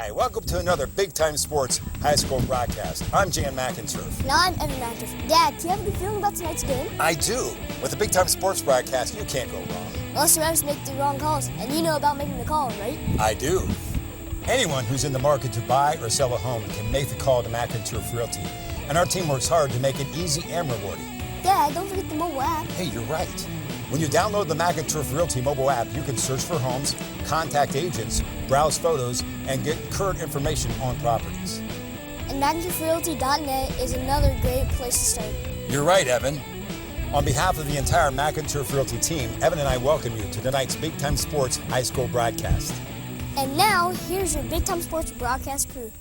Hi, welcome to another Big Time Sports high school broadcast. I'm Jan McInturf. And I'm Evan McInturf. Dad, do you have a good feeling about tonight's game? I do. With the Big Time Sports broadcast, you can't go wrong. Unless your refs make the wrong calls, and you know about making the call, right? I do. Anyone who's in the market to buy or sell a home can make the call to McInturf Realty. And our team works hard to make it easy and rewarding. Dad, don't forget the mobile app. Hey, you're right. When you download the McInturf Realty mobile app, you can search for homes, contact agents, browse photos, and get current information on properties. And McInturfRealty.net is another great place to start. You're right, Evan. On behalf of the entire McInturf Realty team, Evan and I welcome you to tonight's Big Time Sports high school broadcast. And now, here's your Big Time Sports broadcast crew.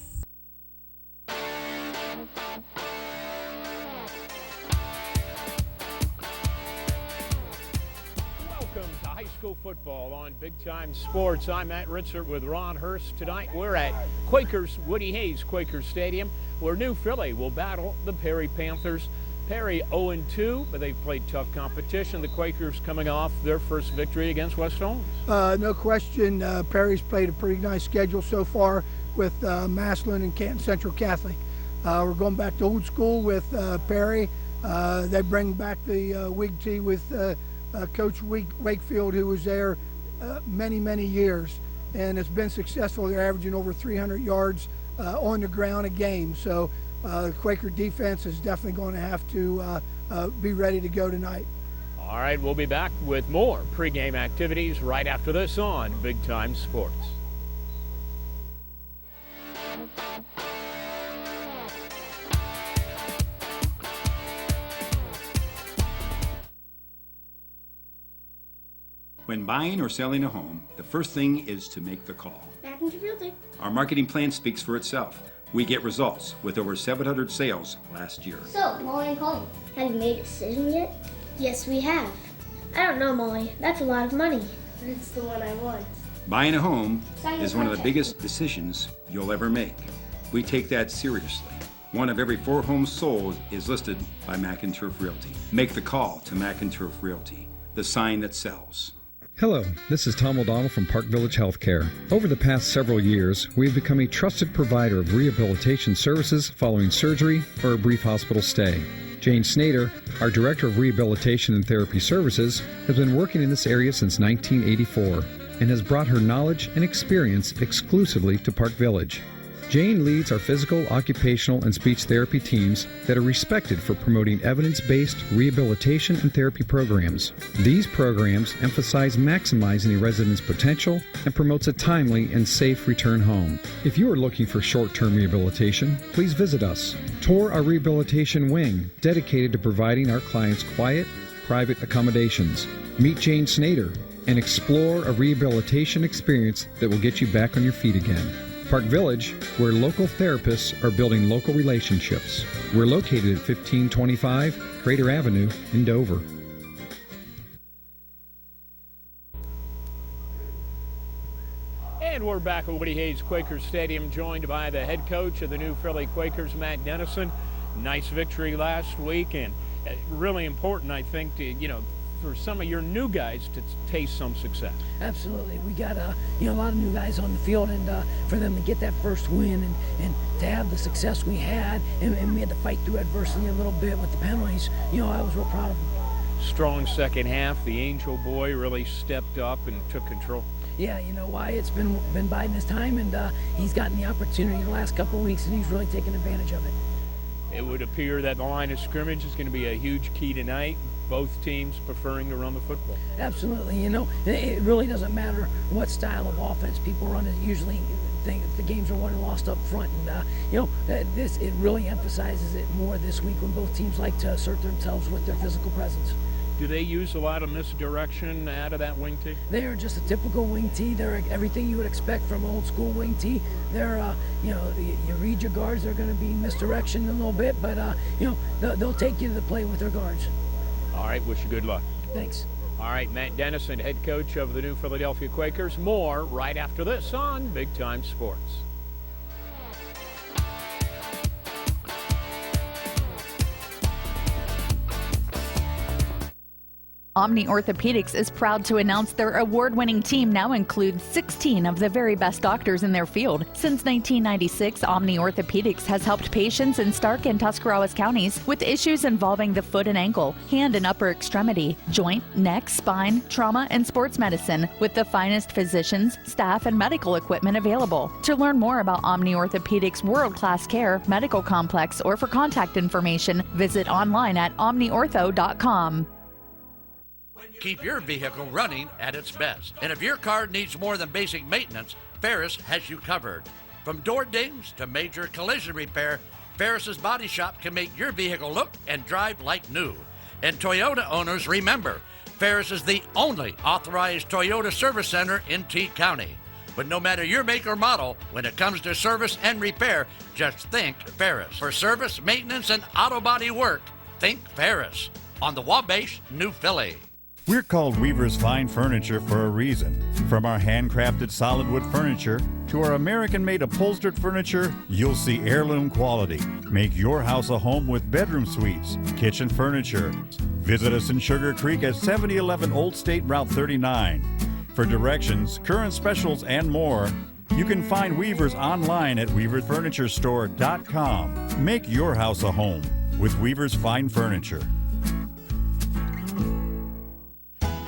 Welcome to high school football on Big Time Sports. I'm Matt Ritzer with Ron Hurst. Tonight we're at Quakers, Woody Hayes Quaker Stadium, where New Philly will battle the Perry Panthers. Perry 0-2, but they've played tough competition. The Quakers coming off their first victory against West Holmes. No question, Perry's played a pretty nice schedule so far with Massillon and Canton Central Catholic. We're going back to old school with Perry. They bring back the Whig tee with Coach Wakefield, who was there many, many years, and it's been successful. They're averaging over 300 yards on the ground a game. So the Quaker defense is definitely going to have to be ready to go tonight. All right, we'll be back with more pregame activities right after this on Big Time Sports. When buying or selling a home, the first thing is to make the call. McInturf Realty. Our marketing plan speaks for itself. We get results with over 700 sales last year. So, Molly and Colin, have you made a decision yet? Yes, we have. I don't know, Molly. That's a lot of money. But it's the one I want. Buying a home Sign is the one of the contract. biggest decisions you'll ever make. We take that seriously. One of every 4 homes sold is listed by McInturf Realty. Make the call to McInturf Realty, the sign that sells. Hello, this is Tom O'Donnell from Park Village Healthcare. Over the past several years, we have become a trusted provider of rehabilitation services following surgery or a brief hospital stay. Jane Snader, our Director of Rehabilitation and Therapy Services, has been working in this area since 1984 and has brought her knowledge and experience exclusively to Park Village. Jane leads our physical, occupational, and speech therapy teams that are respected for promoting evidence-based rehabilitation and therapy programs. These programs emphasize maximizing a resident's potential and promotes a timely and safe return home. If you are looking for short-term rehabilitation, please visit us. Tour our rehabilitation wing, dedicated to providing our clients quiet, private accommodations. Meet Jane Snader and explore a rehabilitation experience that will get you back on your feet again. Park Village, where local therapists are building local relationships. We're located at 1525 Crater Avenue in Dover. And we're back at Woody Hayes Quaker Stadium, joined by the head coach of the New Philly Quakers, Matt Dennison. Nice victory last week, and really important, I think, to, for some of your new guys to taste some success. Absolutely. We got a lot of new guys on the field, and for them to get that first win and to have the success we had, and we had to fight through adversity a little bit with the penalties, I was real proud of them. Strong second half. The Angel boy really stepped up and took control. Yeah, you know why? It's been biding his time, and he's gotten the opportunity the last couple of weeks, and he's really taken advantage of it. It would appear that the line of scrimmage is going to be a huge key tonight. Both teams preferring to run the football. Absolutely. It really doesn't matter what style of offense people run. It usually think the games are won and lost up front, and it really emphasizes it more this week when both teams like to assert themselves with their physical presence. Do they use a lot of misdirection out of that wing tee? They are just a typical wing tee. They're everything you would expect from old school wing tee. They're, you read your guards. They're going to be misdirection a little bit, but they'll take you to the play with their guards. All right, wish you good luck. Thanks. All right, Matt Dennison, head coach of the New Philadelphia Quakers. More right after this on Big Time Sports. Omni Orthopedics is proud to announce their award-winning team now includes 16 of the very best doctors in their field. Since 1996, Omni Orthopedics has helped patients in Stark and Tuscarawas counties with issues involving the foot and ankle, hand and upper extremity, joint, neck, spine, trauma, and sports medicine with the finest physicians, staff, and medical equipment available. To learn more about Omni Orthopedics world-class care, medical complex, or for contact information, visit online at omniortho.com. Keep your vehicle running at its best. And if your car needs more than basic maintenance, Ferris has you covered. From door dings to major collision repair, Ferris's Body Shop can make your vehicle look and drive like new. And Toyota owners, remember, Ferris is the only authorized Toyota service center in T County. But no matter your make or model, when it comes to service and repair, just think Ferris. For service, maintenance, and auto body work, think Ferris. On the Wabash, New Philly. We're called Weaver's Fine Furniture for a reason. From our handcrafted solid wood furniture to our American-made upholstered furniture, you'll see heirloom quality. Make your house a home with bedroom suites, kitchen furniture. Visit us in Sugar Creek at 7011 Old State Route 39. For directions, current specials, and more, you can find Weaver's online at weaverfurniturestore.com. Make your house a home with Weaver's Fine Furniture.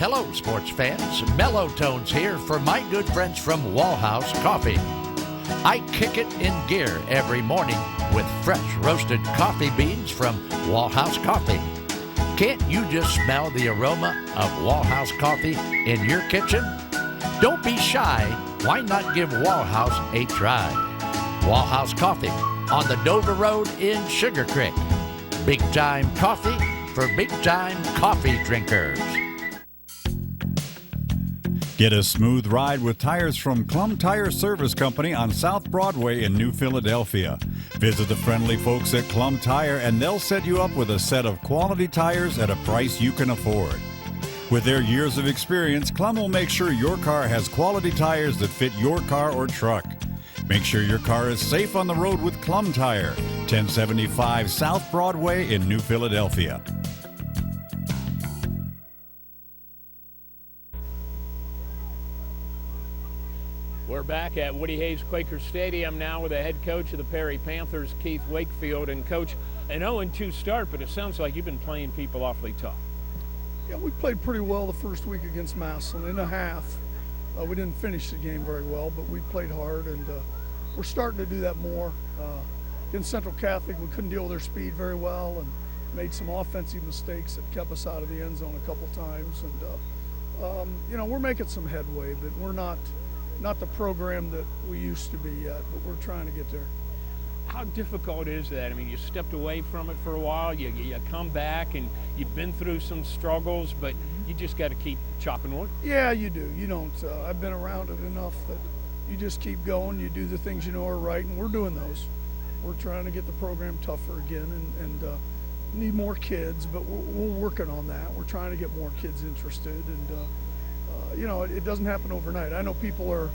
Hello, sports fans. Mellow Tones here for my good friends from Wallhouse Coffee. I kick it in gear every morning with fresh roasted coffee beans from Wallhouse Coffee. Can't you just smell the aroma of Wallhouse Coffee in your kitchen? Don't be shy. Why not give Wallhouse a try? Wallhouse Coffee on the Dover Road in Sugar Creek. Big time coffee for big time coffee drinkers. Get a smooth ride with tires from Clum Tire Service Company on South Broadway in New Philadelphia. Visit the friendly folks at Clum Tire and they'll set you up with a set of quality tires at a price you can afford. With their years of experience, Clum will make sure your car has quality tires that fit your car or truck. Make sure your car is safe on the road with Clum Tire, 1075 South Broadway in New Philadelphia. We're back at Woody Hayes Quaker Stadium now with the head coach of the Perry Panthers, Keith Wakefield. And Coach, an 0-2 start, but it sounds like you've been playing people awfully tough. Yeah, we played pretty well the first week against Massillon in a half. We didn't finish the game very well, but we played hard, and we're starting to do that more. Against Central Catholic, we couldn't deal with their speed very well and made some offensive mistakes that kept us out of the end zone a couple times. And, we're making some headway, but we're not the program that we used to be yet, but we're trying to get there. How difficult is that? I mean, you stepped away from it for a while, you come back, and you've been through some struggles, but you just got to keep chopping wood. Yeah, you do. You don't. I've been around it enough that you just keep going, you do the things you know are right, and we're doing those. We're trying to get the program tougher again and need more kids, but we're working on that. We're trying to get more kids interested, and it doesn't happen overnight. I know people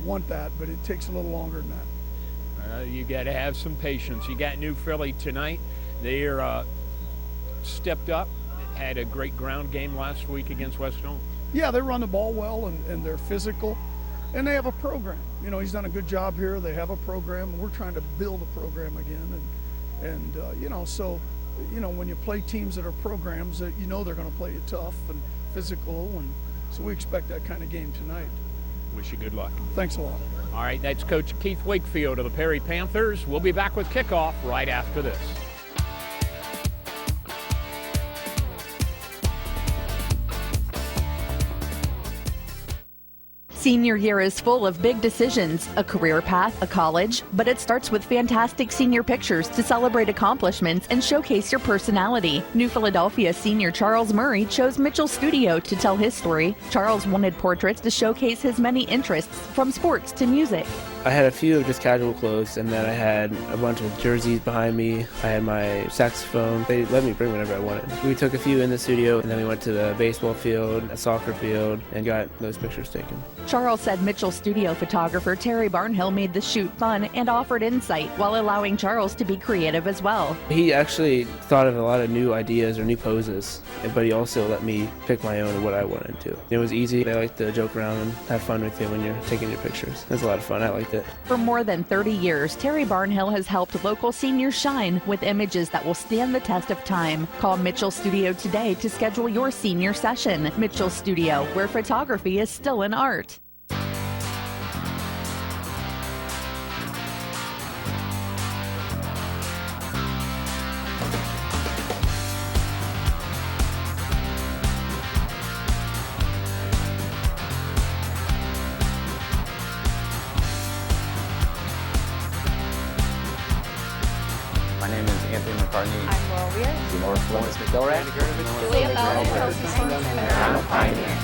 want that, but it takes a little longer than that. You got to have some patience. You got New Philly tonight. They're stepped up, had a great ground game last week against West Holmes. Yeah, they run the ball well, and they're physical, and they have a program. He's done a good job here. They have a program, and we're trying to build a program again. So when you play teams that are programs, they're going to play you tough and physical, and so we expect that kind of game tonight. Wish you good luck. Thanks a lot. All right, that's Coach Keith Wakefield of the Perry Panthers. We'll be back with kickoff right after this. Senior year is full of big decisions, a career path, a college, but it starts with fantastic senior pictures to celebrate accomplishments and showcase your personality. New Philadelphia senior Charles Murray chose Mitchell Studio to tell his story. Charles wanted portraits to showcase his many interests, from sports to music. I had a few of just casual clothes, and then I had a bunch of jerseys behind me. I had my saxophone. They let me bring whatever I wanted. We took a few in the studio, and then we went to the baseball field, a soccer field, and got those pictures taken. Charles said Mitchell studio photographer Terry Barnhill made the shoot fun and offered insight while allowing Charles to be creative as well. He actually thought of a lot of new ideas or new poses, but he also let me pick my own and what I wanted to. It was easy. They like to joke around and have fun with you when you're taking your pictures. It was a lot of fun. I liked it. For more than 30 years, Terry Barnhill has helped local seniors shine with images that will stand the test of time. Call Mitchell Studio today to schedule your senior session. Mitchell Studio, where photography is still an art. My name is Anthony McCartney. I'm Laurel Weir. Lawrence McElrath. Julia Bell. I'm a pioneer.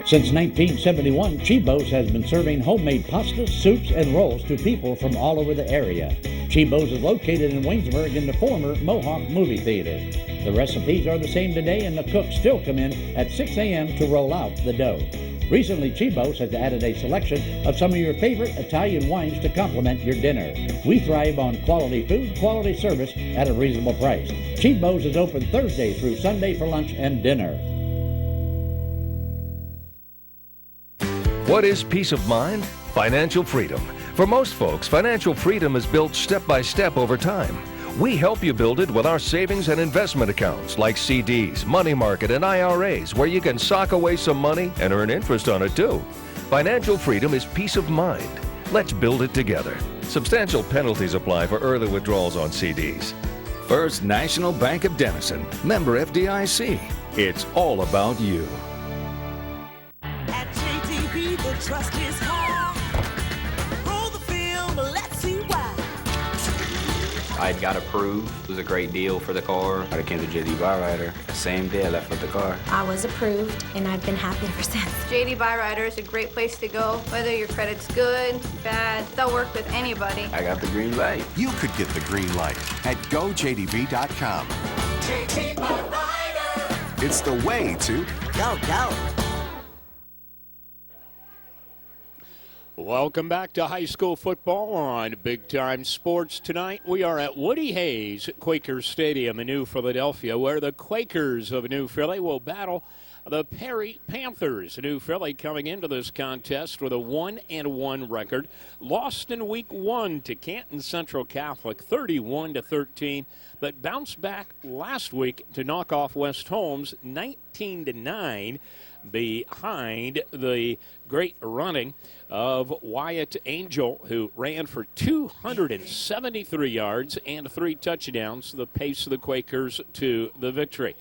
Since 1971, Chibo's has been serving homemade pastas, soups, and rolls to people from all over the area. Chibo's is located in Waynesburg in the former Mohawk Movie Theater. The recipes are the same today, and the cooks still come in at 6 a.m. to roll out the dough. Recently, Chibo's has added a selection of some of your favorite Italian wines to complement your dinner. We thrive on quality food, quality service at a reasonable price. Chibo's is open Thursday through Sunday for lunch and dinner. What is peace of mind? Financial freedom. For most folks, financial freedom is built step by step over time. We help you build it with our savings and investment accounts like CDs, money market, and IRAs, where you can sock away some money and earn interest on it too. Financial freedom is peace of mind. Let's build it together. Substantial penalties apply for early withdrawals on CDs. First National Bank of Denison, member FDIC. It's all about you. At JTB, the trust is high. Roll the film, let's see why. I got approved. It was a great deal for the car. I came to JD Byrider. The same day I left with the car. I was approved, and I've been happy ever since. JD Byrider is a great place to go. Whether your credit's good, bad, they'll work with anybody. I got the green light. You could get the green light at GoJDB.com. JD Byrider. It's the way to go. Welcome back to high school football on Big Time Sports. Tonight we are at Woody Hayes Quaker Stadium in New Philadelphia, where the Quakers of New Philly will battle the Perry Panthers. New Philly coming into this contest with a 1-1 record. Lost in week 1 to Canton Central Catholic 31-13, but bounced back last week to knock off West Holmes 19-9. Behind the great running of Wyatt Angel, who ran for 273 yards and 3 touchdowns, the pace of the Quakers to the victory.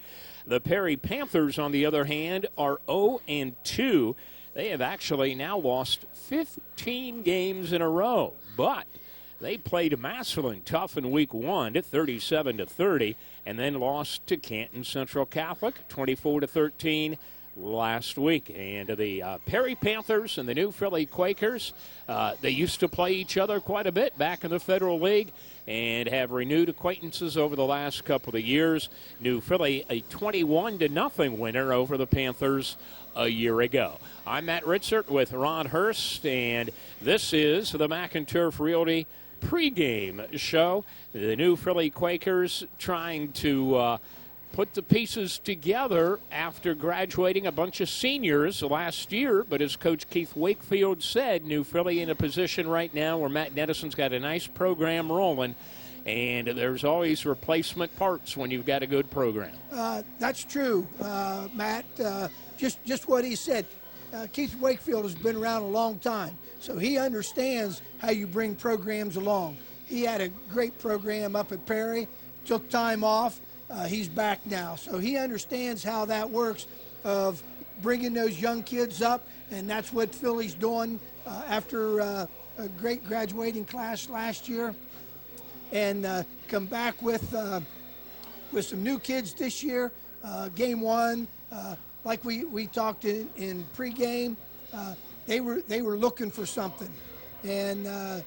The Perry Panthers, on the other hand, are 0-2. They have actually now lost 15 games in a row, but they played Massillon tough in week 1 at 37-30, and then lost to Canton Central Catholic 24-13 last week. And the Perry Panthers and the New Philly Quakers, they used to play each other quite a bit back in the Federal League and have renewed acquaintances over the last couple of years. New Philly, a 21-0 winner over the Panthers a year ago. I'm Matt Ritzert with Ron Hurst, and this is the McInturf Realty pregame show. The New Philly Quakers trying to put the pieces together after graduating a bunch of seniors last year. But as Coach Keith Wakefield said, New Philly in a position right now where Matt Nettison's got a nice program rolling, and there's always replacement parts when you've got a good program. That's true, Matt. Just what he said. Keith Wakefield has been around a long time, so he understands how you bring programs along. He had a great program up at Perry, took time off. He's back now, so he understands how that works of bringing those young kids up, and that's what Philly's doing after a great graduating class last year, and come back with some new kids this year. Game 1, like we talked in pregame, they were looking for something, and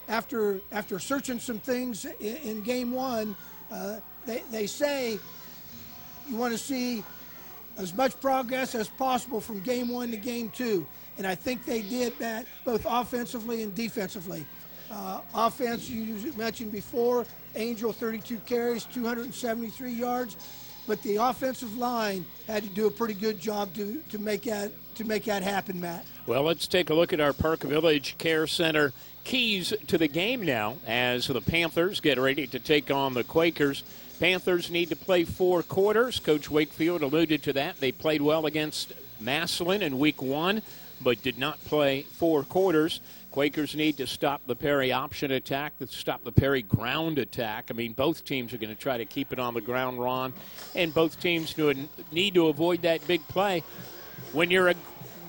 after searching some things in game 1. They say you want to see as much progress as possible from game 1 to game 2. And I think they did that both offensively and defensively. Offense, you mentioned before, Angel 32 carries, 273 yards. But the offensive line had to do a pretty good job to make that happen, Matt. Well, let's take a look at our Park Village Care Center keys to the game now as the Panthers get ready to take on the Quakers. Panthers need to play 4 quarters. Coach Wakefield alluded to that. They played well against Massillon in week 1, but did not play 4 quarters. Quakers need to stop the Perry option attack, to stop the Perry ground attack. I mean, both teams are going to try to keep it on the ground, Ron, and both teams need to avoid that big play. When you're a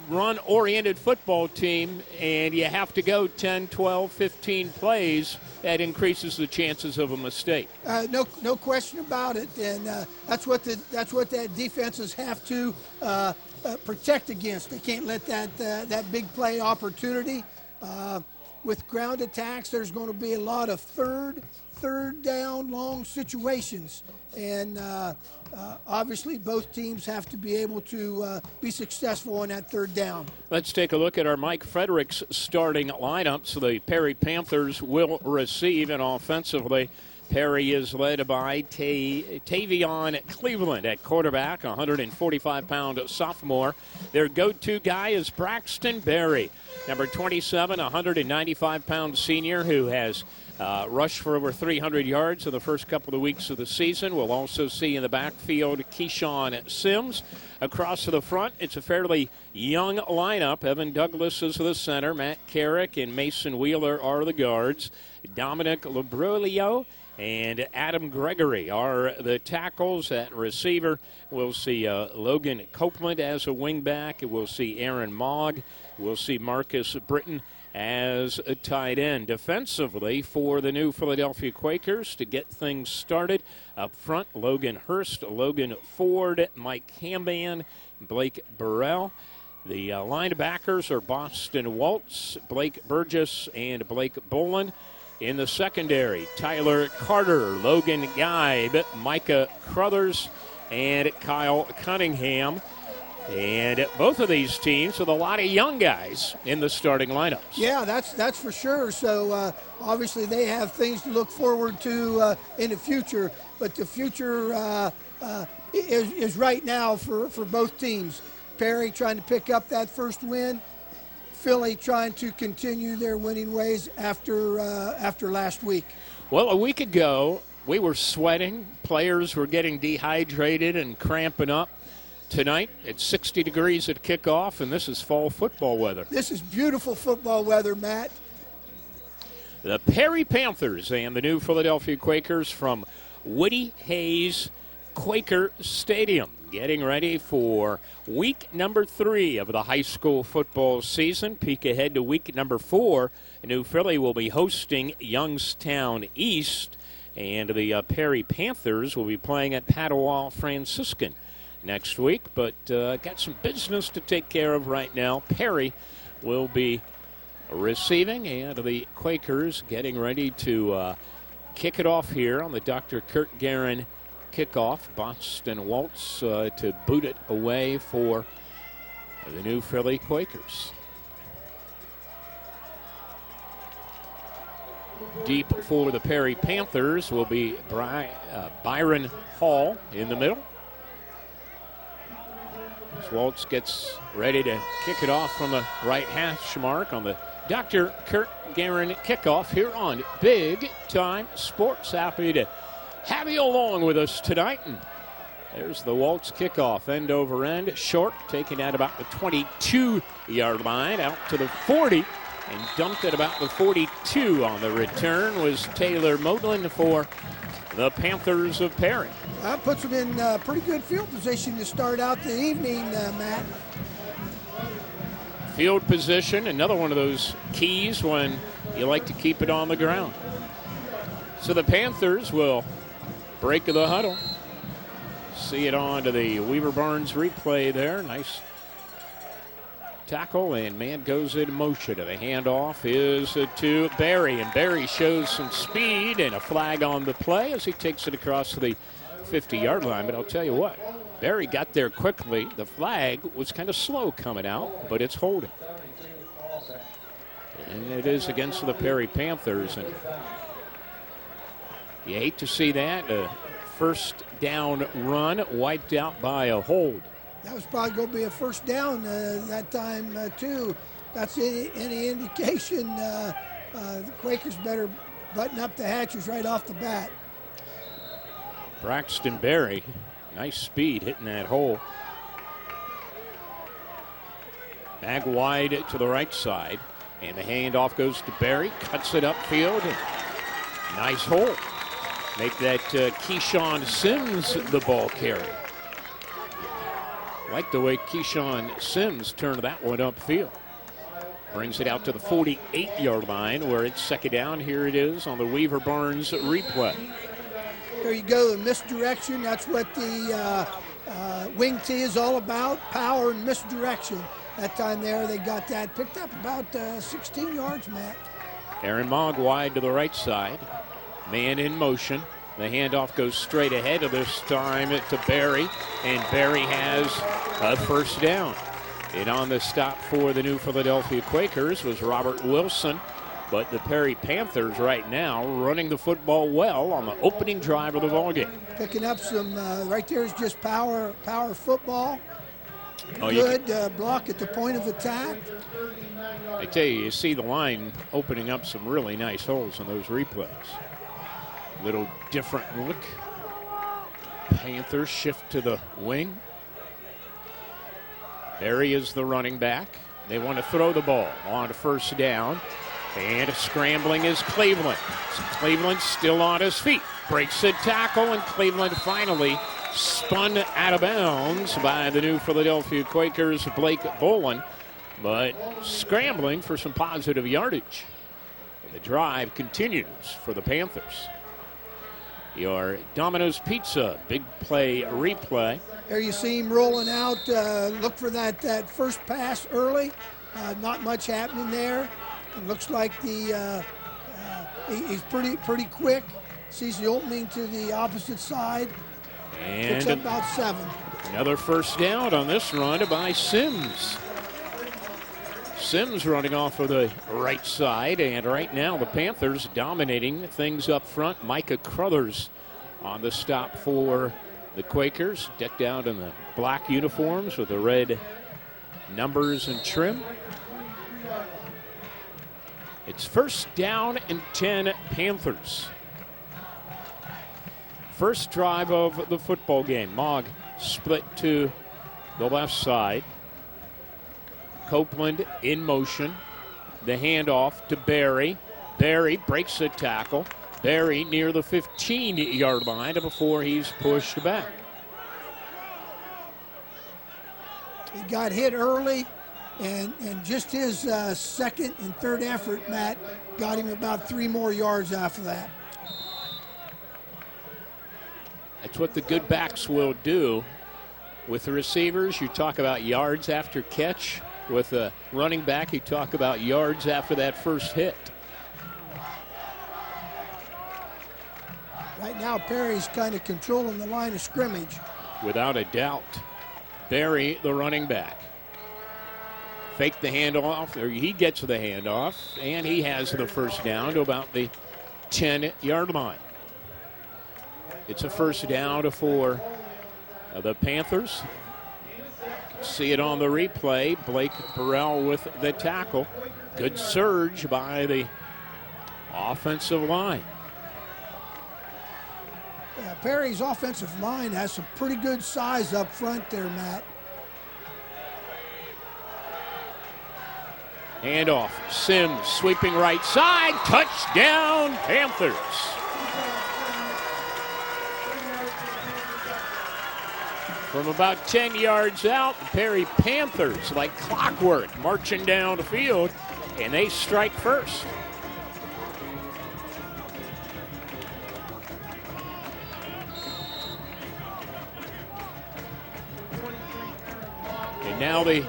run-oriented football team and you have to go 10, 12, 15 plays, that increases the chances of a mistake. No question about it, and that's what that defenses have to protect against. They can't let that big play opportunity. With ground attacks, there's going to be a lot of third down long situations, and obviously both teams have to be able to be successful on that 3rd down. Let's take a look at our Mike Fredericks starting lineup. So the Perry Panthers will receive, and offensively, Perry is led by Tavion Cleveland at quarterback, 145-pound sophomore. Their go-to guy is Braxton Berry, number 27, 195-pound senior who has rushed for over 300 yards in the first couple of weeks of the season. We'll also see in the backfield Keyshawn Sims. Across to the front, it's a fairly young lineup. Evan Douglas is the center. Matt Carrick and Mason Wheeler are the guards. Dominic Labrulio and Adam Gregory are the tackles. At receiver, we'll see Logan Copeland as a wingback. We'll see Aaron Mogg. We'll see Marcus Britton as a tight end. Defensively, for the new Philadelphia Quakers, to get things started, up front, Logan Hurst, Logan Ford, Mike Camban, Blake Burrell. The linebackers are Boston Waltz, Blake Burgess, and Blake Boland. In the secondary, Tyler Carter, Logan Geib, Micah Crothers, and Kyle Cunningham. And both of these teams with a lot of young guys in the starting lineups. Yeah, that's for sure. So obviously they have things to look forward to in the future. But the future is right now for both teams. Perry trying to pick up that first win. Philly trying to continue their winning ways after last week. Well, a week ago, we were sweating. Players were getting dehydrated and cramping up. Tonight, it's 60 degrees at kickoff, and this is fall football weather. This is beautiful football weather, Matt. The Perry Panthers and the new Philadelphia Quakers from Woody Hayes Quaker Stadium, getting ready for week number 3 of the high school football season. Peek ahead to week number 4. New Philly will be hosting Youngstown East, and the Perry Panthers will be playing at Padawan Franciscan next week, but got some business to take care of right now. Perry will be receiving, and the Quakers getting ready to kick it off here on the Dr. Kurt Guerin kickoff. Boston Waltz to boot it away for the new Philly Quakers. Deep for the Perry Panthers will be Byron Hall in the middle. Waltz gets ready to kick it off from the right hash mark on the Dr. Kurt Guerin kickoff here on Big Time Sports. Happy to have you along with us tonight. And there's the Waltz kickoff, end over end, short, taken at about the 22-yard line, out to the 40, and dumped at about the 42 on the return was Taylor Modlin for the Panthers of Perry. That puts them in pretty good field position to start out the evening, Matt. Field position, another one of those keys when you like to keep it on the ground. So the Panthers will break the huddle. See it on to the Weaver Barnes replay there. Nice tackle, and man goes in motion. The handoff is to Barry, and Barry shows some speed and a flag on the play as he takes it across the 50-yard line. But I'll tell you what, Berry got there quickly. The flag was kind of slow coming out, but it's holding. And it is against the Perry Panthers. And you hate to see that. A first down run wiped out by a hold. That was probably going to be a first down that time, too. That's any indication. The Quakers better button up the hatches right off the bat. Braxton Berry, nice speed hitting that hole. Bag wide to the right side, and the handoff goes to Berry, cuts it upfield, and nice hole. Make that Keyshawn Sims the ball carrier. Like the way Keyshawn Sims turned that one upfield. Brings it out to the 48-yard line where it's second down. Here it is on the Weaver Barnes replay. There you go, the misdirection. That's what the wing tee is all about, power and misdirection. That time there, they got that. Picked up about 16 yards, Matt. Aaron Mogg wide to the right side. Man in motion. The handoff goes straight ahead of this time to Berry, and Berry has a first down. And on the stop for the New Philadelphia Quakers was Robert Wilson, but the Perry Panthers right now running the football well on the opening drive of the ballgame. Picking up some, right there is just power football. Oh, good block at the point of attack. I tell you, you see the line opening up some really nice holes in those replays. Little different look. Panthers shift to the wing. Berry is the running back. They want to throw the ball on to first down. And scrambling is Cleveland. Cleveland still on his feet. Breaks a tackle, and Cleveland finally spun out of bounds by the New Philadelphia Quakers' Blake Bolin, but scrambling for some positive yardage. And the drive continues for the Panthers. Your Domino's Pizza big play replay. There you see him rolling out. Look for that first pass early. Not much happening there. It looks like he's pretty quick. Sees the opening to the opposite side. And picks up about 7. Another first down on this run by Sims. Sims running off of the right side, and right now the Panthers dominating things up front. Micah Crothers on the stop for the Quakers, decked out in the black uniforms with the red numbers and trim. It's first down and 10 Panthers. First drive of the football game. Mogg split to the left side. Copeland in motion. The handoff to Berry. Berry breaks the tackle. Berry near the 15-yard line before he's pushed back. He got hit early, and just his second and third effort, Matt, got him about 3 more yards after that. That's what the good backs will do. With the receivers, you talk about yards after catch. With a running back, you talk about yards after that first hit. Right now, Perry's kind of controlling the line of scrimmage. Without a doubt. Berry, the running back. Fake the handoff, or he gets the handoff, and he has the first down to about the 10-yard line. It's a first down for the Panthers. See it on the replay. Blake Burrell with the tackle. Good surge by the offensive line. Yeah, Perry's offensive line has some pretty good size up front there, Matt. Handoff. Sims sweeping right side. Touchdown, Panthers. From about 10 yards out, the Perry Panthers, like clockwork, marching down the field, and they strike first. And now the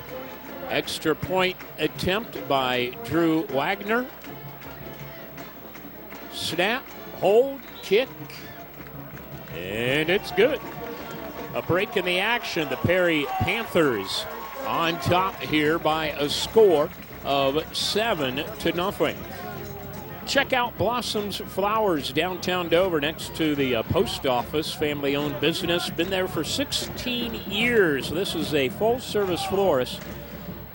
extra point attempt by Drew Wagner. Snap, hold, kick, and it's good. A break in the action. The Perry Panthers on top here by a score of 7-0. Check out Blossom's Flowers, downtown Dover, next to the post office, family-owned business. Been there for 16 years. This is a full-service florist.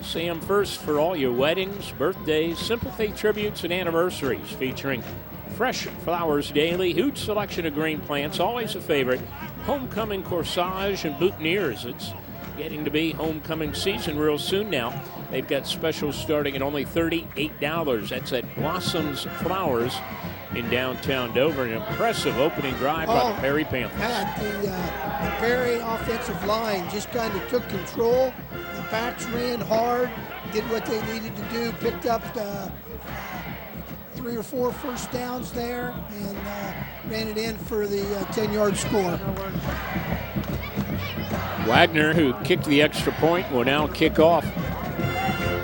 See them first for all your weddings, birthdays, sympathy tributes, and anniversaries, featuring fresh flowers daily, huge selection of green plants, always a favorite, homecoming corsage and boutonnieres. It's getting to be homecoming season real soon now. They've got specials starting at only $38. That's at Blossom's Flowers in downtown Dover. An impressive opening drive by the Perry Panthers. Pat, the Perry offensive line just kind of took control. The backs ran hard, did what they needed to do, picked up 3 or 4 first downs there, and ran it in for the 10-yard score. Wagner, who kicked the extra point, will now kick off.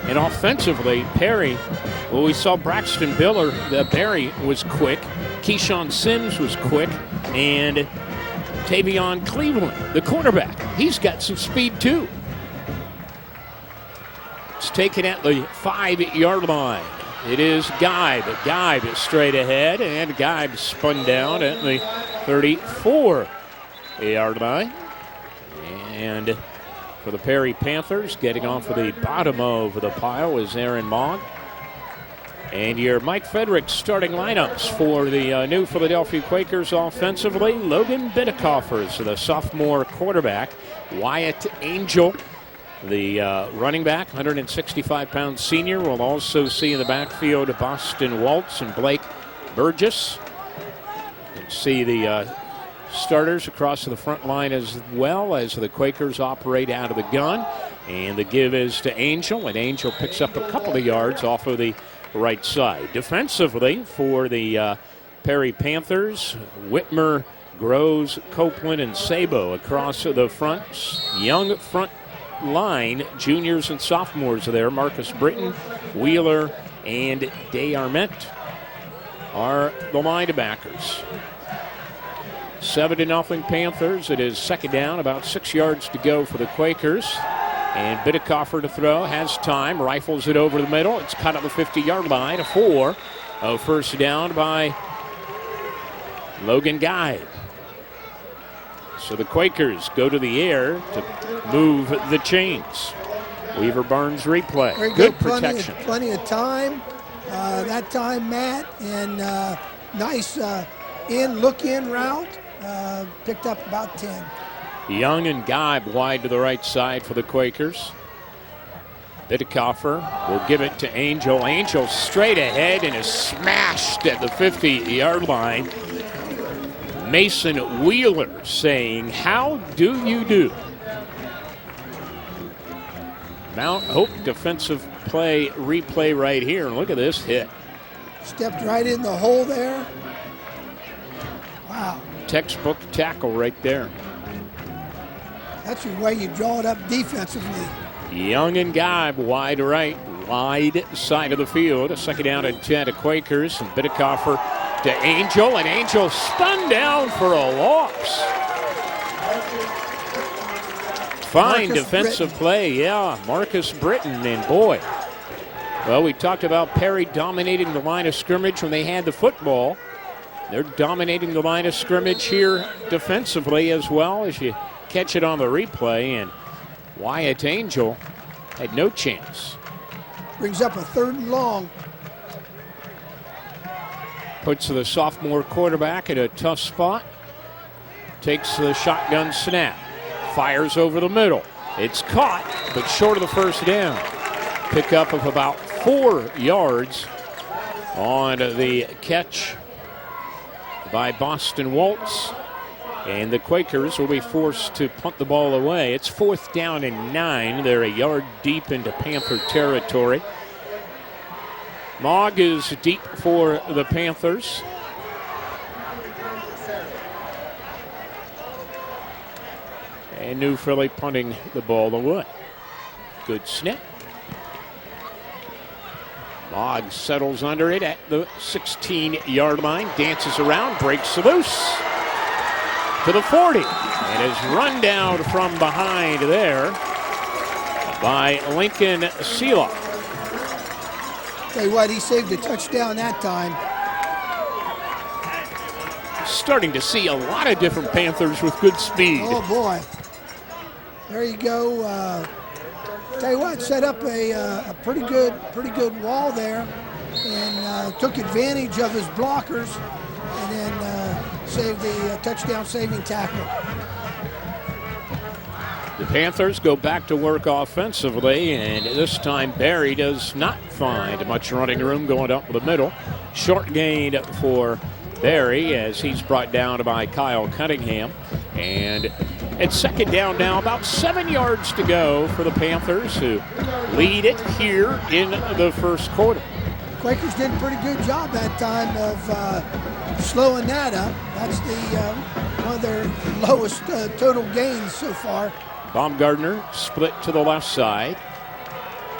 And offensively, Perry, well, we saw Braxton Biller. Perry was quick. Keyshawn Sims was quick. And Tavion Cleveland, the quarterback, he's got some speed too. It's taken at the 5-yard line. It is Geib. Geib is straight ahead, and Geib spun down at the 34-yard line. And for the Perry Panthers, getting off of the bottom of the pile is Aaron Mogg. And your Mike Federick starting lineups for the new Philadelphia Quakers offensively. Logan Bidekoffer is the sophomore quarterback. Wyatt Angel, the running back, 165-pound senior. We'll also see in the backfield Boston Waltz and Blake Burgess. And see the starters across the front line as well as the Quakers operate out of the gun. And the give is to Angel, and Angel picks up a couple of yards off of the right side. Defensively for the Perry Panthers, Whitmer, Groves, Copeland, and Sabo across the front. Young front line, juniors and sophomores there. Marcus Britton, Wheeler, and DeArment are the linebackers. 7-0 Panthers. It is second down, about 6 yards to go for the Quakers. And Bidekoffer to throw, has time, rifles it over the middle. It's cut at the 50-yard line, a 4. A first down by Logan Geib. So the Quakers go to the air to move the chains. Weaver Barnes replay. Very good protection. Plenty of time. That time, Matt, and nice look-in route. Picked up about 10. Young and Geib wide to the right side for the Quakers. Bidekoffer will give it to Angel. Angel straight ahead and is smashed at the 50-yard line. Mason Wheeler saying, "How do you do?" Mount Hope defensive play replay right here. And look at this hit. Stepped right in the hole there. Wow. Textbook tackle right there. That's the way you draw it up defensively. Young and Geib wide right, wide side of the field. A second down and 10 to Quakers. And Bidekoffer to Angel, and Angel spun down for a loss. Fine defensive play, yeah. Marcus Britton, and boy. Well, we talked about Perry dominating the line of scrimmage when they had the football. They're dominating the line of scrimmage here defensively as well, as you catch it on the replay, and Wyatt Angel had no chance. Brings up a 3rd and long. Puts the sophomore quarterback in a tough spot. Takes the shotgun snap. Fires over the middle. It's caught, but short of the first down. Pickup of about 4 yards on the catch by Boston Waltz. And the Quakers will be forced to punt the ball away. It's 4th down and 9. They're a yard deep into Panther territory. Mogg is deep for the Panthers. And New Philly punting the ball away. Good snap. Mogg settles under it at the 16-yard line, dances around, breaks loose. to the 40. And is run down from behind there by Lincoln Phila. Tell you what, he saved a touchdown that time. Starting to see a lot of different Panthers with good speed. Oh boy. There you go. Tell you what, set up a pretty good wall there, and took advantage of his blockers, and then saved the touchdown saving tackle. The Panthers go back to work offensively, and this time Barry does not find much running room going up the middle. Short gain for Barry as he's brought down by Kyle Cunningham. And it's second down now, about 7 yards to go for the Panthers, who lead it here in the first quarter. Quakers did a pretty good job that time of slowing that up. That's one of their lowest total gains so far. Baumgartner split to the left side.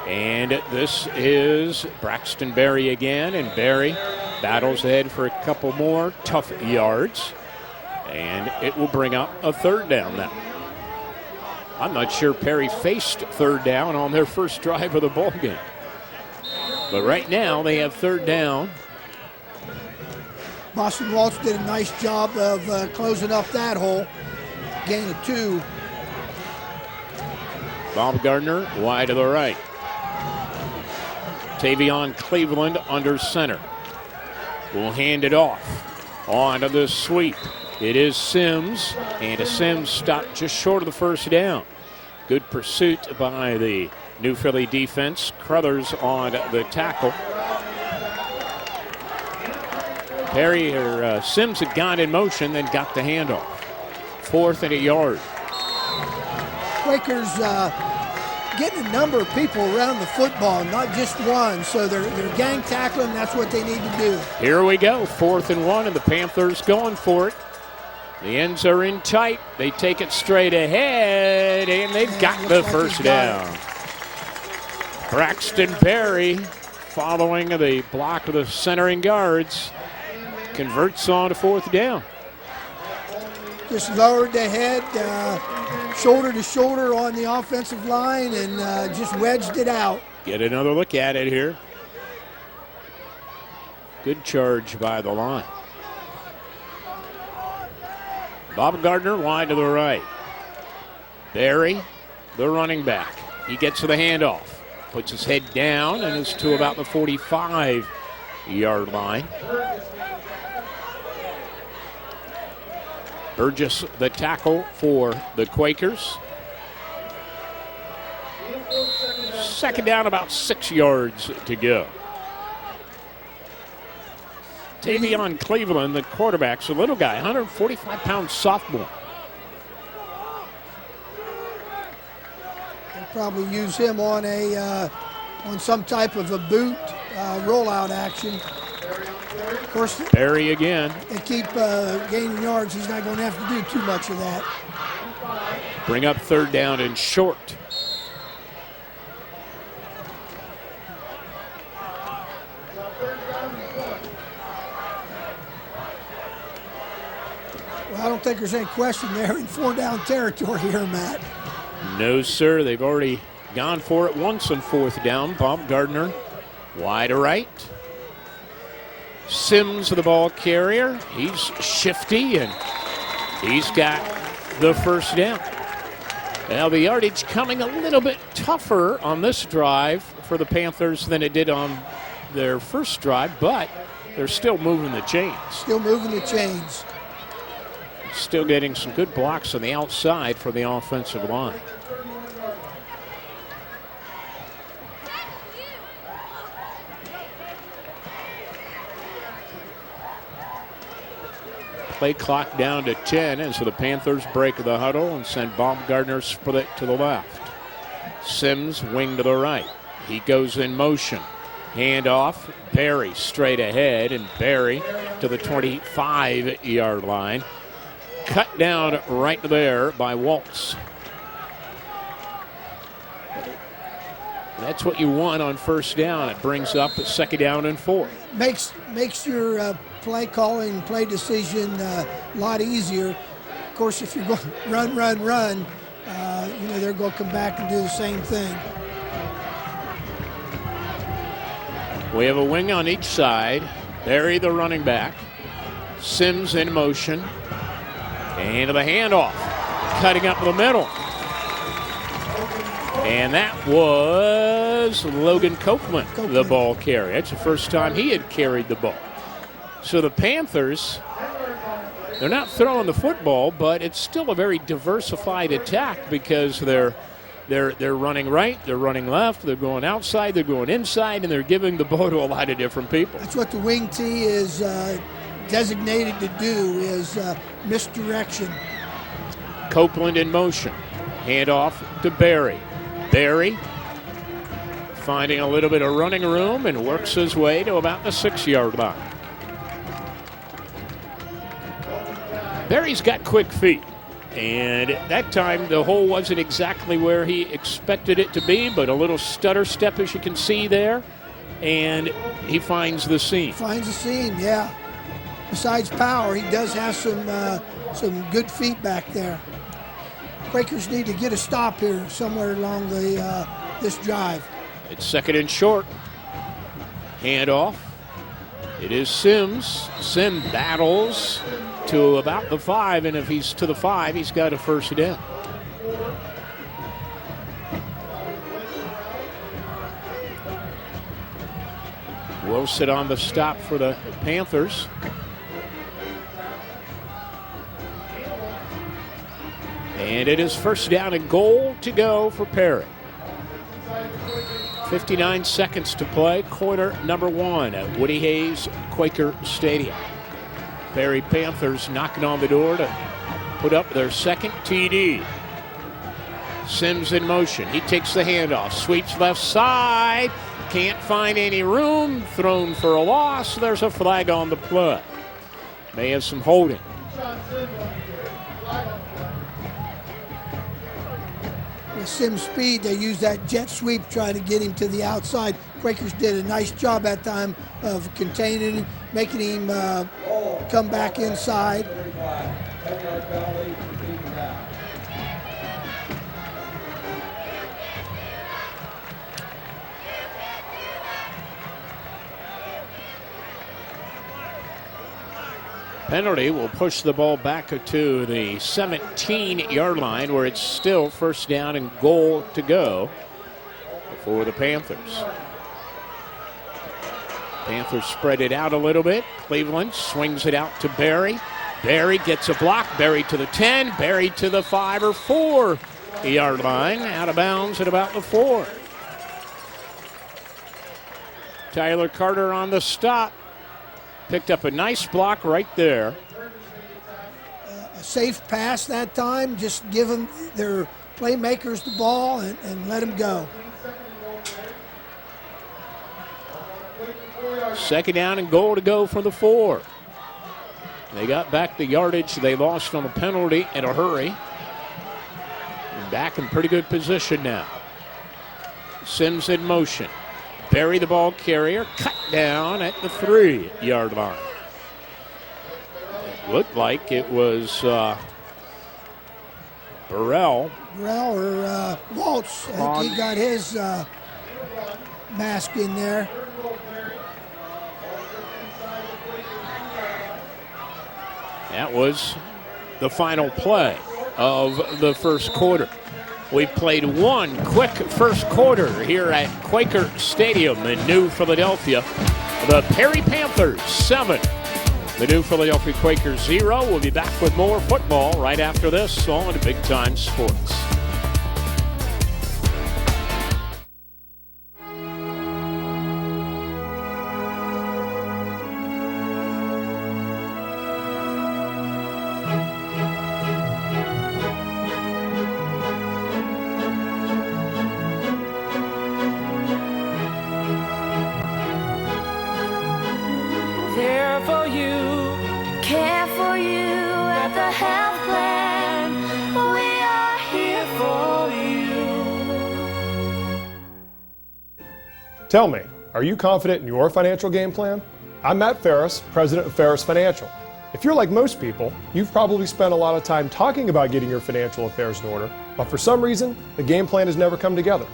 And this is Braxton Berry again, and Berry battles ahead for a couple more tough yards. And it will bring up a third down now. I'm not sure Perry faced third down on their first drive of the ball game. But right now they have third down. Boston Waltz did a nice job of closing up that hole. Gain of 2. Baumgartner wide to the right. Tavion Cleveland under center. Will hand it off. On to the sweep. It is Sims, and a Sims stopped just short of the first down. Good pursuit by the New Philly defense. Crothers on the tackle. Sims had gone in motion, then got the handoff. 4th and a yard. Quakers getting a number of people around the football, not just one, so they're gang tackling. That's what they need to do. Here we go, 4th and 1, and the Panthers going for it. The ends are in tight. They take it straight ahead, and they've got the first down. Braxton Berry, following the block of the centering guards, converts on to 4th down. Just lowered the head, shoulder to shoulder on the offensive line, and just wedged it out. Get another look at it here. Good charge by the line. Baumgartner wide to the right. Barry, the running back. He gets to the handoff. Puts his head down and is to about the 45-yard line. Burgess, the tackle for the Quakers. Second down, about 6 yards to go. Tavion Cleveland, the quarterback's a little guy, 145-pound sophomore. They'll probably use him on on some type of a boot rollout action. Of course, Barry again. They keep gaining yards. He's not going to have to do too much of that. Bring up third down and short. Well, I don't think there's any question they're in 4-down territory here, Matt. No, sir. They've already gone for it once on 4th down. Baumgartner wide to right. Sims, the ball carrier. He's shifty, and he's got the first down. Now, the yardage coming a little bit tougher on this drive for the Panthers than it did on their first drive, but they're still moving the chains. Still moving the chains. Still getting some good blocks on the outside for the offensive line. Play clock down to 10, and so the Panthers break the huddle and send Baumgartner split to the left. Sims wing to the right. He goes in motion. Handoff, Barry straight ahead, and Barry to the 25-yard line. Cut down right there by Waltz. That's what you want on first down. It brings up a second down and 4. Makes your play calling, play decision a lot easier. Of course, if you're going to run, they're going to come back and do the same thing. We have a wing on each side. Barry, the running back. Sims in motion. And the handoff. Cutting up the middle. And that was Logan Copeland, the ball carrier. That's the first time he had carried the ball. So the Panthers, they're not throwing the football, but it's still a very diversified attack because they're running right, they're running left, they're going outside, they're going inside, and they're giving the ball to a lot of different people. That's what the wing T is designated to do, is misdirection. Copeland in motion. Handoff to Barry. Barry finding a little bit of running room and works his way to about the 6-yard line. Barry's got quick feet, and that time the hole wasn't exactly where he expected it to be, but a little stutter step, as you can see there, and he finds the seam. Finds the seam, yeah. Besides power, he does have some good feet back there. Quakers need to get a stop here somewhere along this drive. It's 2nd and short. Handoff. It is Sims. Sim battles to about the 5, and if he's to the 5, he's got a first down. Will sit on the stop for the Panthers. And it is first down and goal to go for Perry. 59 seconds to play, quarter number 1 at Woody Hayes Quaker Stadium. Perry Panthers knocking on the door to put up their second TD. Sims in motion. He takes the handoff, sweeps left side, can't find any room, thrown for a loss. There's a flag on the play. May have some holding. With Sims' speed, they use that jet sweep trying to get him to the outside. Quakers did a nice job that time of containing him, making him come back inside. Penalty will push the ball back to the 17-yard line, where it's still first down and goal to go for the Panthers. Panthers spread it out a little bit. Cleveland swings it out to Barry. Barry gets a block. Barry to the 10. Barry to the 5 or 4-yard line. Out of bounds at about the 4. Tyler Carter on the stop. Picked up a nice block right there. A safe pass that time. Just give them their playmakers the ball and let them go. Second down and goal to go for the 4. They got back the yardage they lost on a penalty in a hurry. And back in pretty good position now. Sims in motion. Barry, the ball carrier, cut down at the 3-yard line. It looked like it was Burrell. Burrell or Waltz. I think he got his mask in there. That was the final play of the first quarter. We played one quick first quarter here at Quaker Stadium in New Philadelphia. The Perry Panthers 7, the New Philadelphia Quakers 0. We'll be back with more football right after this on Big Time Sports. Tell me, are you confident in your financial game plan? I'm Matt Ferris, president of Ferris Financial. If you're like most people, you've probably spent a lot of time talking about getting your financial affairs in order, but for some reason, the game plan has never come together.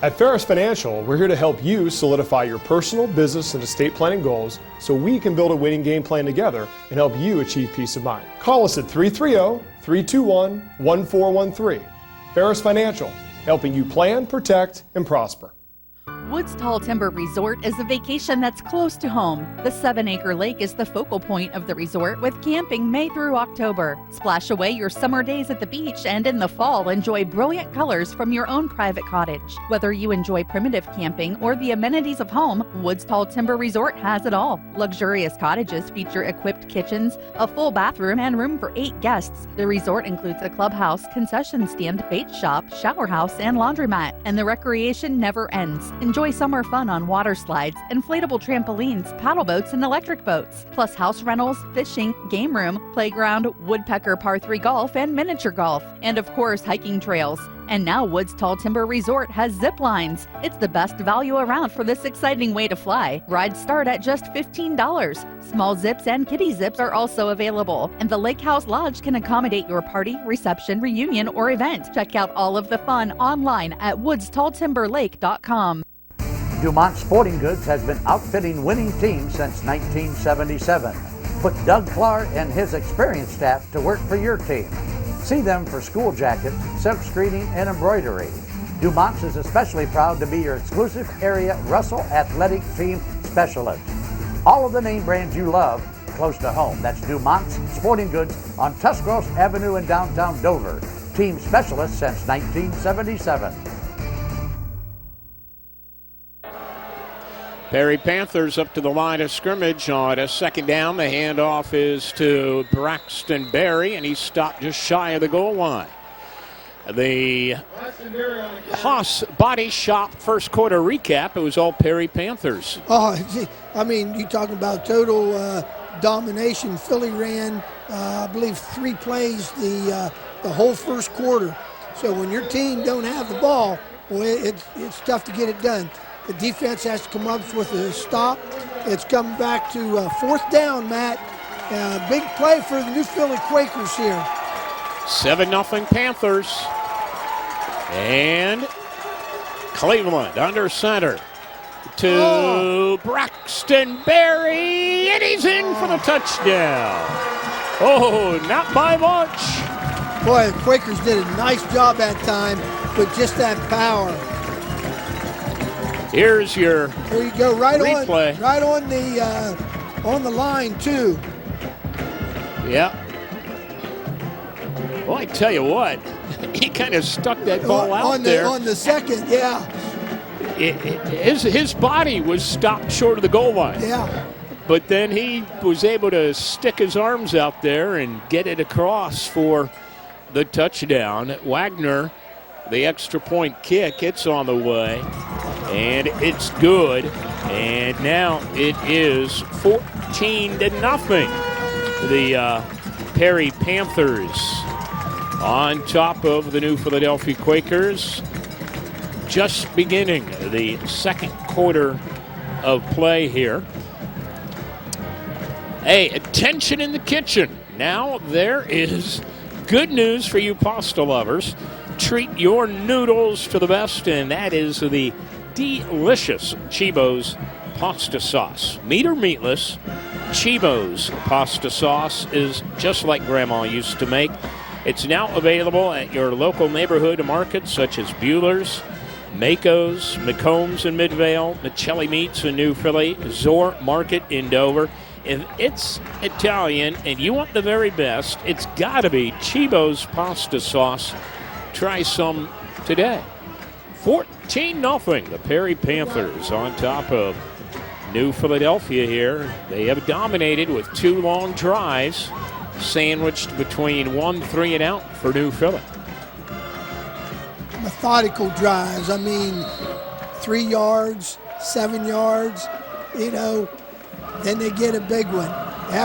At Ferris Financial, we're here to help you solidify your personal, business, and estate planning goals so we can build a winning game plan together and help you achieve peace of mind. Call us at 330-321-1413. Ferris Financial, helping you plan, protect, and prosper. Woods Tall Timber Resort is a vacation that's close to home. The 7-acre lake is the focal point of the resort with camping May through October. Splash away your summer days at the beach and in the fall enjoy brilliant colors from your own private cottage. Whether you enjoy primitive camping or the amenities of home, Woods Tall Timber Resort has it all. Luxurious cottages feature equipped kitchens, a full bathroom, and room for 8 guests. The resort includes a clubhouse, concession stand, bait shop, shower house, and laundromat, and the recreation never ends. Enjoy summer fun on water slides, inflatable trampolines, paddle boats, and electric boats, plus house rentals, fishing, game room, playground, woodpecker par 3 golf, and miniature golf, and of course hiking trails. And now Woods Tall Timber Resort has zip lines. It's the best value around for this exciting way to fly. Rides start at just $15. Small zips and kiddie zips are also available. And the Lake House Lodge can accommodate your party, reception, reunion, or event. Check out all of the fun online at woodstalltimberlake.com. Dumont Sporting Goods has been outfitting winning teams since 1977. Put Doug Clark and his experienced staff to work for your team. See them for school jackets, silk screening, and embroidery. Dumont's is especially proud to be your exclusive area Russell Athletic Team Specialist. All of the name brands you love close to home. That's Dumont's Sporting Goods on Tuscarawas Avenue in downtown Dover. Team Specialist since 1977. Perry Panthers up to the line of scrimmage on a second down. The handoff is to Braxton Berry, and he's stopped just shy of the goal line. The Haas Body Shop first quarter recap, it was all Perry Panthers. Oh, I mean, you're talking about total domination. Philly ran, I believe, 3 plays the whole first quarter. So when your team don't have the ball, well, it's tough to get it done. The defense has to come up with a stop. It's coming back to 4th down, Matt. Big play for the New Philly Quakers here. 7-0 Panthers. And Cleveland under center to Braxton Berry, and he's in for the touchdown. Oh, not by much. Boy, the Quakers did a nice job that time with just that power. Here's your there you go, right replay. on the line too. Yeah. Well, I tell you what, he kind of stuck that ball out there on the second. Yeah. His body was stopped short of the goal line. Yeah. But then he was able to stick his arms out there and get it across for the touchdown. Wagner, the extra point kick, it's on the way. And it's good. And now it is 14-0. The Perry Panthers on top of the New Philadelphia Quakers. Just beginning the second quarter of play here. Hey, attention in the kitchen. Now there is good news for you pasta lovers. Treat your noodles to the best, and that is the delicious Chibo's pasta sauce. Meat or meatless, Chibo's pasta sauce is just like Grandma used to make. It's now available at your local neighborhood markets such as Bueller's, Mako's, McCombs in Midvale, Michelli Meats in New Philly, Zor Market in Dover. If it's Italian and you want the very best, it's got to be Chibo's pasta sauce. Try some today. 14-0. The Perry Panthers on top of New Philadelphia here. They have dominated with 2 long drives, sandwiched between 1 3 and out for New Philly. Methodical drives. I mean, 3 yards, 7 yards, then they get a big one. They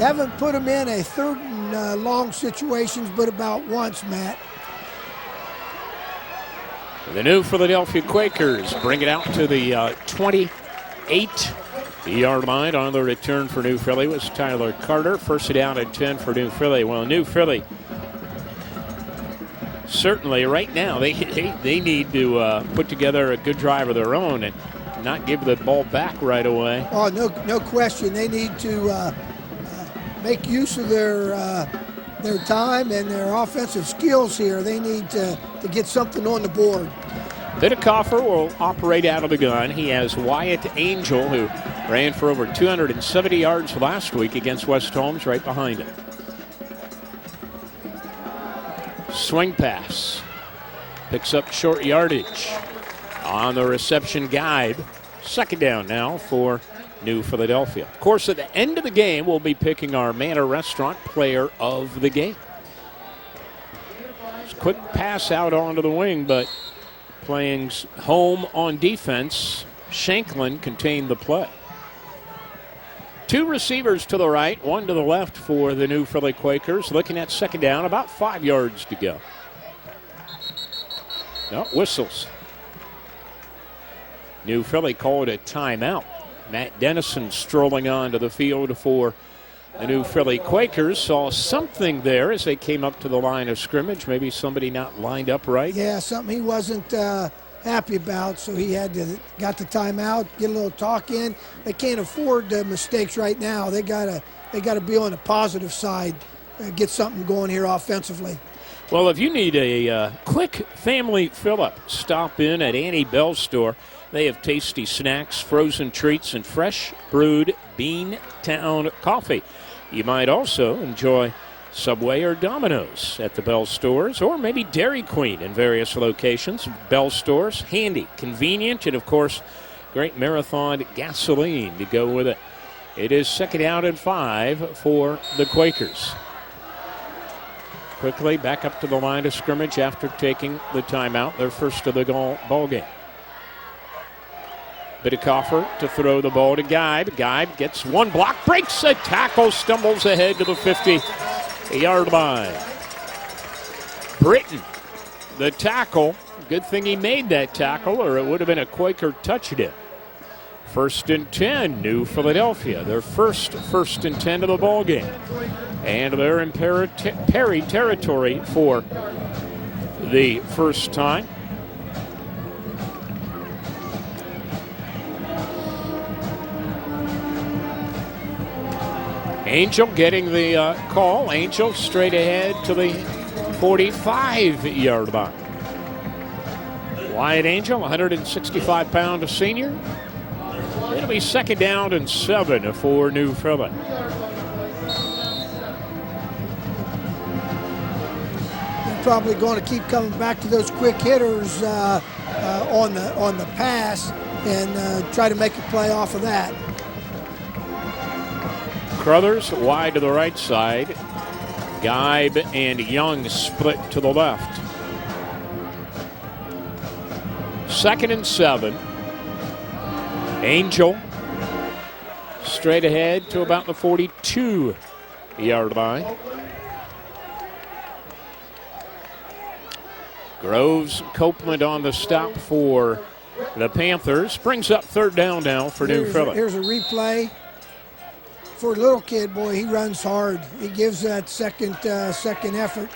haven't put them in a 3rd and long situations, but about once, Matt. The New Philadelphia Quakers bring it out to the 28 yard line. On the return for New Philly was Tyler Carter. First down and 10 for New Philly. Well, New Philly, certainly right now, they need to put together a good drive of their own and not give the ball back right away. Oh, no question. They need to make use of their time and their offensive skills here. They need to get something on the board. Biddekoffer will operate out of the gun. He has Wyatt Angel, who ran for over 270 yards last week against West Holmes, right behind him. Swing pass. Picks up short yardage. On the reception guide. Second down now for New Philadelphia. Of course, at the end of the game, we'll be picking our Manor Restaurant Player of the Game. Quick pass out onto the wing, but playing home on defense, Shanklin contained the play. Two receivers to the right, one to the left for the New Philly Quakers. Looking at second down, about 5 yards to go. No, whistles. New Philly called a timeout. Matt Dennison strolling onto the field for the New Philly Quakers. Saw something there as they came up to the line of scrimmage. Maybe somebody not lined up right. Yeah, something he wasn't happy about, so he got the timeout, get a little talk in. They can't afford mistakes right now. They gotta be on the positive side, get something going here offensively. Well, if you need a quick family fill-up, stop in at Annie Bell's store. They have tasty snacks, frozen treats, and fresh brewed Beantown coffee. You might also enjoy Subway or Domino's at the Bell stores, or maybe Dairy Queen in various locations. Bell stores, handy, convenient, and of course, great Marathon gasoline to go with it. It is second down and 5 for the Quakers. Quickly back up to the line of scrimmage after taking the timeout, their first of the ball game. Biddekoffer to throw the ball to Geib. Geib gets one block, breaks a tackle, stumbles ahead to the 50-yard line. Britton, the tackle. Good thing he made that tackle, or it would have been a Quaker touchdown. First and 10, New Philadelphia. Their first and 10 of the ball game. And they're in Perry territory for the first time. Angel getting the call. Angel straight ahead to the 45-yard line. Wyatt Angel, 165-pound senior. It'll be second down and 7 for New Philly. They're probably going to keep coming back to those quick hitters on the pass and try to make a play off of that. Crothers wide to the right side. Geib and Young split to the left. Second and 7. Angel straight ahead to about the 42-yard line. Groves Copeland on the stop for the Panthers. Brings up third down now for New Philly. Here's a replay. For a little kid, boy, he runs hard. He gives that second effort.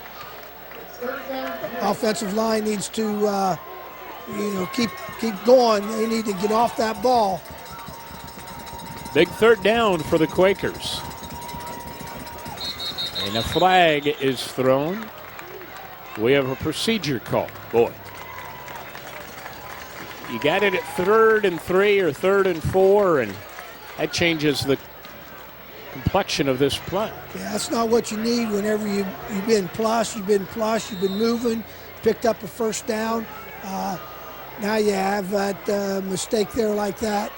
Offensive line needs to, keep going. They need to get off that ball. Big third down for the Quakers. And a flag is thrown. We have a procedure call. Boy. You got it at 3rd and 3 or 3rd and 4, and that changes the complexion of this play. Yeah, that's not what you need whenever you've been moving, picked up a first down. Now you have that mistake there like that.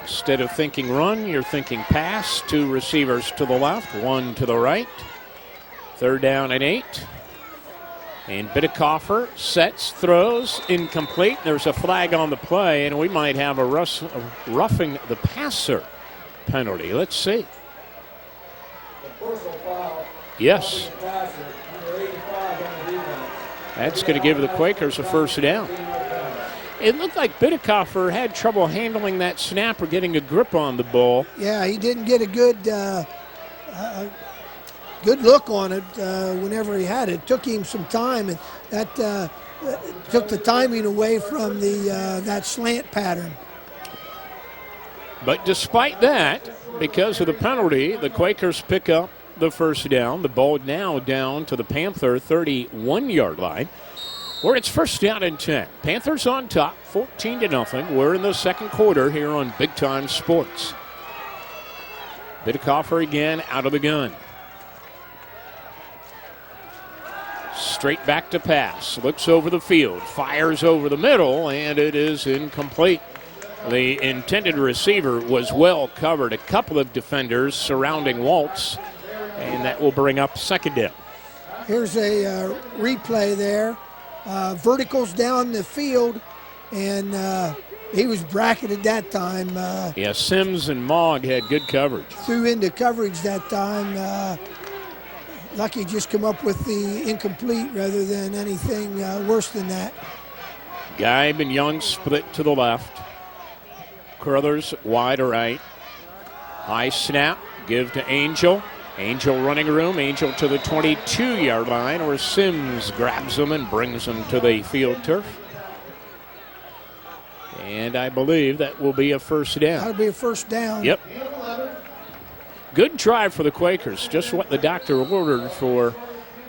Instead of thinking run, you're thinking pass. 2 receivers to the left, 1 to the right. Third down and 8. And Biddekoffer sets, throws, incomplete. There's a flag on the play, and we might have a roughing the passer penalty. Let's see. Yes. That's going to give the Quakers a first down. It looked like Bidekoffer had trouble handling that snap or getting a grip on the ball. Yeah, he didn't get a good look on it whenever he had it. It took him some time, and that took the timing away from that slant pattern. But despite that, because of the penalty, the Quakers pick up the first down. The ball now down to the Panther 31-yard line, where it's first down and 10. Panthers on top, 14-0. We're in the second quarter here on Big Time Sports. Bidekoffer again out of the gun. Straight back to pass. Looks over the field. Fires over the middle, and it is incomplete. The intended receiver was well covered. A couple of defenders surrounding Waltz, and that will bring up second down. Here's a replay there. Verticals down the field, and he was bracketed that time. Yeah, Sims and Mogg had good coverage. Threw into coverage that time. Lucky just come up with the incomplete rather than anything worse than that. Geib and Young split to the left. Crothers wide right. High snap, give to Angel. Angel running room, Angel to the 22-yard line, where Sims grabs him and brings him to the field turf. And I believe that will be a first down. That'll be a first down. Yep. Good drive for the Quakers, just what the doctor ordered for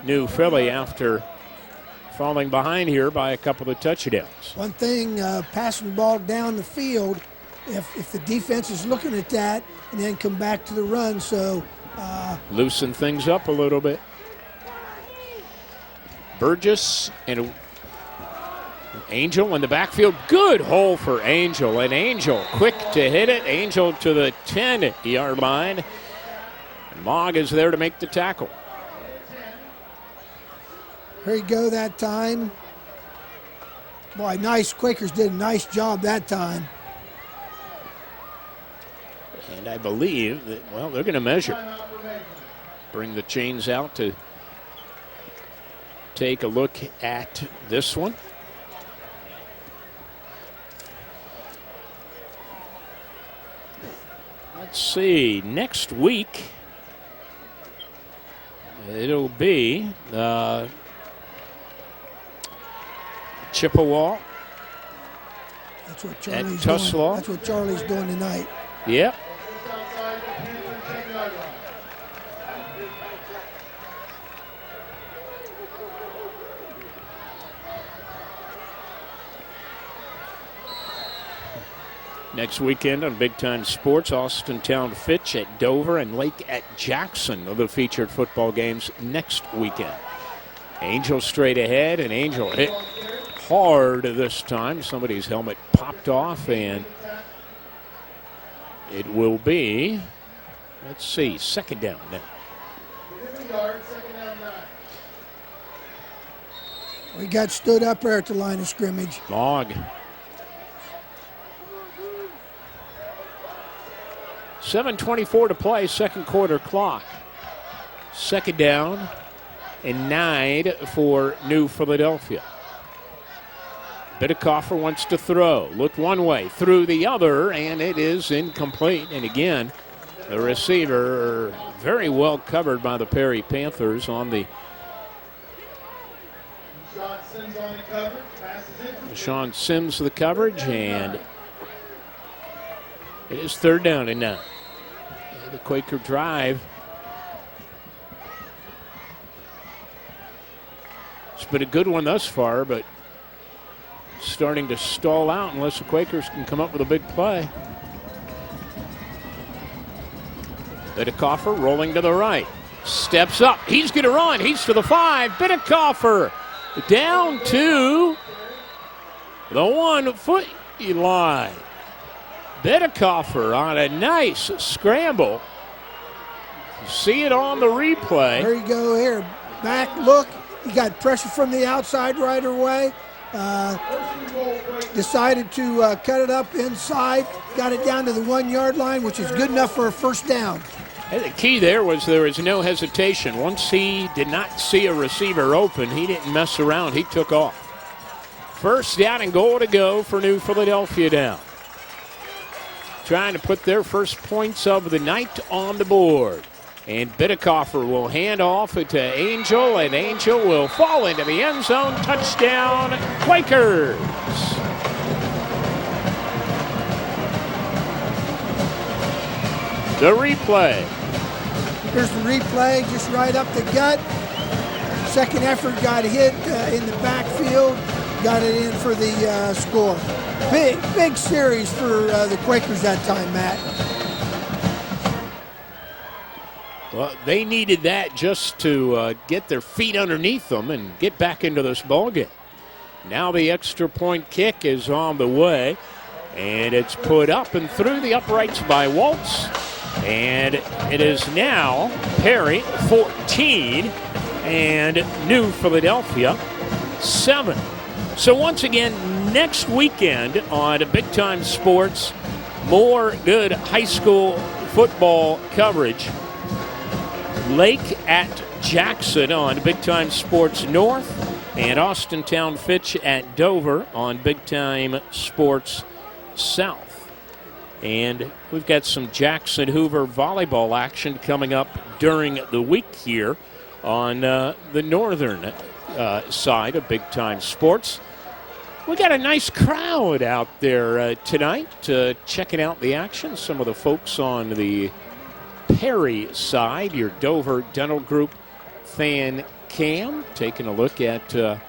New Philly after falling behind here by a couple of touchdowns. One thing, passing the ball down the field, if the defense is looking at that and then come back to the run, so loosen things up a little bit. Burgess and Angel in the backfield. Good hole for Angel, and Angel quick to hit it. Angel to the 10-yard line. Mogg is there to make the tackle. Here you go that time. Boy, nice. Quakers did a nice job that time. And I believe that, well, they're going to measure. Bring the chains out to take a look at this one. Let's see, next week it'll be Chippewa. That's what Charlie's Tuslaw. doing. That's what Charlie's doing tonight. Yep. Next weekend on Big Time Sports, Austintown Fitch at Dover and Lake at Jackson are the featured football games next weekend. Angel straight ahead, and Angel hit hard this time. Somebody's helmet popped off, and it will be, let's see, second down now. We got stood up there at the line of scrimmage. Mogg. 7:24 to play, second quarter clock. Second down and 9 for New Philadelphia. Bidekoffer wants to throw. Looked one way, threw the other, and it is incomplete. And again, the receiver very well covered by the Perry Panthers on the Sean Sims the coverage, and it is third down and 9. The Quaker drive. It's been a good one thus far, but starting to stall out unless the Quakers can come up with a big play. Bidekoffer rolling to the right. Steps up. He's going to run. He's to the 5. Bidekoffer down to the 1 foot line. Bidekoffer on a nice scramble. You see it on the replay. There you go here. Back, look. He got pressure from the outside right away. Decided to cut it up inside. Got it down to the 1 yard line, which is good enough for a first down. The key there was no hesitation. Once he did not see a receiver open, he didn't mess around. He took off. First down and goal to go for New Philadelphia now. Trying to put their first points of the night on the board. And Bidekoffer will hand off to Angel, and Angel will fall into the end zone. Touchdown, Quakers. The replay. Here's the replay, just right up the gut. Second effort got hit in the backfield, got it in for the score. Big series for the Quakers that time, Matt. Well, they needed that just to get their feet underneath them and get back into this ballgame. Now the extra point kick is on the way, and it's put up and through the uprights by Waltz. And it is now Perry 14 and New Philadelphia 7. So once again, next weekend on Big Time Sports, more good high school football coverage. Lake at Jackson on Big Time Sports North, and Austintown Fitch at Dover on Big Time Sports South. And we've got some Jackson Hoover volleyball action coming up during the week here on the northern side of Big Time Sports. We got a nice crowd out there tonight checking out the action. Some of the folks on the Perry side, your Dover Dental Group fan cam, taking a look at the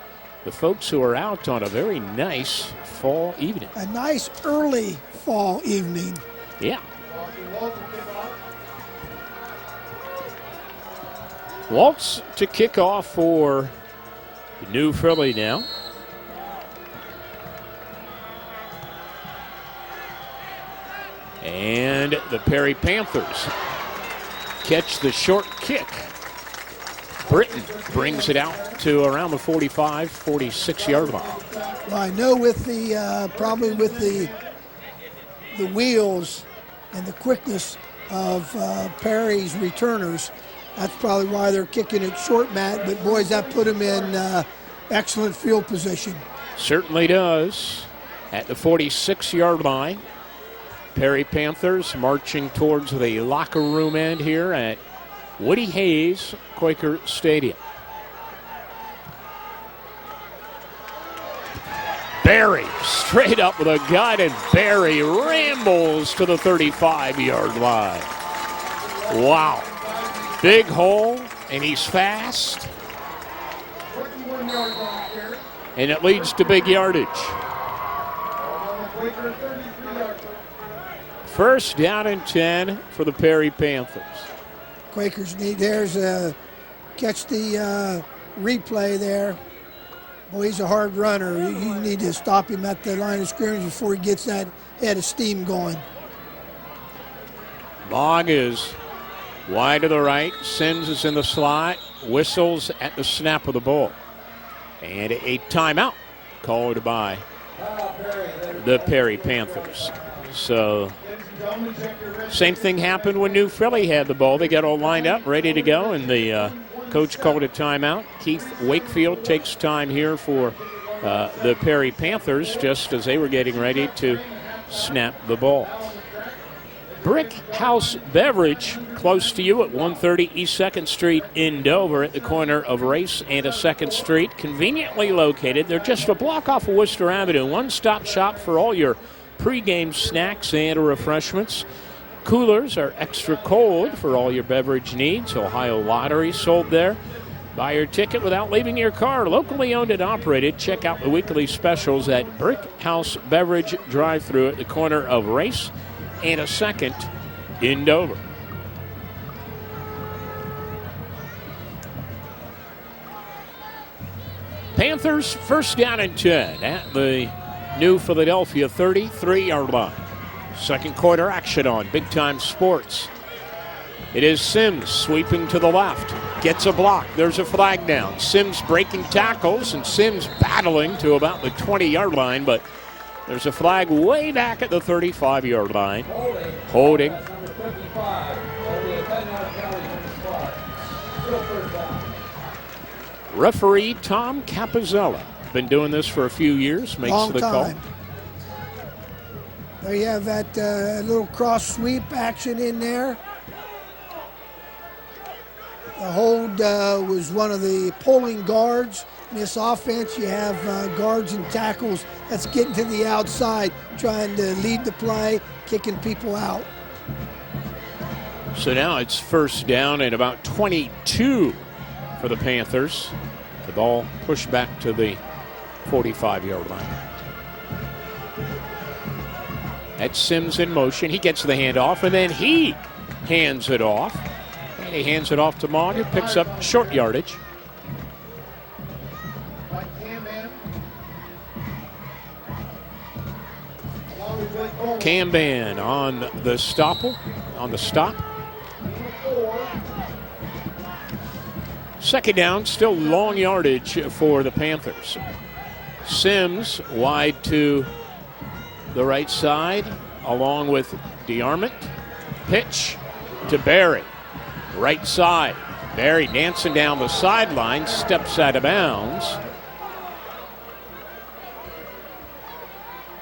folks who are out on a very nice fall evening. A nice early fall evening. Yeah. Waltz to kick off for New Philly now. And the Perry Panthers catch the short kick. Britton brings it out to around the 45, 46-yard line. Well, I know with the probably with the wheels and the quickness of Perry's returners, that's probably why they're kicking it short, Matt. But boys, that put them in excellent field position. Certainly does. At the 46-yard line, Perry Panthers marching towards the locker room end here at Woody Hayes Quaker Stadium. Barry straight up with a gun, and Barry rambles to the 35-yard line. Wow. Big hole, and he's fast. And it leads to big yardage. First down and 10 for the Perry Panthers. Quakers need, catch the replay there. Boy, he's a hard runner. You need to stop him at the line of scrimmage before he gets that head of steam going. Bogg is wide to the right. Sims is in the slot. Whistles at the snap of the ball. And a timeout called by the Perry Panthers. So, same thing happened when New Philly had the ball. They got all lined up, ready to go, and the coach called a timeout. Keith Wakefield takes time here for the Perry Panthers just as they were getting ready to snap the ball. Brick House Beverage, close to you at 130 East 2nd Street in Dover at the corner of Race and 2nd Street. Conveniently located. They're just a block off of Worcester Avenue. One-stop shop for all your pregame snacks and refreshments. Coolers are extra cold for all your beverage needs. Ohio Lottery sold there. Buy your ticket without leaving your car. Locally owned and operated. Check out the weekly specials at Brick House Beverage Drive-Thru at the corner of Race and 2nd in Dover. Panthers first down and 10 at the New Philadelphia 33-yard line. Second quarter action on Big Time Sports. It is Sims sweeping to the left. Gets a block. There's a flag down. Sims breaking tackles, and Sims battling to about the 20-yard line, but there's a flag way back at the 35-yard line. Holding. Referee Tom Capizella. Been doing this for a few years, makes Long the time. call. There you have that little cross sweep action in there. The hold was one of the pulling guards. In this offense, you have guards and tackles that's getting to the outside, trying to lead the play, kicking people out. So now it's first down and about 22 for the Panthers. The ball pushed back to the 45-yard line. That's Sims in motion. He gets the handoff, and then he hands it off. And he hands it off to Maud, who picks up short yardage. Camban on the stop. Second down, still long yardage for the Panthers. Sims wide to the right side, along with DeArmond. Pitch to Barry. Right side. Barry dancing down the sideline, steps out of bounds.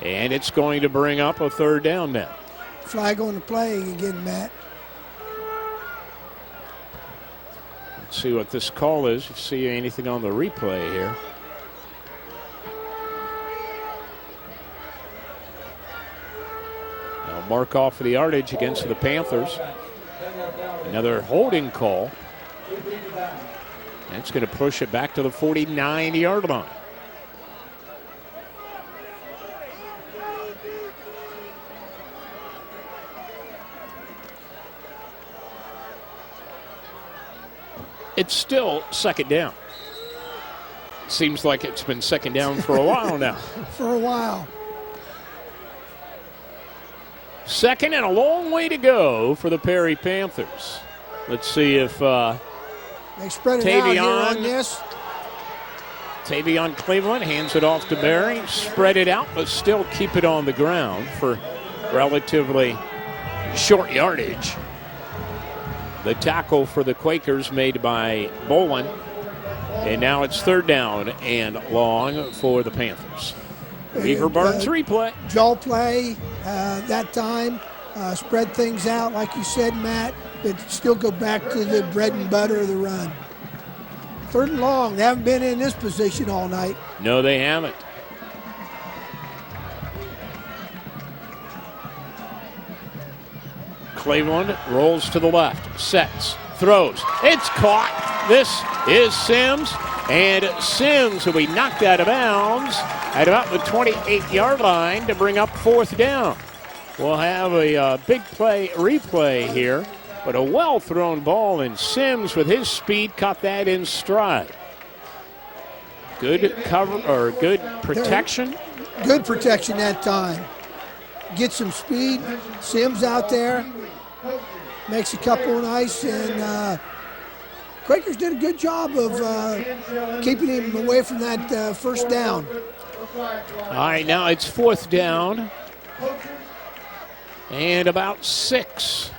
And it's going to bring up a third down now. Flag on the play again, Matt. Let's see what this call is. If you see anything on the replay here. Now mark off for the yardage against the Panthers. Another holding call. That's going to push it back to the 49-yard line. It's still second down. Seems like it's been second down for a while now. For a while. Second and a long way to go for the Perry Panthers. Let's see if they spread it out here on this. Tavion Cleveland hands it off to Barry. Spread it out, but still keep it on the ground for relatively short yardage. The tackle for the Quakers made by Bolin. And now it's third down and long for the Panthers. Beaver Burns replay. Jaw play that time. Spread things out, like you said, Matt, but still go back to the bread and butter of the run. Third and long. They haven't been in this position all night. No, they haven't. Cleveland rolls to the left, sets, throws. It's caught. This is Sims, and Sims will be knocked out of bounds at about the 28-yard line to bring up fourth down. We'll have a big play replay here, but a well-thrown ball, and Sims with his speed caught that in stride. Good cover, or good protection. Good protection that time. Get some speed. Sims out there. Makes a couple nice, and Quakers did a good job of keeping him away from that first down. All right, now it's fourth down and about 6.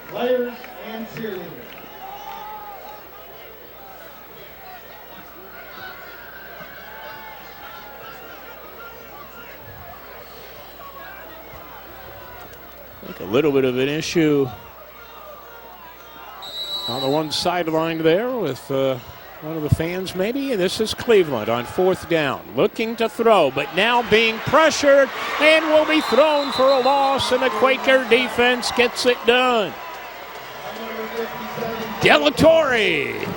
Players and cheerleaders. I think a little bit of an issue on the one sideline there with one of the fans maybe. This is Cleveland on fourth down, looking to throw, but now being pressured and will be thrown for a loss, and the Quaker defense gets it done. Delatorre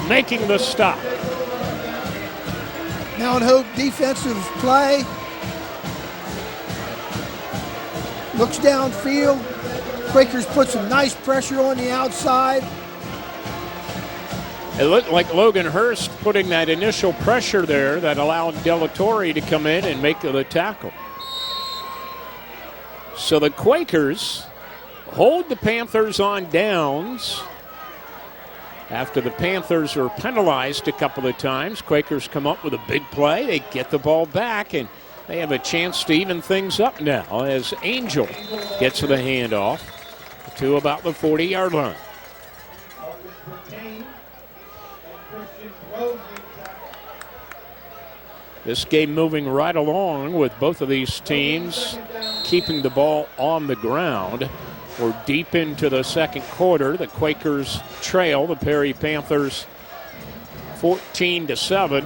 making the stop. Mount Hope defensive play. Looks downfield. Quakers put some nice pressure on the outside. It looked like Logan Hurst putting that initial pressure there that allowed Delatorre to come in and make the tackle. So the Quakers hold the Panthers on downs. After the Panthers were penalized a couple of times, Quakers come up with a big play. They get the ball back, and they have a chance to even things up now as Angel gets the handoff to about the 40-yard line. This game moving right along with both of these teams keeping the ball on the ground. We're deep into the second quarter. The Quakers trail the Perry Panthers 14-7.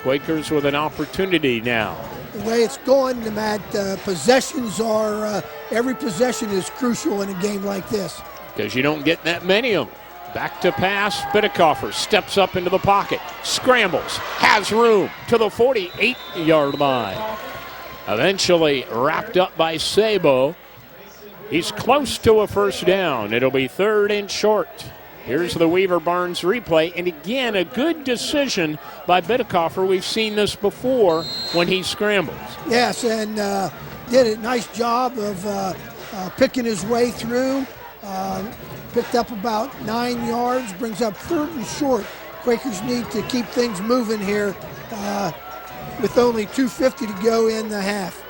Quakers with an opportunity now. The way it's going, Matt, possessions are, every possession is crucial in a game like this. Because you don't get that many of them. Back to pass, Bidekoffer steps up into the pocket, scrambles, has room to the 48-yard line. Eventually wrapped up by Sabo. He's close to a first down. It'll be 3rd and short. Here's the Weaver Barnes replay, and again, a good decision by Bidekoffer. We've seen this before when he scrambles. Yes, and did a nice job of picking his way through. Picked up about 9 yards, brings up 3rd and short. Quakers need to keep things moving here with only 2:50 to go in the half.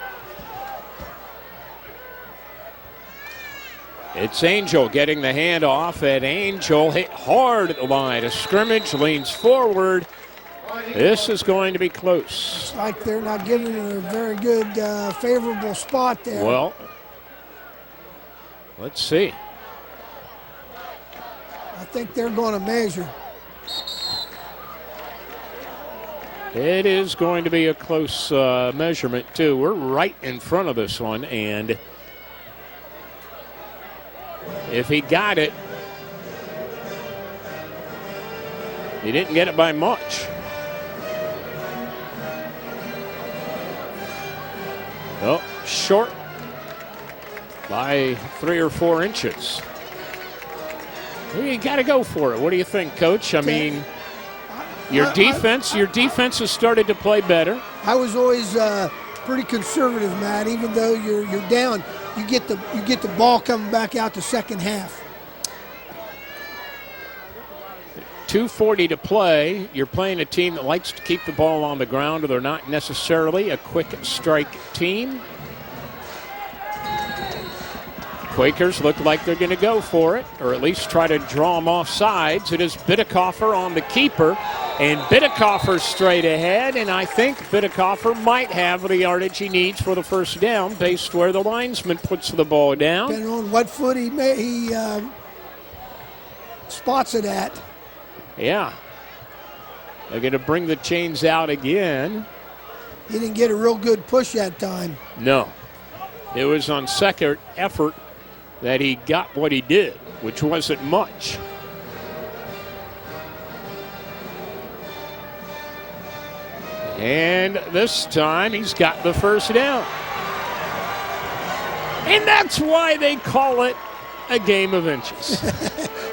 It's Angel getting the handoff, and Angel hit hard at the line of scrimmage, leans forward. This is going to be close. It's like they're not giving it a very good, favorable spot there. Well, let's see. I think they're going to measure. It is going to be a close measurement, too. We're right in front of this one, and if he got it, he didn't get it by much. Oh, short by 3 or 4 inches. You got to go for it. What do you think, Coach? I mean, your defense has started to play better. I was always pretty conservative, Matt. Even though you're down, you get the ball coming back out the second half. 2:40 to play. You're playing a team that likes to keep the ball on the ground, or they're not necessarily a quick strike team. Quakers look like they're going to go for it, or at least try to draw them off sides. It is Bidekoffer on the keeper, and Bidekoffer straight ahead, and I think Bidekoffer might have the yardage he needs for the first down based where the linesman puts the ball down. Depending on what foot he spots it at. Yeah. They're going to bring the chains out again. He didn't get a real good push that time. No. It was on second effort that he got what he did, which wasn't much. And this time he's got the first down. And that's why they call it a game of inches.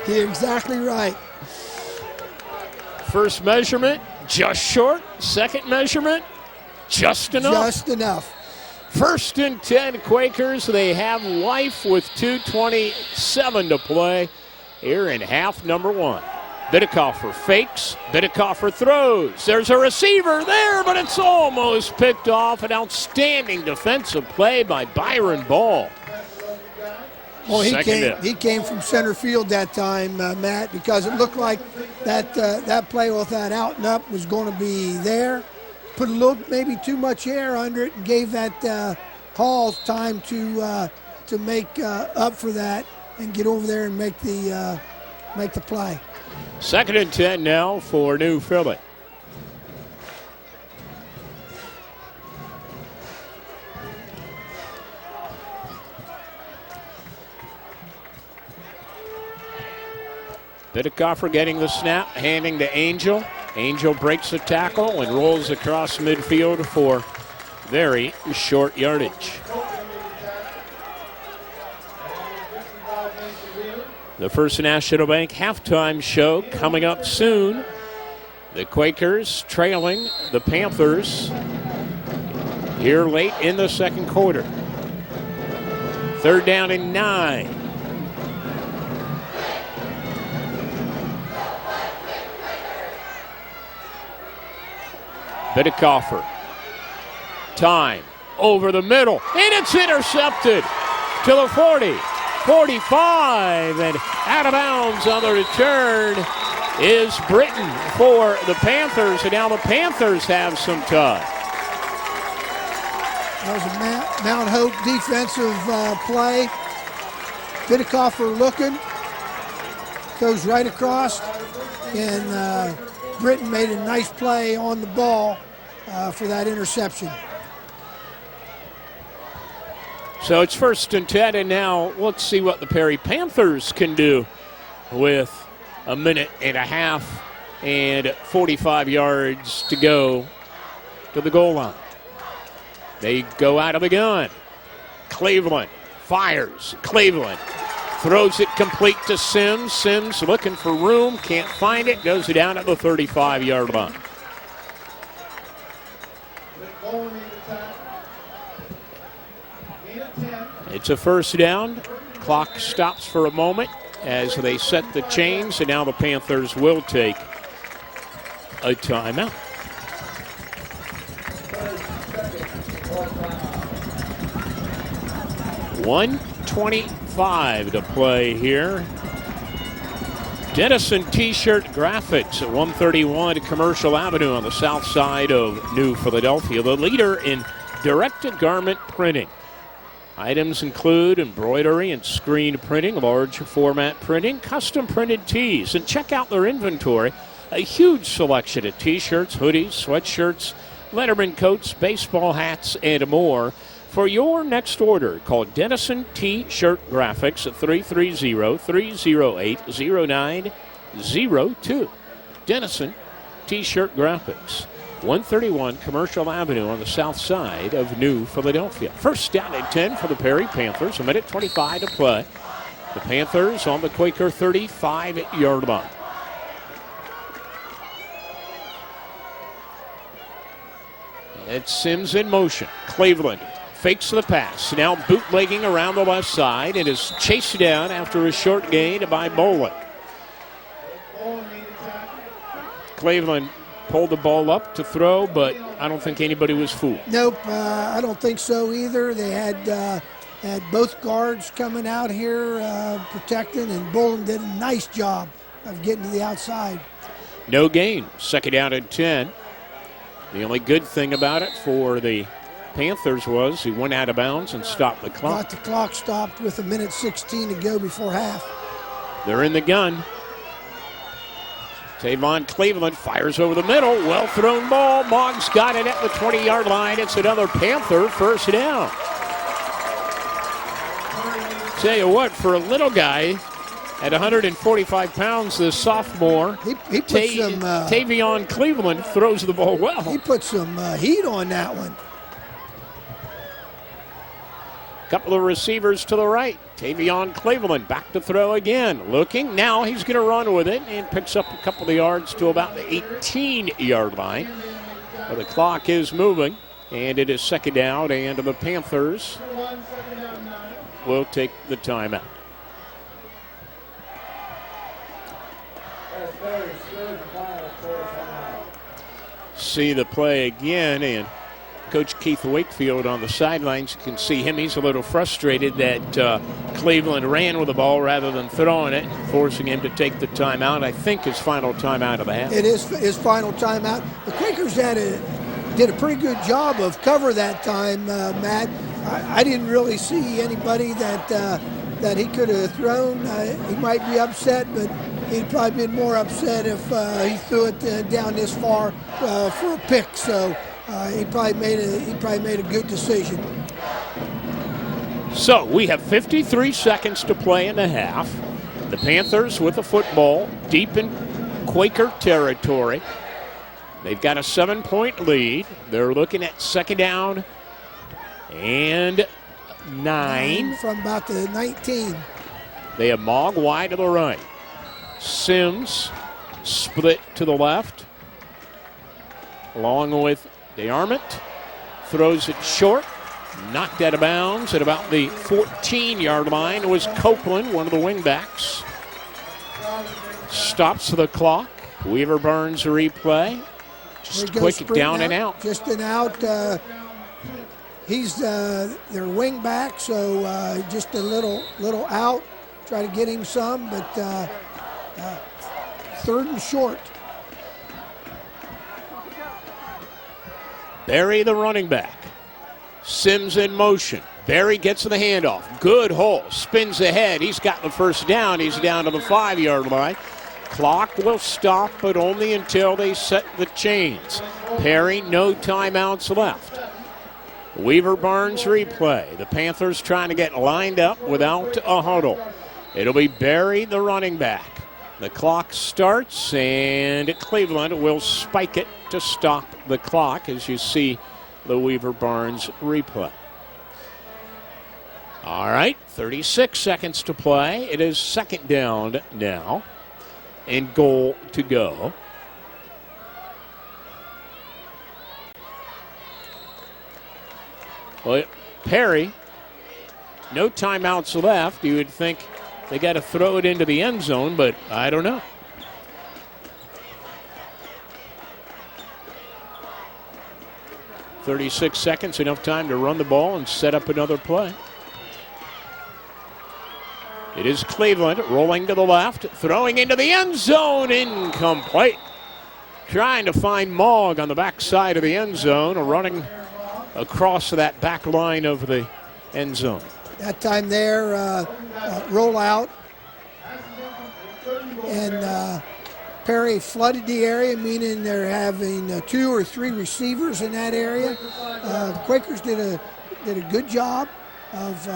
You're exactly right. First measurement, just short. Second measurement, just enough. Just enough. 1st and 10 Quakers. They have life with 2:27 to play here in half number 1. Bidekoffer fakes. Bidekoffer throws. There's a receiver there, but it's almost picked off. An outstanding defensive play by Byron Ball. Well, he came from center field that time, Matt, because it looked like that play with that out and up was going to be there. Put a little, maybe too much air under it, and gave that Hall time to make up for that and get over there and make the play. 2nd and 10 now for New Philly. Bidekoffer getting the snap, handing to Angel. Angel breaks the tackle and rolls across midfield for very short yardage. The First National Bank halftime show coming up soon. The Quakers trailing the Panthers here late in the second quarter. 3rd down and 9. Bidekoffer. Time over the middle, and it's intercepted to the 40. 45, and out of bounds on the return is Britton for the Panthers, and now the Panthers have some time. That was a Mount Hope defensive play. Bidekoffer looking, goes right across, and Britton made a nice play on the ball for that interception. So it's 1st and 10, and now let's see what the Perry Panthers can do with a minute and a half and 45 yards to go to the goal line. They go out of the gun. Cleveland fires. Cleveland throws it complete to Sims. Sims looking for room, can't find it, goes down at the 35-yard line. It's a 1st down. Clock stops for a moment as they set the chains, and now the Panthers will take a timeout. $1:25 to play here. Dennison T-shirt graphics at 131 Commercial Avenue on the south side of New Philadelphia, the leader in directed garment printing. Items include embroidery and screen printing, large format printing, custom printed tees, and check out their inventory. A huge selection of t-shirts, hoodies, sweatshirts, Letterman coats, baseball hats, and more. For your next order, call Dennison T-shirt graphics at 330-308-0902. Dennison T-shirt graphics. 131 Commercial Avenue on the south side of New Philadelphia. 1st down and 10 for the Perry Panthers. A minute 25 to play. The Panthers on the Quaker 35-yard line. It's Sims in motion. Cleveland fakes the pass. Now bootlegging around the left side and is chased down after a short gain by Bolin. Cleveland pulled the ball up to throw, but I don't think anybody was fooled. Nope, I don't think so either. They had both guards coming out here protecting, and Bolin did a nice job of getting to the outside. No gain. 2nd down and 10. The only good thing about it for the Panthers was he went out of bounds and stopped the clock. Got the clock stopped with 1:16 to go before half. They're in the gun. Tavon Cleveland fires over the middle. Well-thrown ball. Moggs got it at the 20-yard line. It's another Panther 1st down. Tell you what, for a little guy at 145 pounds, the sophomore, Tavion Cleveland throws the ball well. He put some heat on that one. Couple of receivers to the right. Tavion Cleveland back to throw again. Looking. Now he's going to run with it and picks up a couple of yards to about the 18-yard line. But the clock is moving, and it is 2nd down, and the Panthers will take the timeout. See the play again, and Coach Keith Wakefield on the sidelines. You can see him. He's a little frustrated that Cleveland ran with the ball rather than throwing it, forcing him to take the timeout. I think his final timeout of the half. It is his final timeout. The Quakers did a pretty good job of cover that time, Matt. I didn't really see anybody that he could have thrown. He might be upset, but he'd probably been more upset if he threw it down this far for a pick. So he probably made a good decision. So we have 53 seconds to play in the half. The Panthers with the football deep in Quaker territory. They've got a 7-point lead. They're looking at 2nd down and 9. From about the 19. They have Mogg wide to the right. Sims split to the left, along with DeArmond. Throws it short, knocked out of bounds at about the 14-yard line. It was Copeland, one of the wingbacks. Stops the clock. Weaver Burns replay. Just quick down and out. Just an out. He's their wing back, so just a little out. Try to get him some, but 3rd and short. Barry, the running back. Sims in motion. Barry gets the handoff. Good hole. Spins ahead. He's got the first down. He's down to the 5-yard line. Clock will stop, but only until they set the chains. Perry, no timeouts left. Weaver Barnes replay. The Panthers trying to get lined up without a huddle. It'll be Barry, the running back. The clock starts, and Cleveland will spike it to stop the clock as you see the Weaver Barnes replay. All right, 36 seconds to play. It is 2nd down now, and goal to go. Well, Perry, no timeouts left. You would think they got to throw it into the end zone, but I don't know. "36 seconds, enough time to run the ball and set up another play. It is Cleveland rolling to the left, throwing into the end zone, incomplete. Trying to find Mogg on the backside of the end zone, running across that back line of the end zone. That time there, roll out, and Perry flooded the area, meaning they're having 2 or 3 receivers in that area. The Quakers did a good job of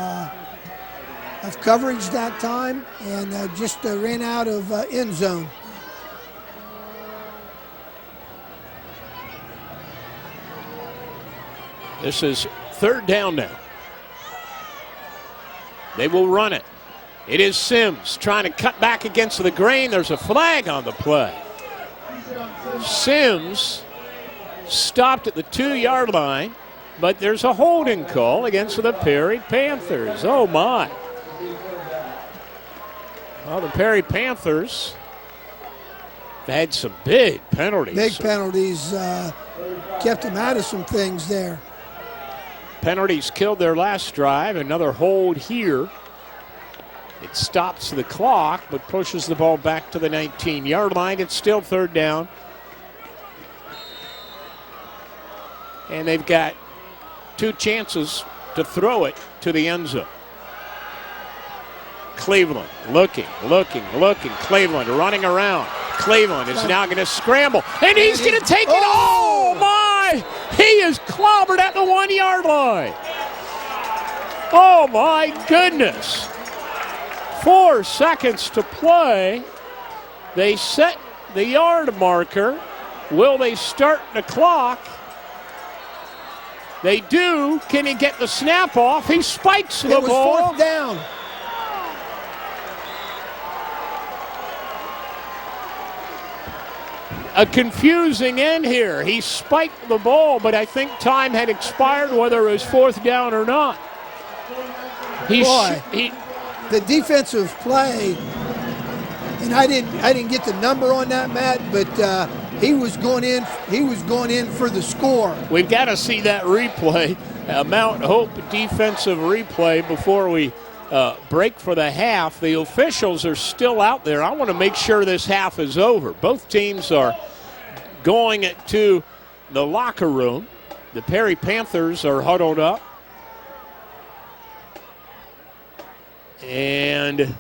coverage that time, and just ran out of end zone. This is 3rd down now. They will run it. It is Sims trying to cut back against the grain. There's a flag on the play. Sims stopped at the 2-yard line, but there's a holding call against the Perry Panthers. Oh, my. Well, the Perry Panthers had some big penalties. Big penalties kept them out of some things there. Penalties killed their last drive. Another hold here. It stops the clock, but pushes the ball back to the 19-yard line. It's still 3rd down. And they've got 2 chances to throw it to the end zone. Cleveland looking. Cleveland running around. Cleveland is now going to scramble, and he's going to take it. Oh, my! He is clobbered at the 1-yard line. Oh, my goodness. 4 seconds to play. They set the yard marker. Will they start the clock? They do. Can he get the snap off? He spikes the ball. It was 4th down. A confusing end here. He spiked the ball, but I think time had expired whether it was 4th down or not. The defensive play, and I didn't get the number on that, Matt, but he was going in for the score. We've got to see that replay, Mount Hope defensive replay before we break for the half. The officials are still out there. I want to make sure this half is over. Both teams are going to the locker room. The Perry Panthers are huddled up. And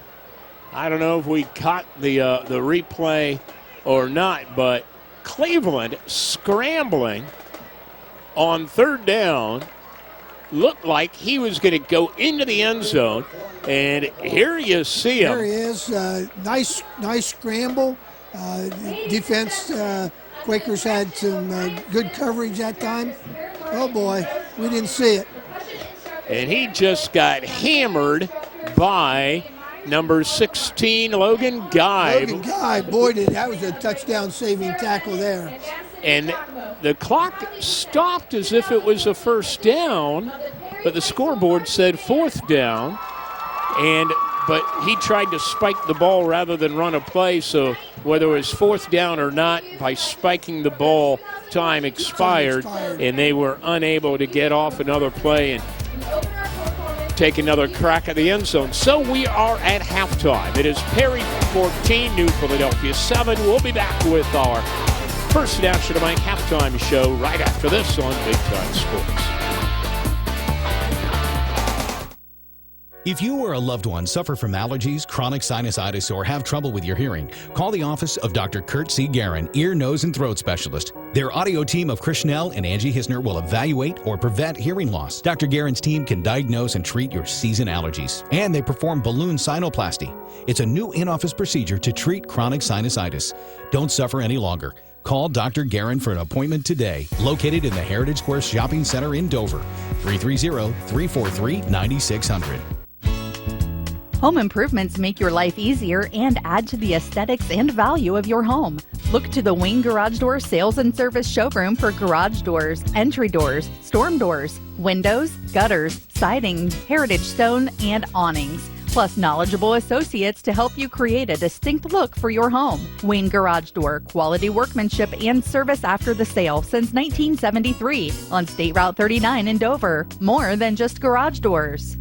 I don't know if we caught the replay or not, but Cleveland scrambling on 3rd down looked like he was going to go into the end zone, and here you see him. There he is. Nice scramble. Defense, Quakers had some good coverage that time. Oh, boy, we didn't see it. And he just got hammered by number 16, Logan Guy. Boy, that was a touchdown-saving tackle there. And the clock stopped as if it was a 1st down, but the scoreboard said 4th down. And but he tried to spike the ball rather than run a play, so whether it was fourth down or not, by spiking the ball, time expired, and they were unable to get off another play and take another crack at the end zone. So we are at halftime. It is Perry 14, New Philadelphia 7. We'll be back with our First National Bank halftime show right after this on Big Time Sports. If you or a loved one suffer from allergies, chronic sinusitis, or have trouble with your hearing, call the office of Dr. Kurt C. Guerin, ear, nose, and throat specialist. Their audio team of Chris Schnell and Angie Hisner will evaluate or prevent hearing loss. Dr. Guerin's team can diagnose and treat your season allergies, and they perform balloon sinuplasty. It's a new in-office procedure to treat chronic sinusitis. Don't suffer any longer. Call Dr. Guerin for an appointment today. Located in the Heritage Square Shopping Center in Dover. 330-343-9600. Home improvements make your life easier and add to the aesthetics and value of your home. Look to the Wayne Garage Door Sales and Service Showroom for garage doors, entry doors, storm doors, windows, gutters, siding, heritage stone, and awnings. Plus knowledgeable associates to help you create a distinct look for your home. Wayne Garage Door, quality workmanship and service after the sale since 1973 on State Route 39 in Dover. More than just garage doors.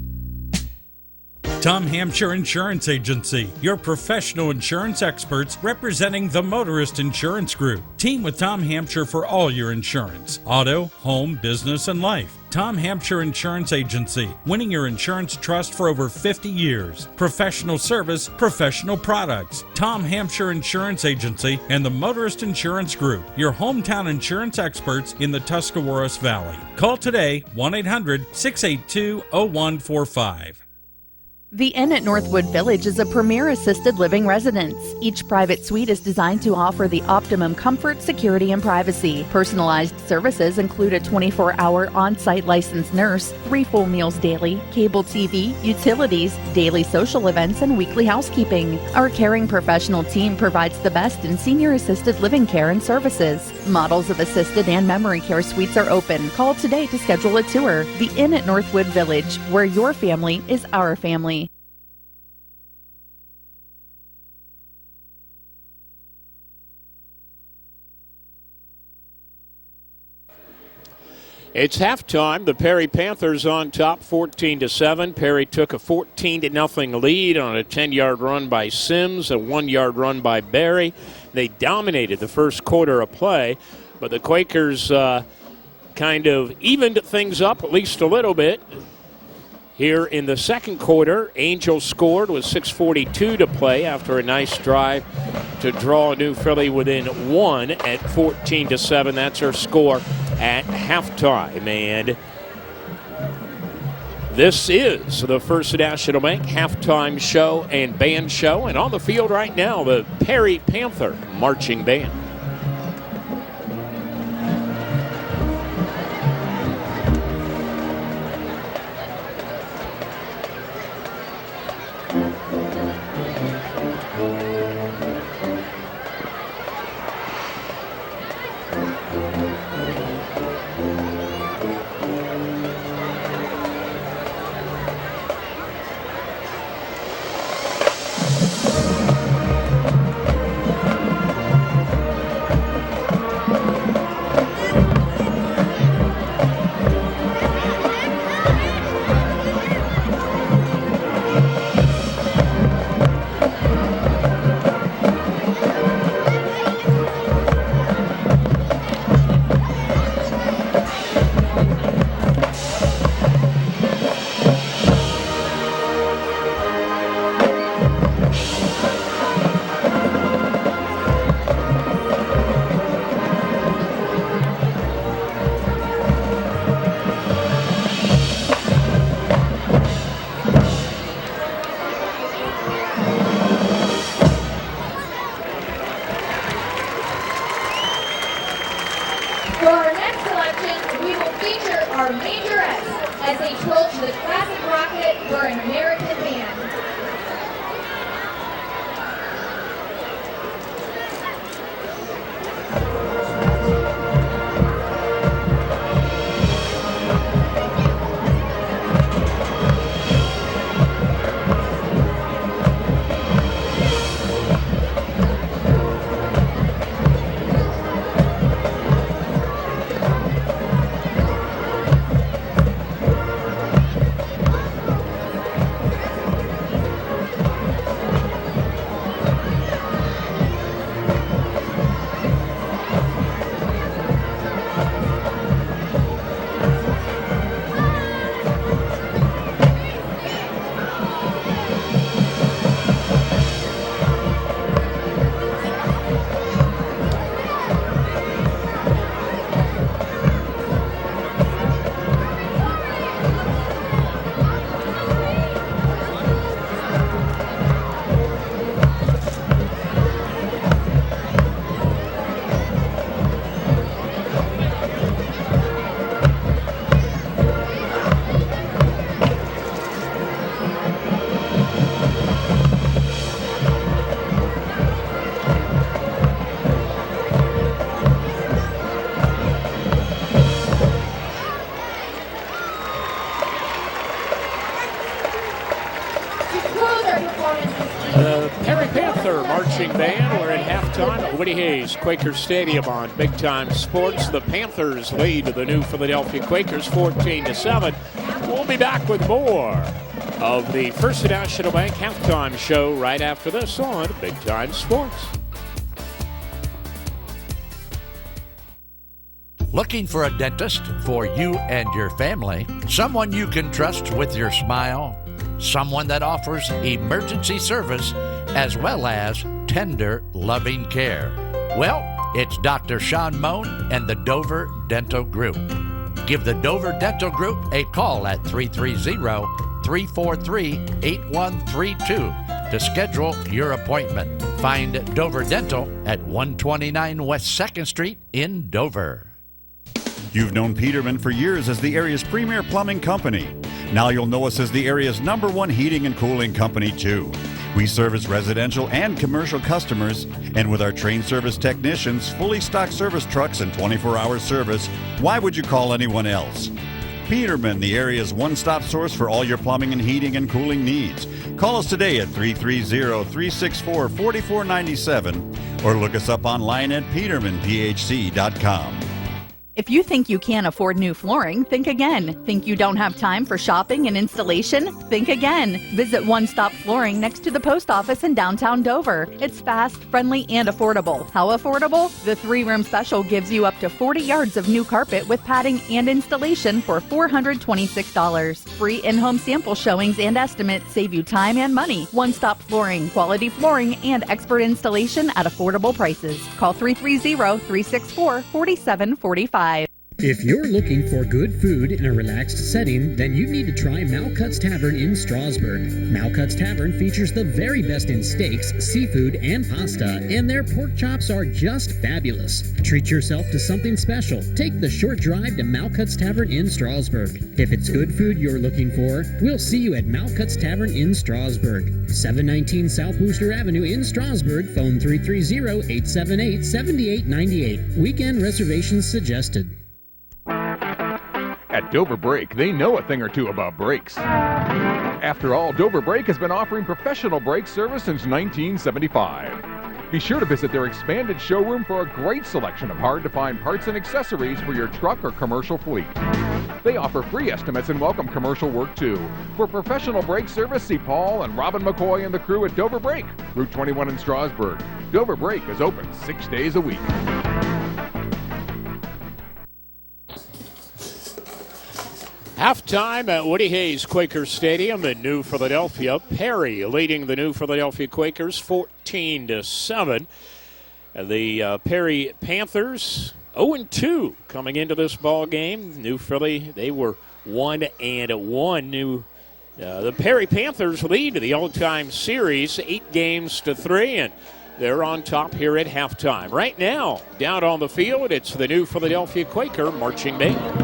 Tom Hampshire Insurance Agency, your professional insurance experts representing the Motorist Insurance Group. Team with Tom Hampshire for all your insurance, auto, home, business, and life. Tom Hampshire Insurance Agency, winning your insurance trust for over 50 years. Professional service, professional products. Tom Hampshire Insurance Agency and the Motorist Insurance Group, your hometown insurance experts in the Tuscarawas Valley. Call today, 1-800-682-0145. The Inn at Northwood Village is a premier assisted living residence. Each private suite is designed to offer the optimum comfort, security, and privacy. Personalized services include a 24-hour on-site licensed nurse, 3 full meals daily, cable TV, utilities, daily social events, and weekly housekeeping. Our caring professional team provides the best in senior assisted living care and services. Models of assisted and memory care suites are open. Call today to schedule a tour. The Inn at Northwood Village, where your family is our family. It's halftime. The Perry Panthers on top 14-7. Perry took a 14-0 lead on a 10-yard run by Sims, a 1-yard run by Barry. They dominated the first quarter of play, but the Quakers kind of evened things up at least a little bit. Here in the second quarter, Angel scored with 6:42 to play after a nice drive to draw New Philly within 1 at 14-7. That's our score at halftime. And this is the First National Bank halftime show and band show. And on the field right now, the Perry Panther Marching Band. marching band. We're at halftime at Woody Hayes Quaker Stadium on Big Time Sports. The Panthers lead the new Philadelphia Quakers 14-7. We'll be back with more of the First National Bank halftime show right after this on Big Time Sports. Looking for a dentist for you and your family? Someone you can trust with your smile? Someone that offers emergency service as well as tender, loving care? Well, it's Dr. Sean Moan and the Dover Dental Group. Give the Dover Dental Group a call at 330-343-8132 to schedule your appointment. Find Dover Dental at 129 West 2nd Street in Dover. You've known Peterman for years as the area's premier plumbing company. Now you'll know us as the area's #1 heating and cooling company, too. We service residential and commercial customers, and with our trained service technicians, fully stocked service trucks, and 24-hour service, why would you call anyone else? Peterman, the area's one-stop source for all your plumbing and heating and cooling needs. Call us today at 330-364-4497 or look us up online at petermanphc.com. If you think you can't afford new flooring, think again. Think you don't have time for shopping and installation? Think again. Visit One Stop Flooring next to the post office in downtown Dover. It's fast, friendly, and affordable. How affordable? The 3-room special gives you up to 40 yards of new carpet with padding and installation for $426. Free in-home sample showings and estimates save you time and money. One Stop Flooring, quality flooring, and expert installation at affordable prices. Call 330-364-4745. If you're looking for good food in a relaxed setting, then you need to try Malcutt's Tavern in Strasburg. Malcutt's Tavern features the very best in steaks, seafood, and pasta, and their pork chops are just fabulous. Treat yourself to something special. Take the short drive to Malcutt's Tavern in Strasburg. If it's good food you're looking for, we'll see you at Malcutt's Tavern in Strasburg. 719 South Wooster Avenue in Strasburg. Phone 330-878-7898. Weekend reservations suggested. At Dover Brake, they know a thing or two about brakes. After all, Dover Brake has been offering professional brake service since 1975. Be sure to visit their expanded showroom for a great selection of hard-to-find parts and accessories for your truck or commercial fleet. They offer free estimates and welcome commercial work, too. For professional brake service, see Paul and Robin McCoy and the crew at Dover Brake, Route 21 in Strasburg. Dover Brake is open 6 days a week. Halftime at Woody Hayes Quaker Stadium in New Philadelphia. Perry leading the New Philadelphia Quakers 14-7. The Perry Panthers 0-2 coming into this ball game. New Philly, they were 1-1. The Perry Panthers lead the all-time series 8-3, and they're on top here at halftime. Right now, down on the field, it's the New Philadelphia Quaker marching band.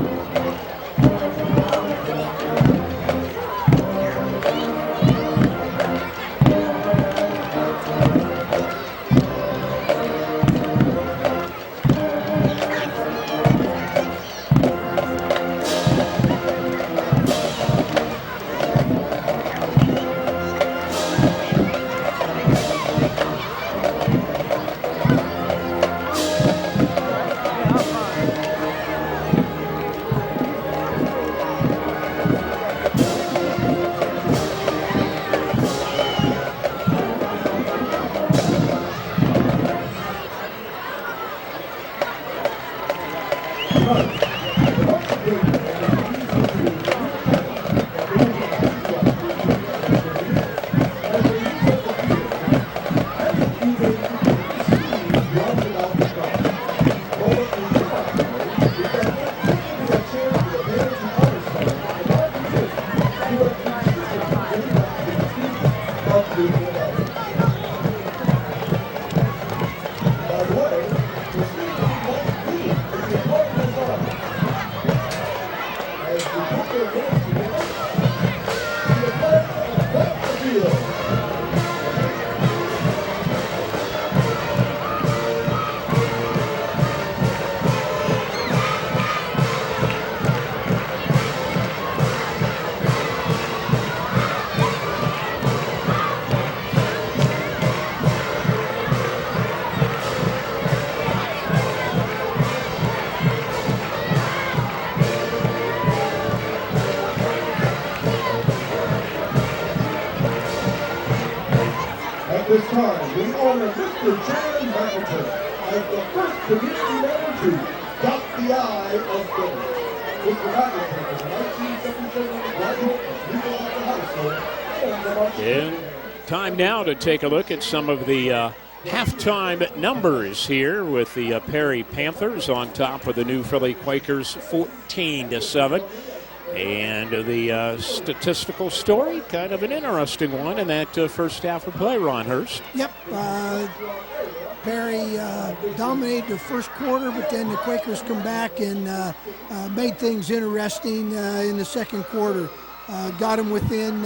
Dr. Jan Hamilton as the first community member to dot the I of Philly. Mr. Hamilton is a 1977 graduate of Legal Upper High School and the And time now to take a look at some of the halftime numbers here with the Perry Panthers on top of the New Philly Quakers 14-7. And the statistical story, kind of an interesting one in that first half of play, Ron Hurst. Yep. Perry dominated the first quarter, but then the Quakers come back and made things interesting in the second quarter. Got them within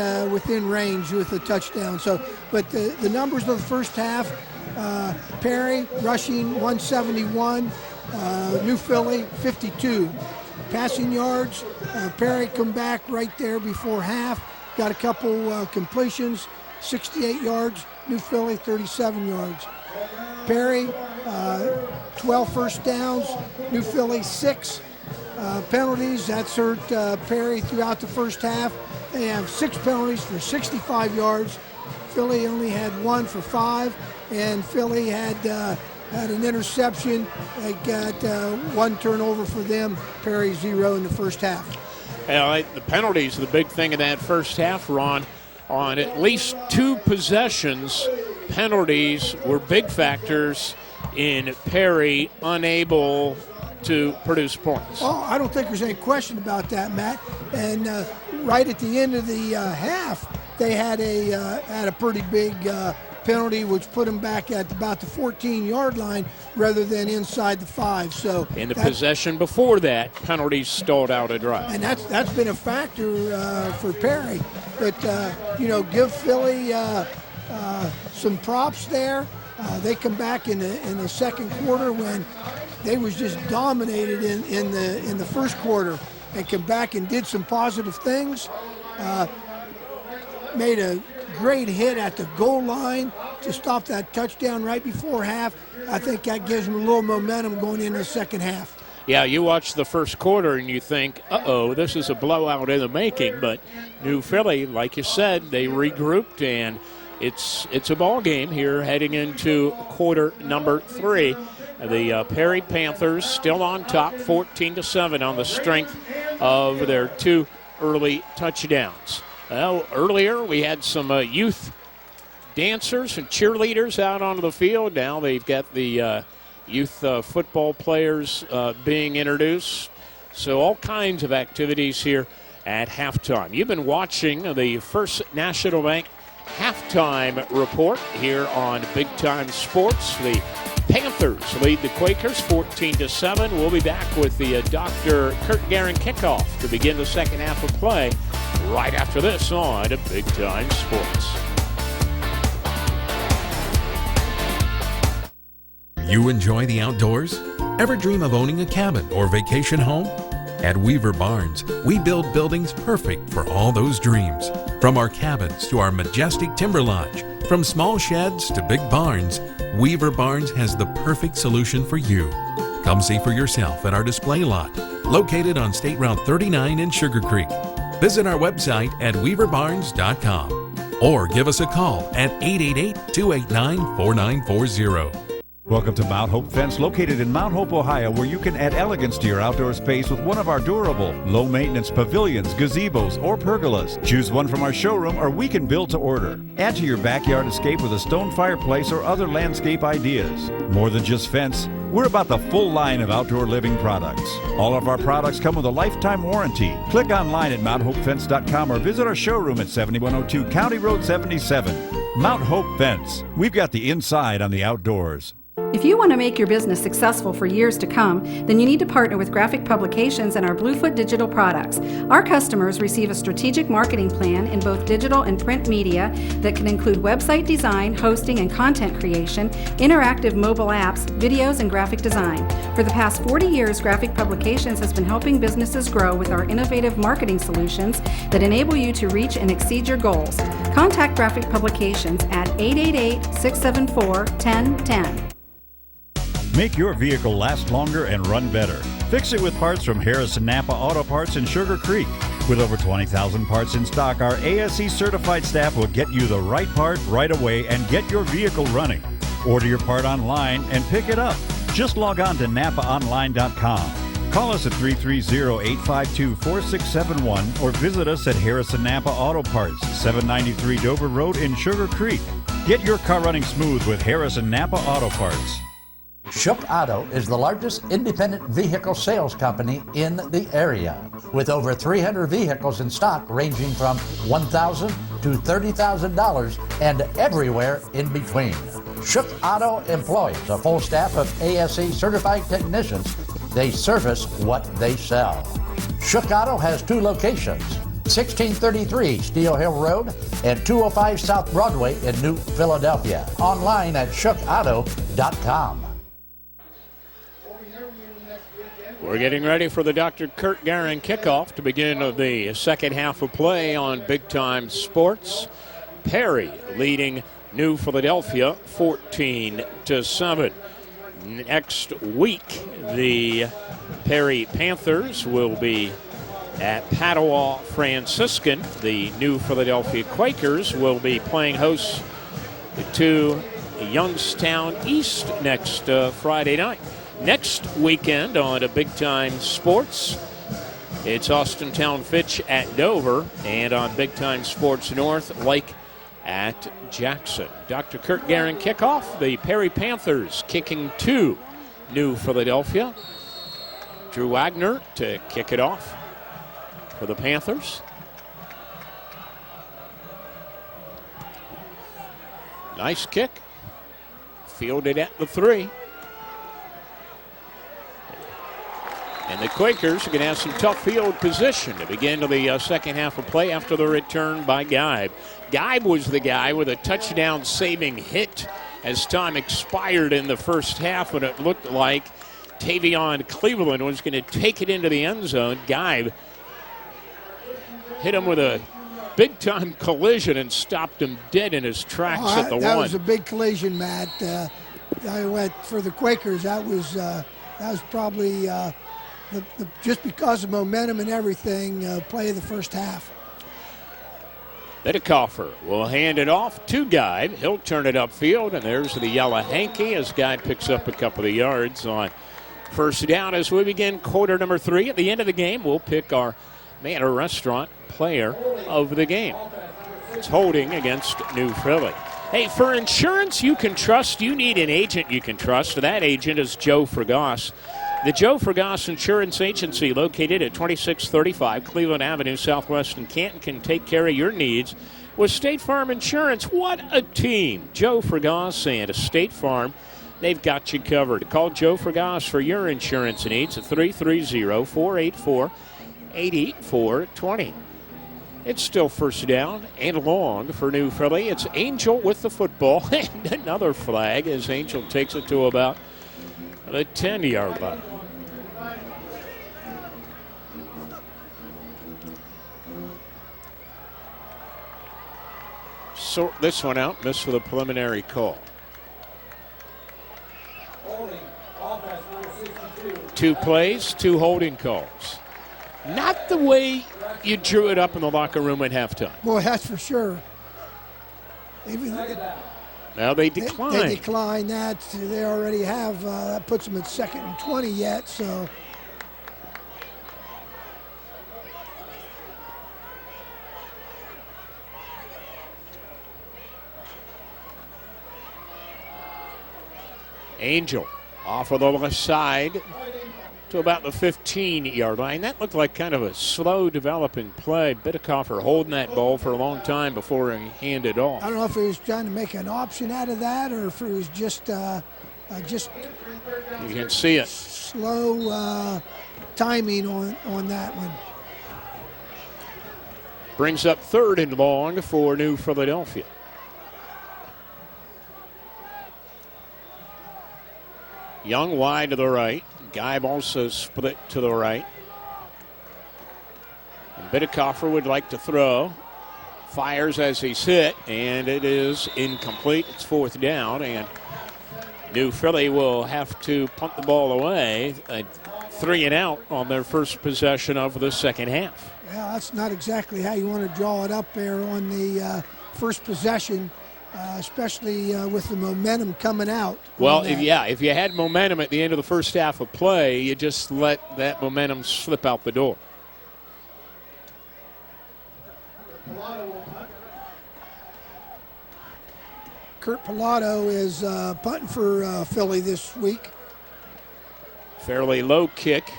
range with a touchdown. So, but the numbers of the first half, Perry rushing 171, New Philly 52. Passing yards, Perry come back right there before half. Got a couple completions, 68 yards. New Philly 37 yards. Perry 12 first downs. New Philly 6 penalties. That's hurt Perry throughout the first half. They have 6 penalties for 65 yards. Philly only had 1 for 5, and Philly had an interception. They got 1 turnover for them. Perry 0 in the first half. The penalties, the big thing in that first half, Ron. On at least 2 possessions, penalties were big factors in Perry unable to produce points. Oh, I don't think there's any question about that, Matt. And right at the end of the half, they had a pretty big penalty, which put them back at about the 14-yard line rather than inside the 5. So in the possession before that, penalties stalled out a drive. And that's been a factor for Perry. But, give Philly some props there. They come back in the second quarter when they was just dominated in the first quarter. They come back and did some positive things. Made a great hit at the goal line to stop that touchdown right before half. I think that gives them a little momentum going into the second half. Yeah, you watch the first quarter and you think, this is a blowout in the making. But New Philly, like you said, they regrouped, and it's a ball game here heading into quarter number 3. The Perry Panthers still on top, 14-7 on the strength of their 2 early touchdowns. Well, earlier we had some youth dancers and cheerleaders out onto the field. Now they've got the youth football players being introduced. So all kinds of activities here at halftime. You've been watching the First National Bank halftime report here on Big Time Sports. The Panthers lead the Quakers 14-7. We'll be back with the Dr. Kurt Guerin kickoff to begin the second half of play right after this on Big Time Sports. You enjoy the outdoors? Ever dream of owning a cabin or vacation home? At Weaver Barnes, we build buildings perfect for all those dreams. From our cabins to our majestic timber lodge, from small sheds to big barns, Weaver Barnes has the perfect solution for you. Come see for yourself at our display lot, located on State Route 39 in Sugar Creek. Visit our website at weaverbarnes.com or give us a call at 888-289-4940. Welcome to Mount Hope Fence, located in Mount Hope, Ohio, where you can add elegance to your outdoor space with one of our durable, low-maintenance pavilions, gazebos, or pergolas. Choose one from our showroom, or we can build to order. Add to your backyard escape with a stone fireplace or other landscape ideas. More than just fence, we're about the full line of outdoor living products. All of our products come with a lifetime warranty. Click online at mounthopefence.com or visit our showroom at 7102 County Road 77. Mount Hope Fence. We've got the inside on the outdoors. If you want to make your business successful for years to come, then you need to partner with Graphic Publications and our Bluefoot digital products. Our customers receive a strategic marketing plan in both digital and print media that can include website design, hosting and content creation, interactive mobile apps, videos, and graphic design. For the past 40 years, Graphic Publications has been helping businesses grow with our innovative marketing solutions that enable you to reach and exceed your goals. Contact Graphic Publications at 888-674-1010. Make your vehicle last longer and run better. Fix it with parts from Harrison Napa Auto Parts in Sugar Creek. With over 20,000 parts in stock, our ASE certified staff will get you the right part right away and get your vehicle running. Order your part online and pick it up. Just log on to NapaOnline.com. Call us at 330-852-4671 or visit us at Harrison Napa Auto Parts, 793 Dover Road in Sugar Creek. Get your car running smooth with Harrison Napa Auto Parts. Shook Auto is the largest independent vehicle sales company in the area, with over 300 vehicles in stock ranging from $1,000 to $30,000 and everywhere in between. Shook Auto employs a full staff of ASE certified technicians. They service what they sell. Shook Auto has 2 locations, 1633 Steel Hill Road and 205 South Broadway in New Philadelphia. Online at shookauto.com. We're getting ready for the Dr. Kurt Guerin kickoff to begin the second half of play on Big Time Sports. Perry leading New Philadelphia 14-7. Next week, the Perry Panthers will be at Padua Franciscan. The New Philadelphia Quakers will be playing host to Youngstown East next Friday night. Next weekend on a Big Time Sports, it's Austintown Fitch at Dover, and on Big Time Sports North, Lake at Jackson. Dr. Kurt Guerin kickoff. The Perry Panthers kicking to New Philadelphia. Drew Wagner to kick it off for the Panthers. Nice kick. Fielded at the 3. And the Quakers are going to have some tough field position to begin to the second half of play after the return by Geib. Geib was the guy with a touchdown-saving hit as time expired in the first half, and it looked like Tavion Cleveland was going to take it into the end zone. Geib hit him with a big-time collision and stopped him dead in his tracks at the 1. That was a big collision, Matt. I went for the Quakers. That was probably just because of momentum and everything, play of the first half. Bidekoffer will hand it off to Geib. He'll turn it upfield, and there's the yellow hanky as Geib picks up a couple of yards on first down as we begin quarter number 3. At the end of the game, we'll pick our Manor Restaurant player of the game. It's holding against New Philly. Hey, for insurance you can trust, you need an agent you can trust. That agent is Joe Fregas. The Joe Fregas Insurance Agency, located at 2635 Cleveland Avenue, Southwest in Canton, can take care of your needs with State Farm Insurance. What a team! Joe Fregas and State Farm, they've got you covered. Call Joe Fregas for your insurance needs at 330-484-8420. It's still first down and long for New Philly. It's Angel with the football and another flag as Angel takes it to about the 10-yard line. Sort this one out, missed with a preliminary call. 2 plays, 2 holding calls. Not the way you drew it up in the locker room at halftime. Boy, that's for sure. Now they decline. They decline that. They already have. That puts them at 2nd and 20 yet, so. Angel off of the left side to about the 15-yard line. That looked like kind of a slow developing play. Bidekoffer holding that ball for a long time before he handed off. I don't know if he was trying to make an option out of that or if it was just you can see it. Slow timing on that one. Brings up 3rd and long for New Philadelphia. Young wide to the right. Geib also split to the right. And Bidekoffer would like to throw. Fires as he's hit, and it is incomplete. It's 4th down, and New Philly will have to punt the ball away. 3 and out on their first possession of the second half. Yeah, that's not exactly how you want to draw it up there on the first possession. especially with the momentum coming out. Well, if you had momentum at the end of the first half of play, you just let that momentum slip out the door. Kurt Pilato is punting for Philly this week. Fairly low kick,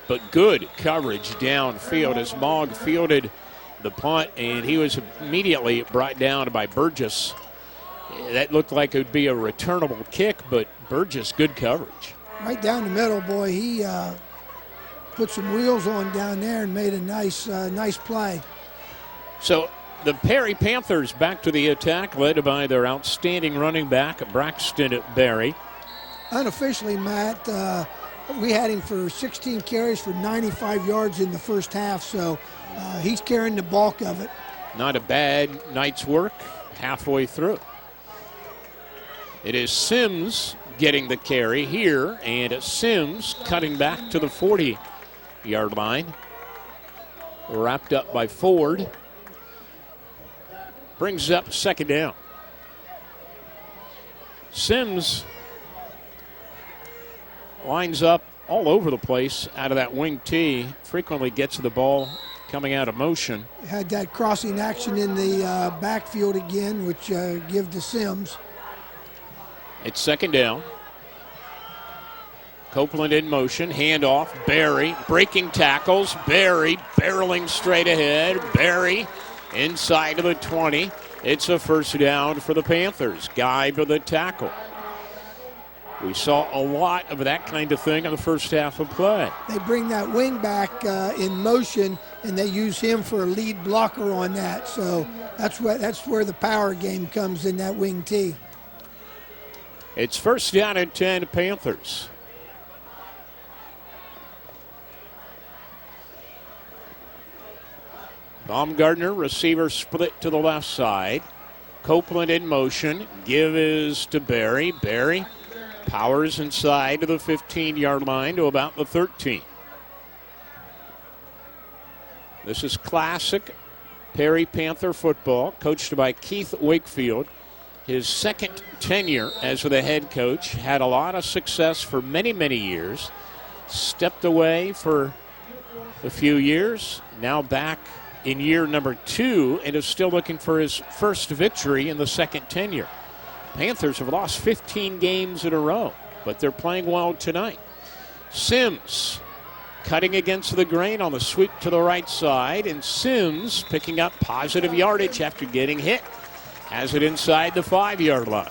but good coverage downfield as Mogg fielded the punt, and he was immediately brought down by Burgess. That looked like it would be a returnable kick, but Burgess, good coverage. Right down the middle, boy. He put some wheels on down there and made a nice play. So the Perry Panthers back to the attack, led by their outstanding running back, Braxton Berry. Unofficially, Matt, we had him for 16 carries for 95 yards in the first half, so he's carrying the bulk of it. Not a bad night's work halfway through. It is Sims getting the carry here, and Sims cutting back to the 40-yard line. Wrapped up by Ford. Brings up second down. Sims lines up all over the place out of that wing tee. Frequently gets the ball coming out of motion. Had that crossing action in the backfield again, which give to Sims. It's second down. Copeland in motion, handoff, Berry, breaking tackles, Berry barreling straight ahead, Berry inside of the 20. It's a first down for the Panthers. Guy to the tackle. We saw a lot of that kind of thing in the first half of play. They bring that wing back in motion, and they use him for a lead blocker on that. So that's where the power game comes in that wing tee. It's first down and 10 Panthers. Baumgartner, receiver split to the left side. Copeland in motion. Give is to Berry. Berry powers inside to the 15-yard line to about the 13. This is classic Perry Panther football, coached by Keith Wakefield. His second tenure as the head coach, had a lot of success for many, many years. Stepped away for a few years, now back in year number 2, and is still looking for his first victory in the second tenure. Panthers have lost 15 games in a row, but they're playing well tonight. Sims cutting against the grain on the sweep to the right side, and Sims picking up positive yardage after getting hit. Has it inside the 5-yard line.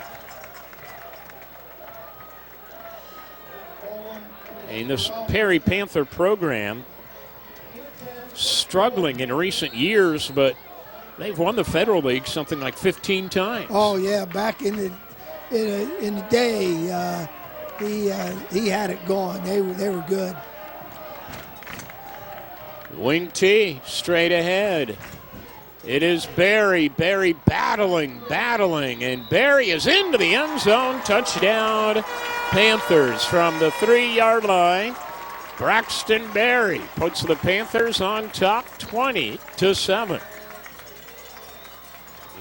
In this Perry Panther program, struggling in recent years, but they've won the Federal League something like 15 times. Oh yeah, back in the day, he had it going. They were good. Wing tee straight ahead. It is Berry. Berry battling, and Berry is into the end zone. Touchdown, Panthers from the 3-yard line. Braxton Berry puts the Panthers on top 20-7.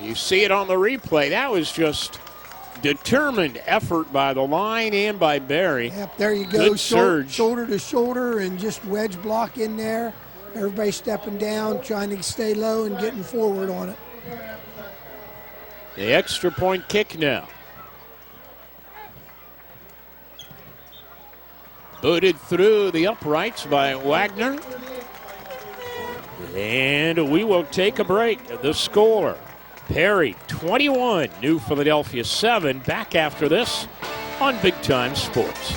You see it on the replay. That was just determined effort by the line and by Berry. Yep, there you go. Good surge. Shoulder to shoulder and just wedge block in there. Everybody stepping down, trying to stay low and getting forward on it. The extra point kick now. Booted through the uprights by Wagner. And we will take a break. The score, Perry 21, New Philadelphia 7. Back after this on Big Time Sports.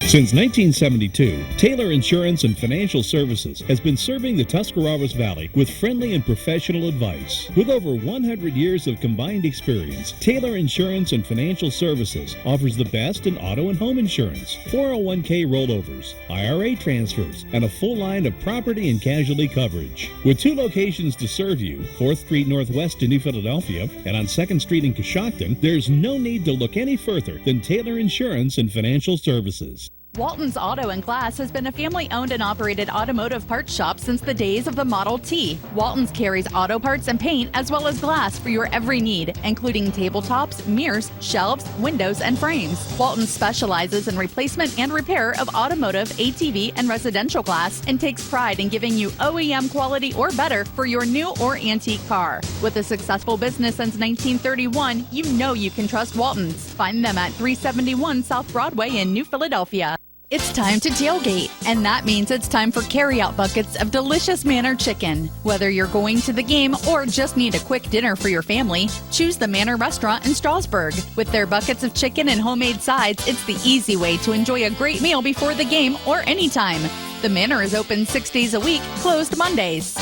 Since 1972, Taylor Insurance and Financial Services has been serving the Tuscarawas Valley with friendly and professional advice. With over 100 years of combined experience, Taylor Insurance and Financial Services offers the best in auto and home insurance, 401k rollovers, IRA transfers, and a full line of property and casualty coverage. With 2 locations to serve you, 4th Street Northwest in New Philadelphia and on 2nd Street in Coshocton, there's no need to look any further than Taylor Insurance and Financial Services. Walton's Auto and Glass has been a family-owned and operated automotive parts shop since the days of the Model T. Walton's carries auto parts and paint as well as glass for your every need, including tabletops, mirrors, shelves, windows, and frames. Walton specializes in replacement and repair of automotive, ATV, and residential glass and takes pride in giving you OEM quality or better for your new or antique car. With a successful business since 1931, you know you can trust Walton's. Find them at 371 South Broadway in New Philadelphia. It's time to tailgate, and that means it's time for carry-out buckets of delicious Manor chicken. Whether you're going to the game or just need a quick dinner for your family, choose the Manor Restaurant in Strasburg. With their buckets of chicken and homemade sides, it's the easy way to enjoy a great meal before the game or anytime. The Manor is open 6 days a week, closed Mondays.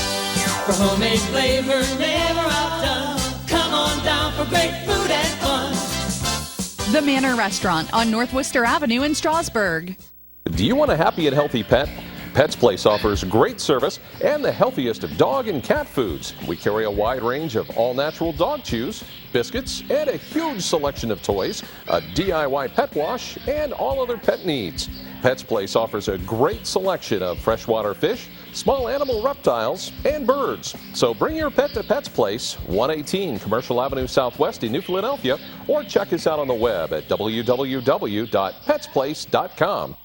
For homemade flavor never outdone, come on down for great food and fun. The Manor Restaurant on North Worcester Avenue in Strasburg. Do you want a happy and healthy pet? Pets Place offers great service and the healthiest of dog and cat foods. We carry a wide range of all-natural dog chews, biscuits, and a huge selection of toys, a DIY pet wash, and all other pet needs. Pets Place offers a great selection of freshwater fish, small animal reptiles, and birds. So bring your pet to Pets Place, 118 Commercial Avenue Southwest in New Philadelphia, or check us out on the web at www.petsplace.com.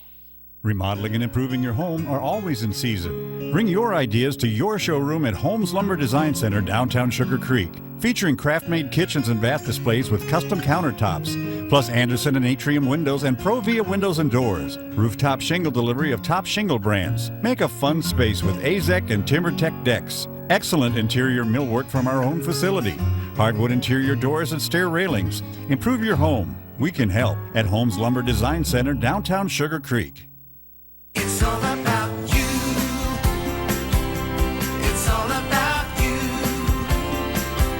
Remodeling and improving your home are always in season. Bring your ideas to your showroom at Holmes Lumber Design Center, downtown Sugar Creek, featuring craft-made kitchens and bath displays with custom countertops, plus Anderson and Atrium windows and Provia windows and doors. Rooftop shingle delivery of top shingle brands. Make a fun space with Azek and TimberTech decks. Excellent interior millwork from our own facility. Hardwood interior doors and stair railings. Improve your home. We can help at Holmes Lumber Design Center, downtown Sugar Creek. It's all about you. It's all about you.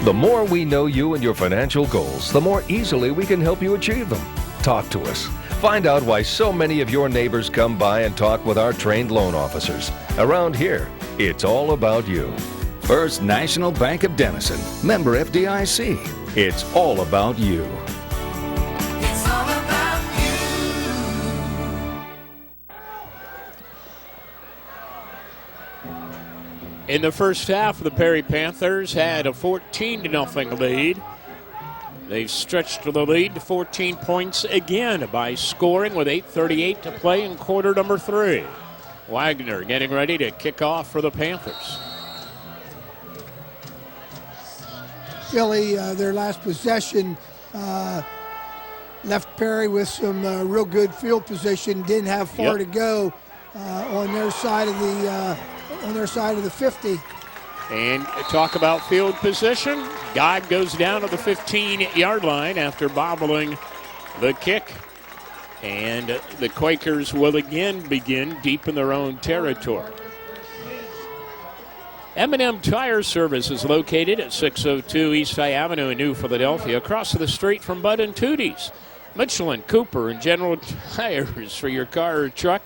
The more we know you and your financial goals, the more easily we can help you achieve them. Talk to us. Find out why so many of your neighbors come by and talk with our trained loan officers. Around here, it's all about you. First National Bank of Denison, member FDIC. It's all about you. It's all about you. In the first half, the Perry Panthers had a 14-0 lead. They've stretched the lead to 14 points again by scoring with 8:38 to play in quarter number 3. Wagner getting ready to kick off for the Panthers. Philly, their last possession, left Perry with some real good field position. Didn't have far to go on their side of the 50. And talk about field position. God goes down to the 15-yard line after bobbling the kick. And the Quakers will again begin deep in their own territory. M&M Tire Service is located at 602 East High Avenue in New Philadelphia, across the street from Bud and Tootie's. Michelin, Cooper, and General Tires for your car or truck.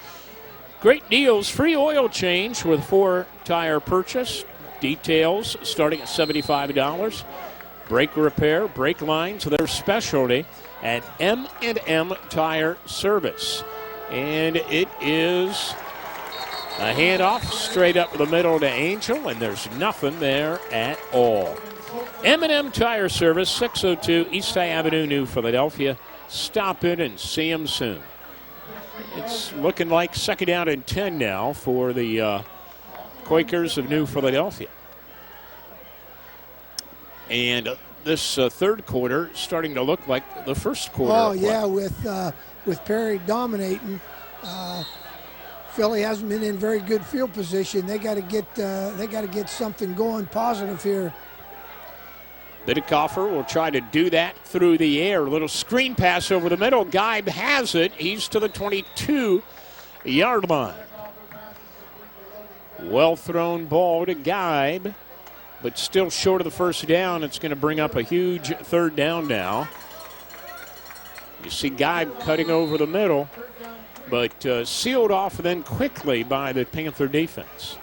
Great deals, free oil change with 4 tire purchase. Details starting at $75. Brake repair, brake lines, their specialty at M&M Tire Service. And it is a handoff straight up the middle to Angel, and there's nothing there at all. M&M Tire Service, 602 East High Avenue, New Philadelphia. Stop in and see them soon. It's looking like second down and 10 now for the Quakers of New Philadelphia. And this third quarter starting to look like the first quarter. Oh yeah, with Perry dominating, Philly hasn't been in very good field position. They got to get something going positive here. Bidekoffer will try to do that through the air. A little screen pass over the middle. Geib has it. He's to the 22-yard line. Well thrown ball to Geib, but still short of the first down. It's going to bring up a huge third down now. You see Geib cutting over the middle, but sealed off then quickly by the Panther defense.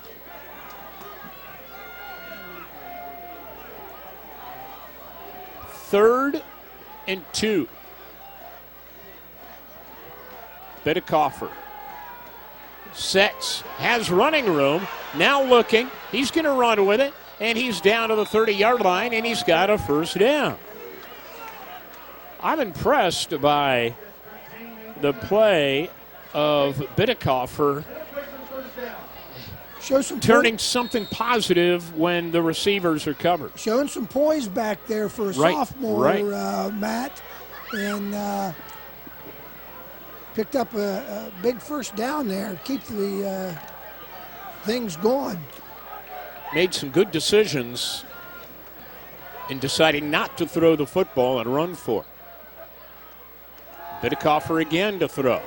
Third and 2. Bidekoffer sets, has running room, now looking. He's going to run with it, and he's down to the 30-yard line, and he's got a first down. I'm impressed by the play of Bidekoffer turning something positive when the receivers are covered. Showing some poise back there for a sophomore, Matt, and picked up a big first down there to keep the things going. Made some good decisions in deciding not to throw the football and run for it. Bidekoffer again to throw.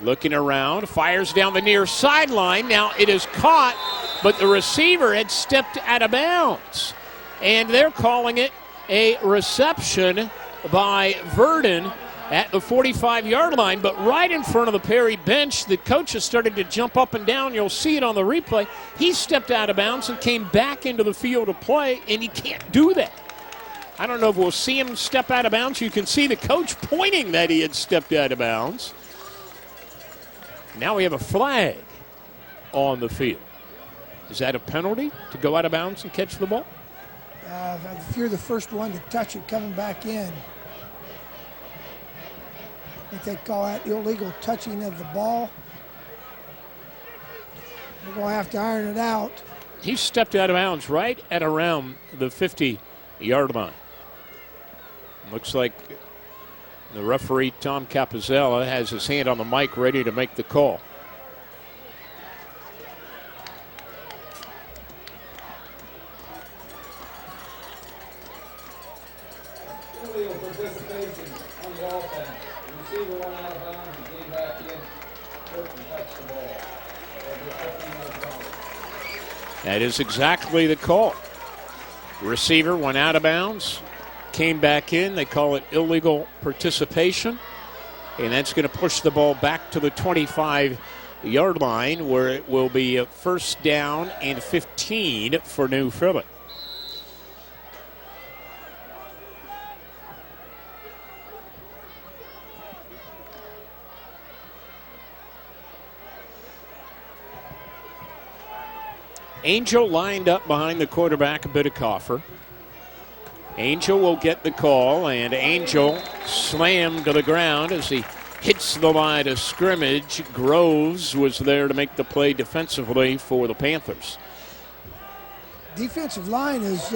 Looking around, fires down the near sideline. Now it is caught, but the receiver had stepped out of bounds. And they're calling it a reception by Verdon at the 45-yard line, but right in front of the Perry bench. The coach has started to jump up and down. You'll see it on the replay. He stepped out of bounds and came back into the field of play, and he can't do that. I don't know if we'll see him step out of bounds. You can see the coach pointing that he had stepped out of bounds. Now we have a flag on the field. Is that a penalty to go out of bounds and catch the ball? If you're the first one to touch it coming back in, I think they call that illegal touching of the ball. We're going to have to iron it out. He stepped out of bounds right at around the 50-yard line. Looks like the referee, Tom Capizella, has his hand on the mic ready to make the call. Illegal participation on the offense. The receiver went out of bounds and came back in. Person touched the ball. That is exactly the call. Receiver went out of bounds, came back in. They call it illegal participation. And that's going to push the ball back to the 25-yard line, where it will be a first down and 15 for New Philly. Angel lined up behind the quarterback, Bidekoffer. Angel will get the call, and Angel slammed to the ground as he hits the line of scrimmage. Groves was there to make the play defensively for the Panthers. Defensive line is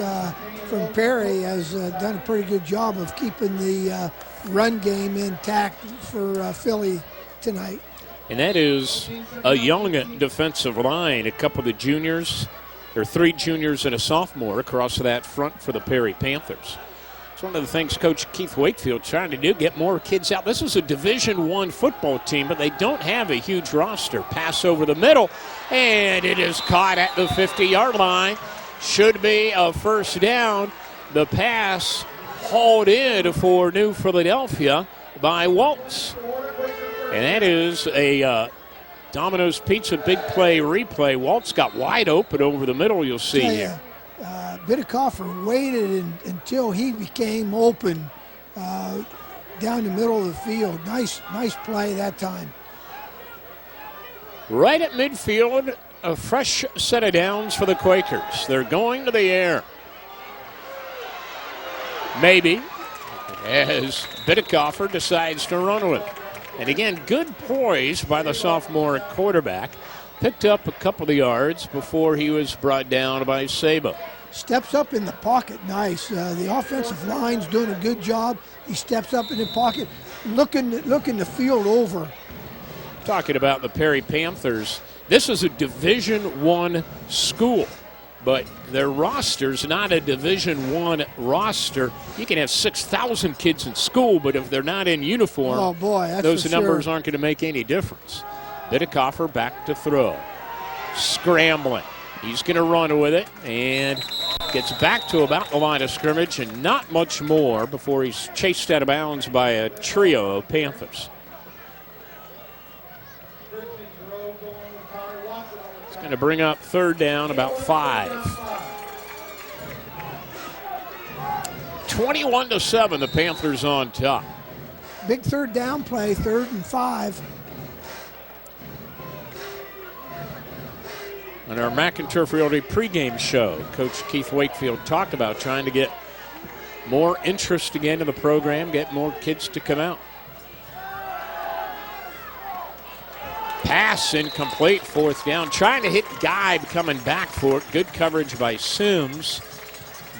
from Perry has done a pretty good job of keeping the run game intact for Philly tonight. And that is a young defensive line. A couple of the juniors, or 3 juniors and a sophomore across that front for the Perry Panthers. It's one of the things Coach Keith Wakefield's trying to do, get more kids out. This is a Division I football team, but they don't have a huge roster. Pass over the middle, and it is caught at the 50-yard line. Should be a first down. The pass hauled in for New Philadelphia by Waltz. And that is a Domino's Pizza big play replay. Waltz got wide open over the middle, you'll see here. Bidekoffer waited until he became open down the middle of the field. Nice play that time. Right at midfield, a fresh set of downs for the Quakers. They're going to the air. Maybe, as Bidekoffer decides to run with it. And again, good poise by the sophomore quarterback. Picked up a couple of yards before he was brought down by Sabo. Steps up in the pocket, nice. The offensive line's doing a good job. He steps up in the pocket, looking the field over. Talking about the Perry Panthers, this is a Division I school, but their roster's not a Division I roster. You can have 6,000 kids in school, but if they're not in uniform, oh boy, that's those numbers sure. Aren't going to make any difference. Bidekoffer back to throw. Scrambling. He's going to run with it and gets back to about the line of scrimmage and not much more before he's chased out of bounds by a trio of Panthers. It's going to bring up third down, about 5. 21-7, the Panthers on top. Big third down play, 3rd and 5. On our McInturf Realty pregame show, Coach Keith Wakefield talked about trying to get more interest again in the program, get more kids to come out. Pass incomplete, 4th down. Trying to hit Geib, coming back for it. Good coverage by Sims.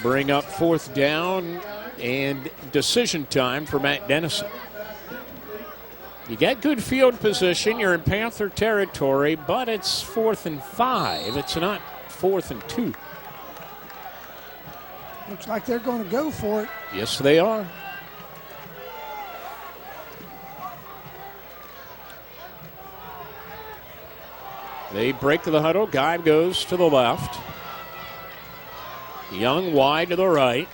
Bring up 4th down and decision time for Matt Dennison. You get good field position. You're in Panther territory, but it's 4th and 5. It's not 4th and 2. Looks like they're going to go for it. Yes, they are. They break the huddle. Geib goes to the left. Young wide to the right.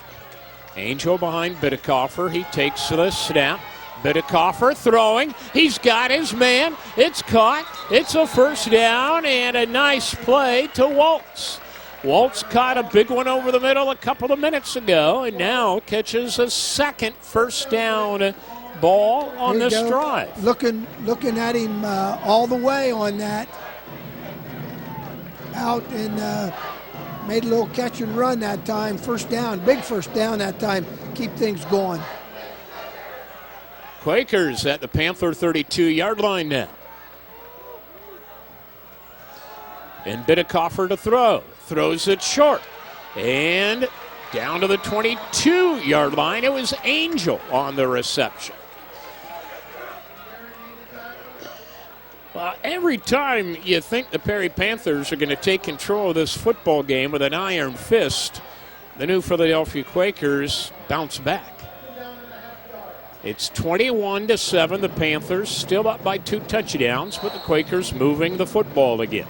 Angel behind Bidekoffer. He takes the snap. Bidekoffer throwing. He's got his man. It's caught. It's a 1st down and a nice play to Waltz. Waltz caught a big one over the middle a couple of minutes ago and now catches a second 1st down ball on this drive. Looking at him all the way on that. Out and made a little catch and run that time. 1st down, big 1st down that time. Keep things going. Quakers at the Panther 32-yard line now. And Bidekoffer to throw. Throws it short. And down to the 22-yard line. It was Angel on the reception. Every time you think the Perry Panthers are going to take control of this football game with an iron fist, the new Philadelphia Quakers bounce back. It's 21-7. The Panthers still up by 2 touchdowns, but the Quakers moving the football again.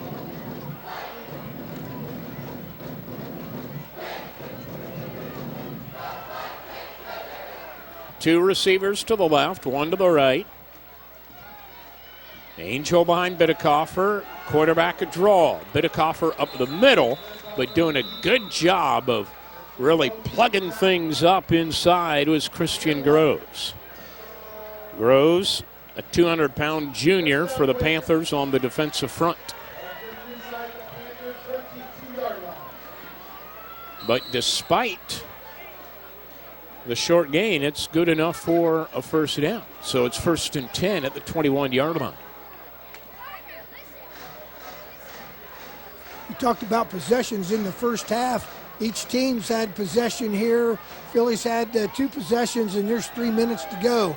Two receivers to the left, one to the right. Angel behind Bidekoffer, quarterback a draw. Bidekoffer up the middle, but doing a good job of really plugging things up inside was Christian Groves. Groves, a 200-pound junior for the Panthers on the defensive front. But despite the short gain, it's good enough for a 1st down. So it's 1st and 10 at the 21-yard line. You talked about possessions in the first half. Each team's had possession here. Philly's had 2 possessions, and there's 3 minutes to go.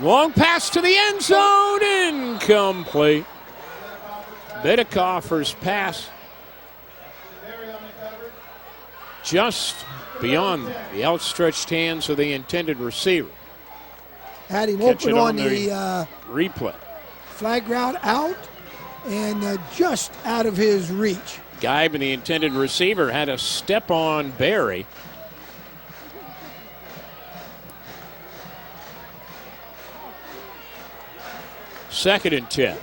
Long pass to the end zone, incomplete. Bidekoffer's pass just beyond the outstretched hands of the intended receiver. Had him Catch open on the replay. Flag route out and just out of his reach. Geib and the intended receiver had a step on Barry. Second and 10.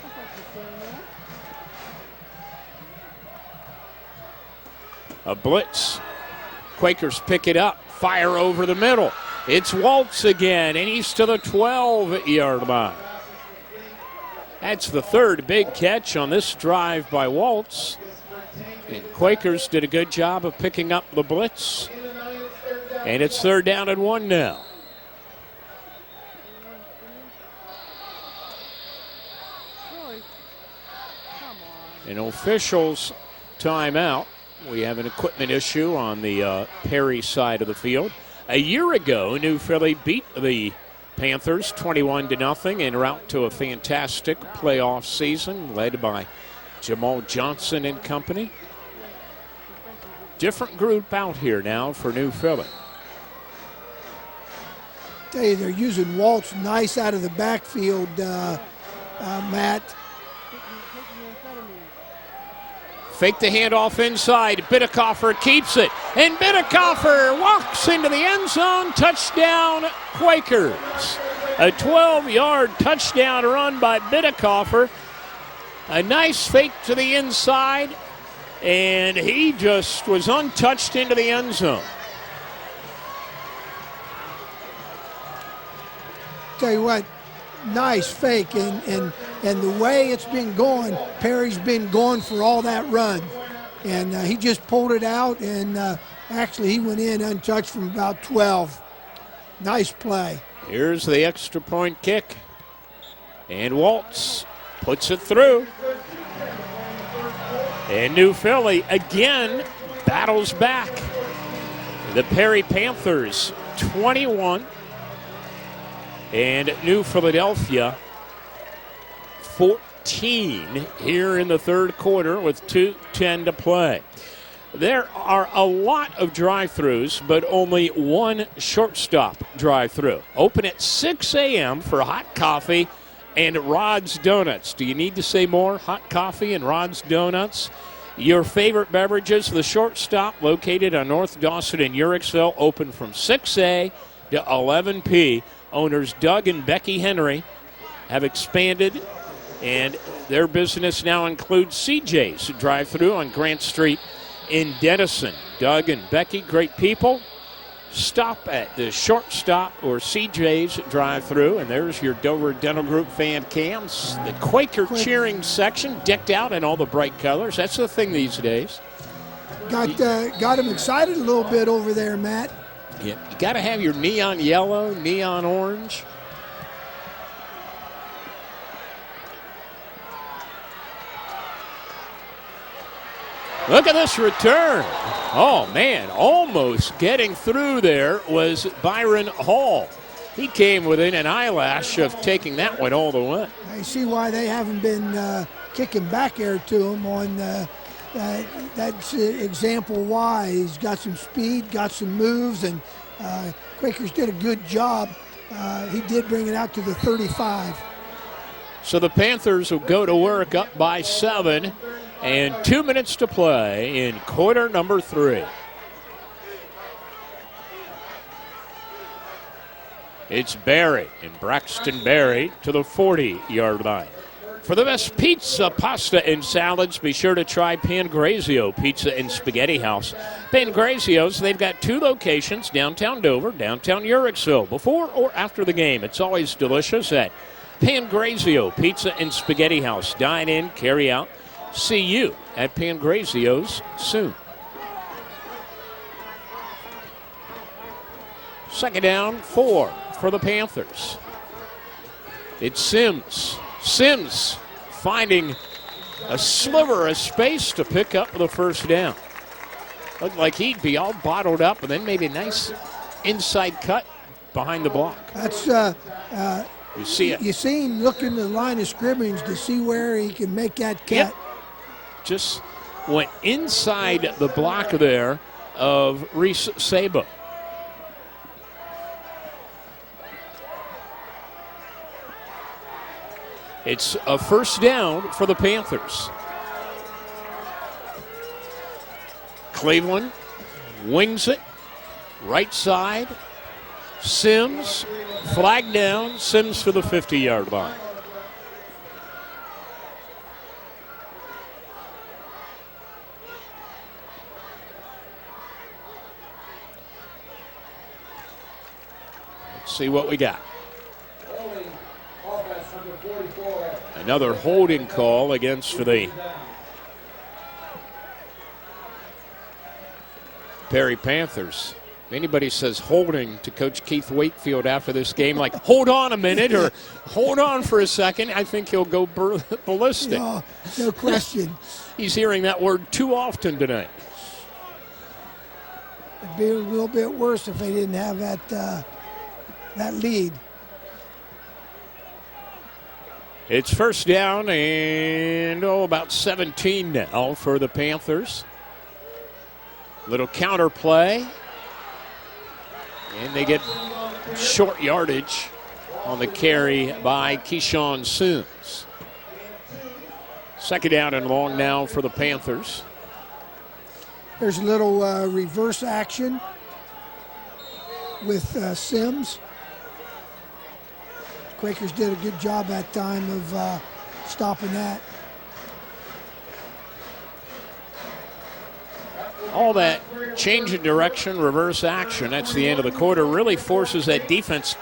A blitz. Quakers pick it up. Fire over the middle. It's Waltz again, and he's to the 12-yard line. That's the 3rd big catch on this drive by Waltz. And Quakers did a good job of picking up the blitz. And it's 3rd down and 1 now. An official's timeout. We have an equipment issue on the Perry side of the field. A year ago, New Philly beat the Panthers 21-0 en route to a fantastic playoff season led by Jamal Johnson and company. Different group out here now for New Philly. Tell you, they're using Waltz nice out of the backfield, Matt. Fake the handoff inside. Bidekoffer keeps it. And Bidekoffer walks into the end zone. Touchdown, Quakers. A 12-yard touchdown run by Bidekoffer. A nice fake to the inside. And he just was untouched into the end zone. Tell you what, nice fake. And And the way it's been going, Perry's been going for all that run. And he just pulled it out, and actually he went in untouched from about 12. Nice play. Here's the extra point kick. And Waltz puts it through. And New Philly again battles back. The Perry Panthers 21 and New Philadelphia 14 here in the third quarter with 2:10 to play. There are a lot of drive-thrus, but only one shortstop drive-thru. Open at 6 a.m. for hot coffee and Rod's Donuts. Do you need to say more? Hot coffee and Rod's Donuts. Your favorite beverages, the shortstop located on North Dawson in Uricksville, open from 6 a to 11 p. Owners Doug and Becky Henry have expanded, and their business now includes CJ's drive-thru on Grant Street in Denison. Doug and Becky, great people. Stop at the shortstop or CJ's drive-thru, and there's your Dover Dental Group fan cams. The Quaker cheering section decked out in all the bright colors. That's the thing these days. Got them excited a little bit over there, Matt. Yeah, you got to have your neon yellow, neon orange. Look at this return. Oh, man, almost getting through there was Byron Hall. He came within an eyelash of taking that one all the way. I see why they haven't been kicking back air to him on that's example why. He's got some speed, got some moves, and Quakers did a good job. He did bring it out to the 35. So the Panthers will go to work up by 7. And 2 minutes to play in quarter number 3. It's Barry and Braxton Barry to the 40-yard line. For the best pizza, pasta, and salads, be sure to try Pangrazio Pizza and Spaghetti House. Pangrazio's, they've got 2 locations, downtown Dover, downtown Uricksville. Before or after the game, it's always delicious at Pangrazio Pizza and Spaghetti House. Dine in, carry out. See you at Pangrazio's soon. Second down, 4 for the Panthers. It's Sims. Sims finding a sliver of space to pick up the first down. Looked like he'd be all bottled up, and then maybe a nice inside cut behind the block. That's you see it. You see him looking to the line of scrimmage to see where he can make that cut. Yep. Just went inside the block there of Reese Sabo. It's a first down for the Panthers. Cleveland wings it, right side. Sims, flag down, Sims for the 50-yard line. See what we got. Another holding call against the Perry Panthers. If anybody says holding to Coach Keith Wakefield after this game, like hold on a minute or hold on for a second, I think he'll go ballistic. No question. He's hearing that word too often tonight. It'd be a little bit worse if they didn't have that lead. It's first down and about 17 now for the Panthers. Little counter play. And they get short yardage on the carry by Keyshawn Sims. Second down and long now for the Panthers. There's a little reverse action with Sims. Quakers did a good job that time of stopping that. All that change in direction, reverse action, that's the end of the quarter, really forces that defensive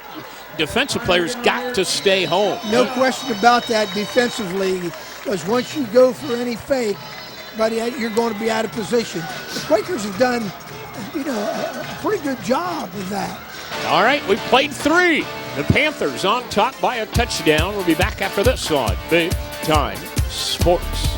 players got to stay home. No question about that defensively, because once you go for any fake, buddy, you're going to be out of position. The Quakers have done, a pretty good job of that. All right, we played 3. The Panthers on top by a touchdown. We'll be back after this on Big Time Sports.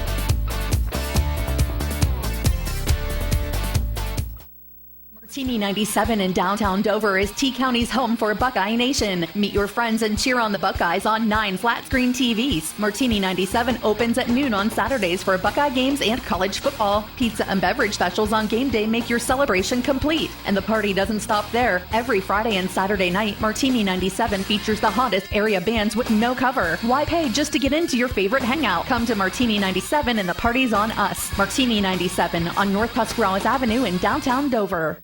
Martini 97 in downtown Dover is T-County's home for Buckeye Nation. Meet your friends and cheer on the Buckeyes on 9 flat-screen TVs. Martini 97 opens at noon on Saturdays for Buckeye games and college football. Pizza and beverage specials on game day make your celebration complete. And the party doesn't stop there. Every Friday and Saturday night, Martini 97 features the hottest area bands with no cover. Why pay just to get into your favorite hangout? Come to Martini 97 and the party's on us. Martini 97 on North Tuscarawas Avenue in downtown Dover.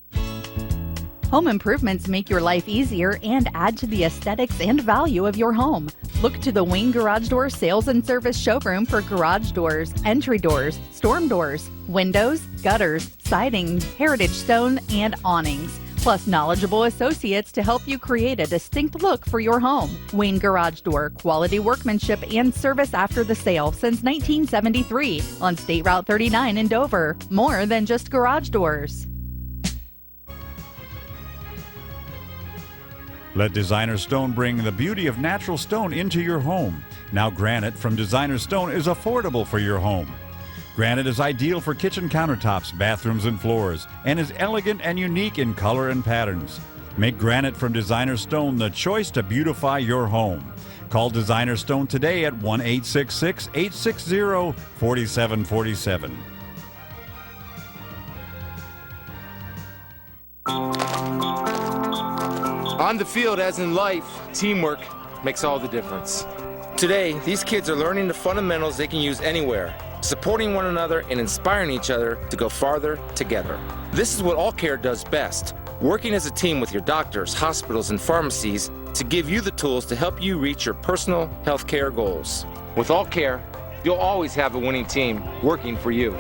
Home improvements make your life easier and add to the aesthetics and value of your home. Look to the Wayne Garage Door Sales and Service Showroom for garage doors, entry doors, storm doors, windows, gutters, siding, heritage stone, and awnings. Plus knowledgeable associates to help you create a distinct look for your home. Wayne Garage Door, quality workmanship and service after the sale since 1973 on State Route 39 in Dover. More than just garage doors. Let Designer Stone bring the beauty of natural stone into your home. Now granite from Designer Stone is affordable for your home. Granite is ideal for kitchen countertops, bathrooms, and floors, and is elegant and unique in color and patterns. Make granite from Designer Stone the choice to beautify your home. Call Designer Stone today at 1-866-860-4747. On the field, as in life, teamwork makes all the difference. Today, these kids are learning the fundamentals they can use anywhere, supporting one another and inspiring each other to go farther together. This is what All Care does best, working as a team with your doctors, hospitals, and pharmacies to give you the tools to help you reach your personal health care goals. With All Care, you'll always have a winning team working for you.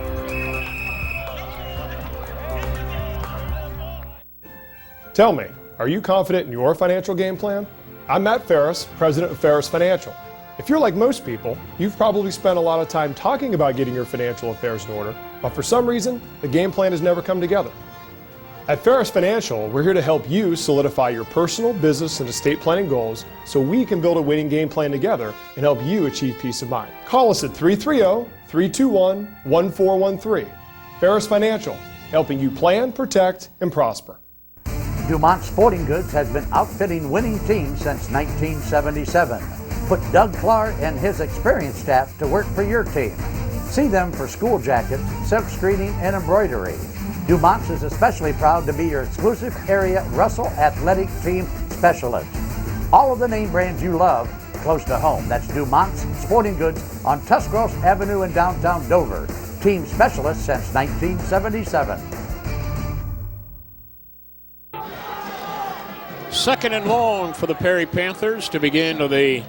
Tell me, are you confident in your financial game plan? I'm Matt Ferris, president of Ferris Financial. If you're like most people, you've probably spent a lot of time talking about getting your financial affairs in order, but for some reason, the game plan has never come together. At Ferris Financial, we're here to help you solidify your personal, business, and estate planning goals so we can build a winning game plan together and help you achieve peace of mind. Call us at 330-321-1413. Ferris Financial, helping you plan, protect, and prosper. Dumont Sporting Goods has been outfitting winning teams since 1977. Put Doug Clark and his experienced staff to work for your team. See them for school jackets, silk screening, and embroidery. Dumont's is especially proud to be your exclusive area Russell Athletic Team Specialist. All of the name brands you love close to home. That's Dumont's Sporting Goods on Tuscarawas Avenue in downtown Dover. Team Specialist since 1977. Second and long for the Perry Panthers to begin the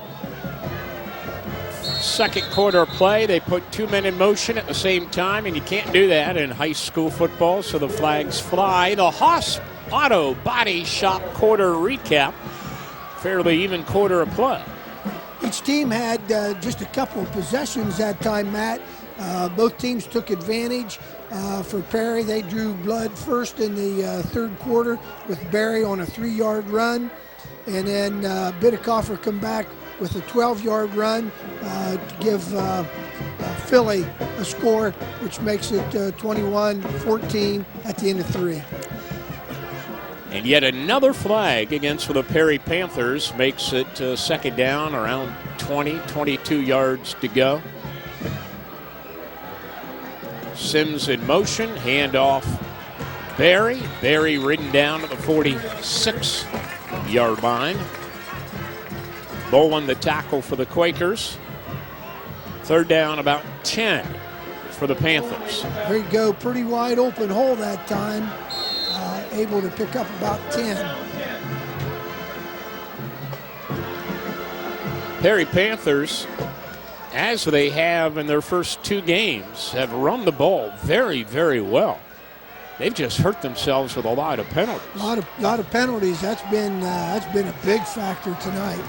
second quarter play. They put 2 men in motion at the same time, and you can't do that in high school football, so the flags fly. The Haas Auto Body Shop quarter recap. Fairly even quarter of play. Each team had just a couple of possessions that time, Matt. Both teams took advantage. For Perry, they drew blood first in the third quarter with Barry on a 3-yard run. And then Bidikofer come back with a 12-yard run to give Philly a score, which makes it 21-14 at the end of 3. And yet another flag against for the Perry Panthers makes it second down, around 22 yards to go. Sims in motion, handoff Barry. Barry ridden down at the 46-yard line. Bowen the tackle for the Quakers. Third down, about 10 for the Panthers. There you go, pretty wide open hole that time. Able to pick up about 10. Perry Panthers, as they have in their first 2 games, have run the ball very, very well. They've just hurt themselves with a lot of penalties. A lot of penalties. That's been a big factor tonight.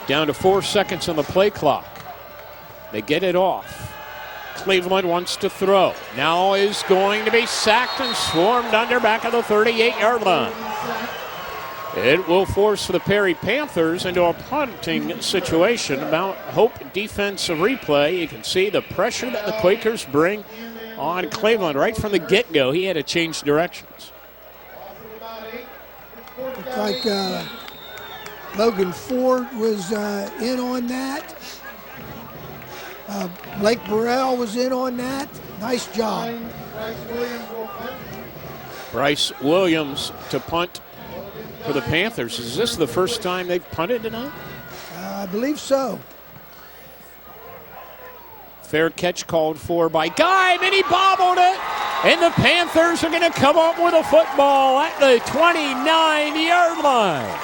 Down to 4 seconds on the play clock. They get it off. Cleveland wants to throw. Now is going to be sacked and swarmed under back of the 38-yard line. It will force the Perry Panthers into a punting situation. Mount Hope defensive replay. You can see the pressure that the Quakers bring on Cleveland right from the get-go. He had to change directions. Looks like Logan Ford was in on that. Blake Burrell was in on that. Nice job. Bryce Williams to punt for the Panthers. Is this the first time they've punted tonight? I believe so. Fair catch called for by Guy, and he bobbled it. And the Panthers are going to come up with a football at the 29-yard line.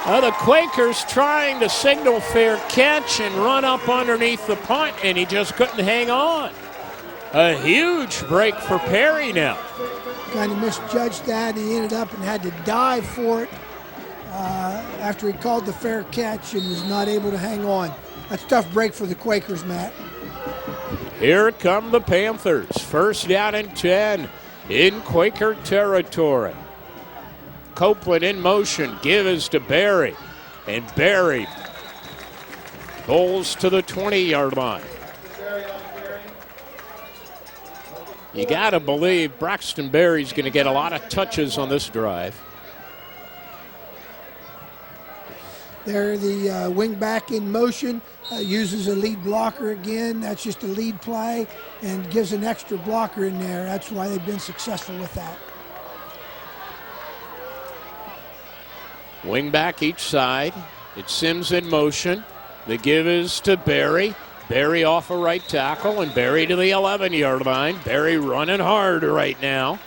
The Quakers trying to signal fair catch and run up underneath the punt, and he just couldn't hang on. A huge break for Perry now. Kind of misjudged that. He ended up and had to dive for it after he called the fair catch and was not able to hang on. That's a tough break for the Quakers, Matt. Here come the Panthers. First down and 10 in Quaker territory. Copeland in motion, gives to Barry, and Barry bowls to the 20-yard line. You got to believe Braxton Berry's going to get a lot of touches on this drive. There, the wing back in motion, uses a lead blocker again. That's just a lead play and gives an extra blocker in there. That's why they've been successful with that. Wing back each side. It's Sims in motion. The give is to Barry. Barry off a right tackle and Barry to the 11-yard line. Barry running hard right now.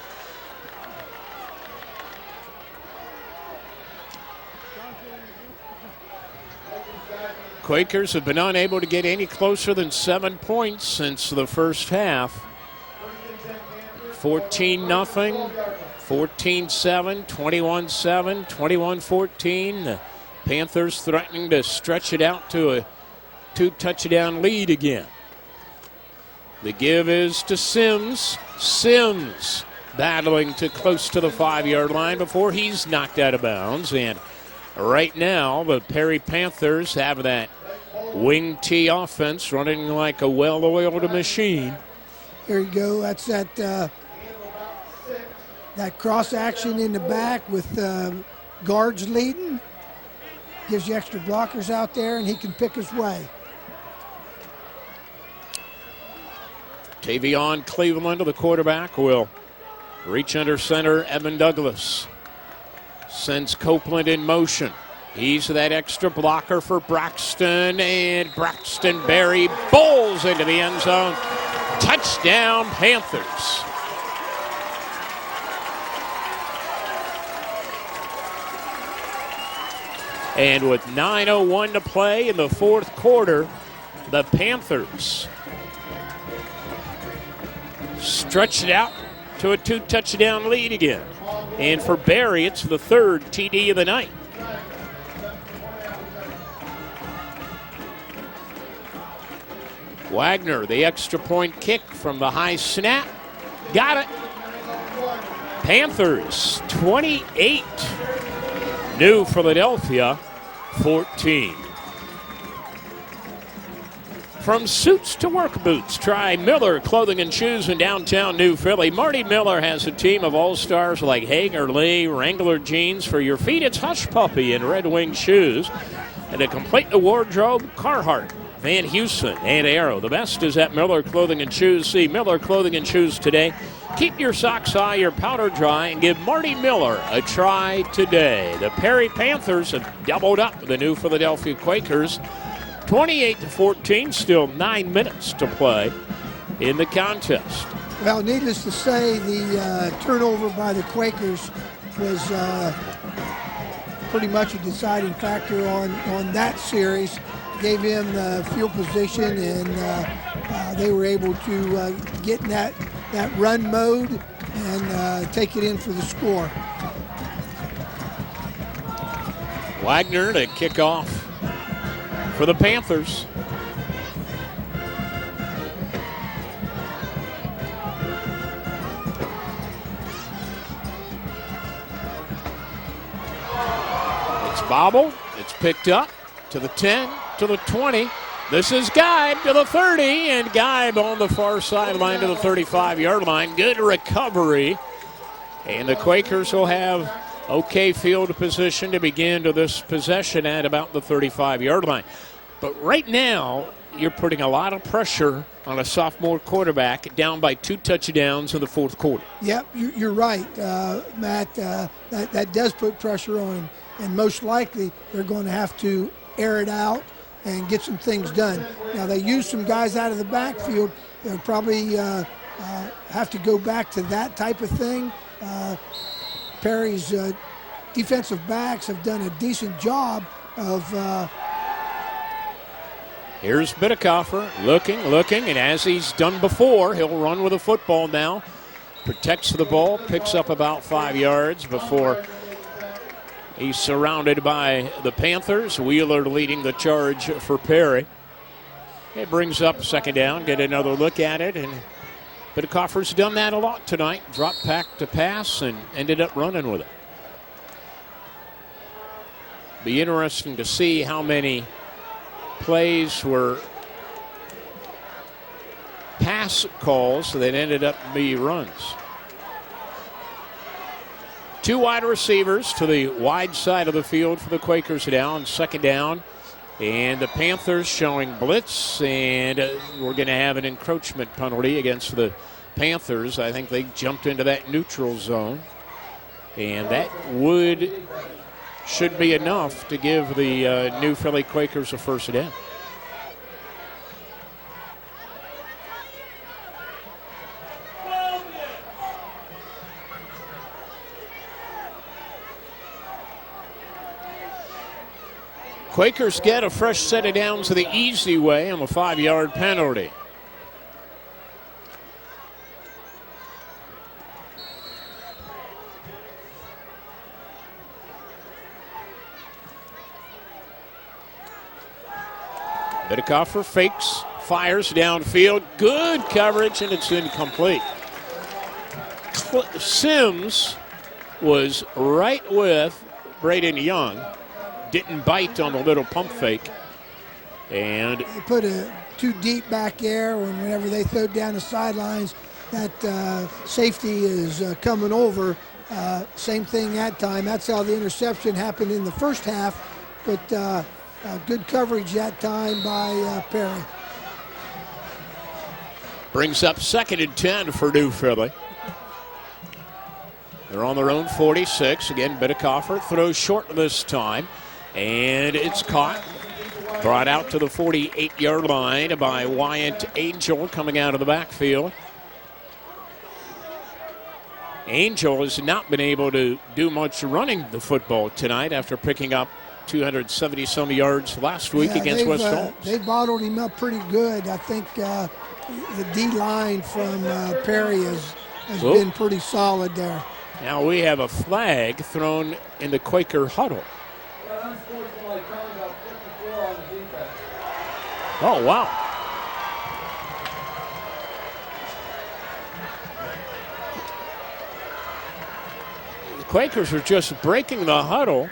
Quakers have been unable to get any closer than 7 points since the first half. 14-0. 14-7, 21-7, 21-14. The Panthers threatening to stretch it out to a 2-touchdown lead again. The give is to Sims. Sims battling to close to the 5-yard line before he's knocked out of bounds. And right now, the Perry Panthers have that wing T offense running like a well-oiled machine. Here you go. That's that cross action in the back with guards leading. Gives you extra blockers out there, and he can pick his way. Tavion Cleveland, the quarterback, will reach under center. Evan Douglas sends Copeland in motion. He's that extra blocker for Braxton, and Braxton Berry bowls into the end zone. Touchdown, Panthers. And with 9:01 to play in the fourth quarter, the Panthers stretch it out to a 2-touchdown lead again. And for Barry, it's the third TD of the night. Wagner, the extra point kick from the high snap. Got it. Panthers 28. New Philadelphia 14. From suits to work boots, try Miller Clothing and Shoes in downtown New Philly. Marty Miller has a team of all-stars like Hager Lee, Wrangler jeans. For your feet, it's Hush Puppy and Red Wing shoes. And to complete the wardrobe, Carhartt, Van Heusen, and Arrow. The best is at Miller Clothing and Shoes. See Miller Clothing and Shoes today. Keep your socks high, your powder dry, and give Marty Miller a try today. The Perry Panthers have doubled up the New Philadelphia Quakers. 28-14, still 9 minutes to play in the contest. Well, needless to say, the turnover by the Quakers was pretty much a deciding factor on that series. Gave him the field position, and they were able to get in that run mode and take it in for the score. Wagner to kick off for the Panthers. It's bobbled. It's picked up to the 10, to the 20. This is Geib to the 30, and Geib on the far sideline to the 35-yard line. Good recovery. And the Quakers will have okay field position to begin to this possession at about the 35-yard line. But right now, you're putting a lot of pressure on a sophomore quarterback down by 2 touchdowns in the fourth quarter. Yep, you're right, Matt. That does put pressure on him. And most likely, they're going to have to air it out and get some things done. Now, they use some guys out of the backfield. They'll probably have to go back to that type of thing. Perry's defensive backs have done a decent job of... Here's Bidekoffer looking, and as he's done before, he'll run with the football now. Protects the ball, picks up about 5 yards before he's surrounded by the Panthers. Wheeler leading the charge for Perry. It brings up second down, get another look at it, and Bidekoffer's done that a lot tonight. Dropped back to pass and ended up running with it. Be interesting to see how many plays were pass calls that ended up being runs. 2 wide receivers to the wide side of the field for the Quakers now on second down. And the Panthers showing blitz, and we're going to have an encroachment penalty against the Panthers. I think they jumped into that neutral zone. And that should be enough to give the New Philly Quakers a first down. Quakers get a fresh set of downs the easy way on a 5-yard penalty. Bidekoffer fakes, fires downfield. Good coverage, and it's incomplete. Sims was right with Braden Young. Didn't bite on the little pump fake. And they put a too deep back air whenever they throw down the sidelines. That safety is coming over. Same thing that time. That's how the interception happened in the first half. But good coverage that time by Perry. Brings up 2nd and 10 for New Philly. They're on their own 46. Again, Bidekoffer throws short this time. And it's caught. Brought out to the 48-yard line by Wyatt Angel coming out of the backfield. Angel has not been able to do much running the football tonight after picking up 270-some yards last week against West Holmes. They bottled him up pretty good. I think the D-line from Perry has been pretty solid there. Now we have a flag thrown in the Quaker huddle. Oh, wow. The Quakers are just breaking the huddle,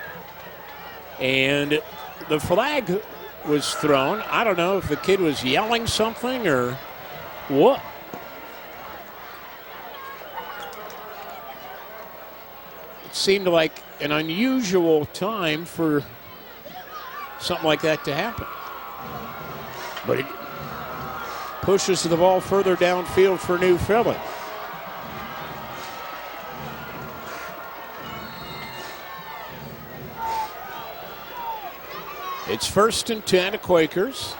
and the flag was thrown. I don't know if the kid was yelling something or what. It seemed like an unusual time for something like that to happen. But it pushes the ball further downfield for New Philly. It's 1st and 10 to Quakers.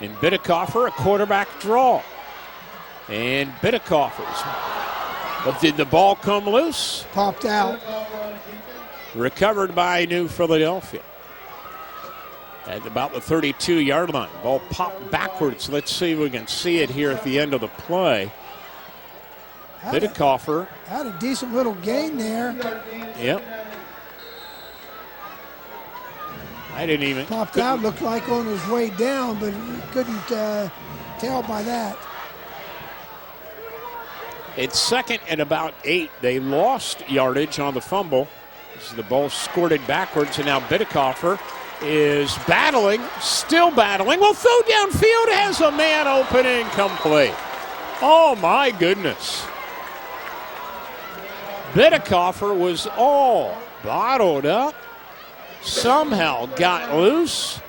And Bidekoffer, a quarterback draw. And Bidekoffer's. But did the ball come loose? Popped out. Recovered by New Philadelphia. At about the 32-yard line. Ball popped backwards. Let's see if we can see it here at the end of the play. Bidekoffer had a decent little gain there. Yep. I didn't even. Popped out, looked like on his way down, but couldn't tell by that. It's second and about 8. They lost yardage on the fumble. As the ball squirted backwards, and now Bidikofer is battling, still battling. Will throw downfield, has a man open, incomplete. Oh, my goodness. Bidikofer was all bottled up, somehow got loose,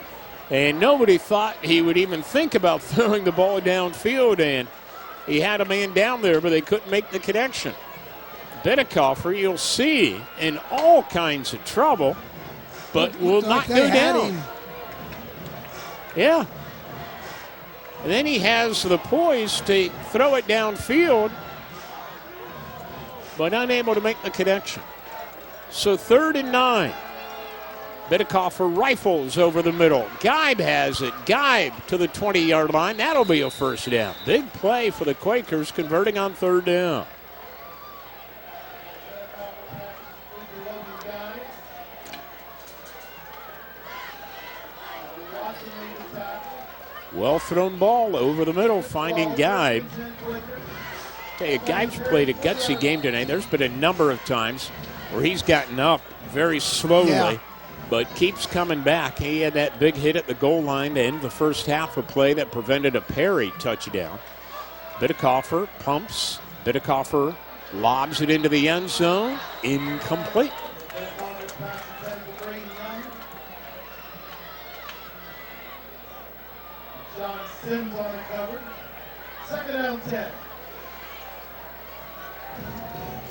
and nobody thought he would even think about throwing the ball downfield, and he had a man down there, but they couldn't make the connection. Bidikofer, you'll see, in all kinds of trouble, but will not go down. Yeah. And then he has the poise to throw it downfield, but unable to make the connection. So 3rd and 9. Bidikofer rifles over the middle. Geib has it. Geib to the 20-yard line. That'll be a first down. Big play for the Quakers, converting on 3rd down. Well thrown ball over the middle, finding Geib. Tell you, Geib's played a gutsy game tonight. There's been a number of times where he's gotten up very slowly, but keeps coming back. He had that big hit at the goal line to end the first half of play that prevented a Perry touchdown. Bidikofer pumps. Bidikofer lobs it into the end zone. Incomplete. Sims on the cover. 2nd down 10.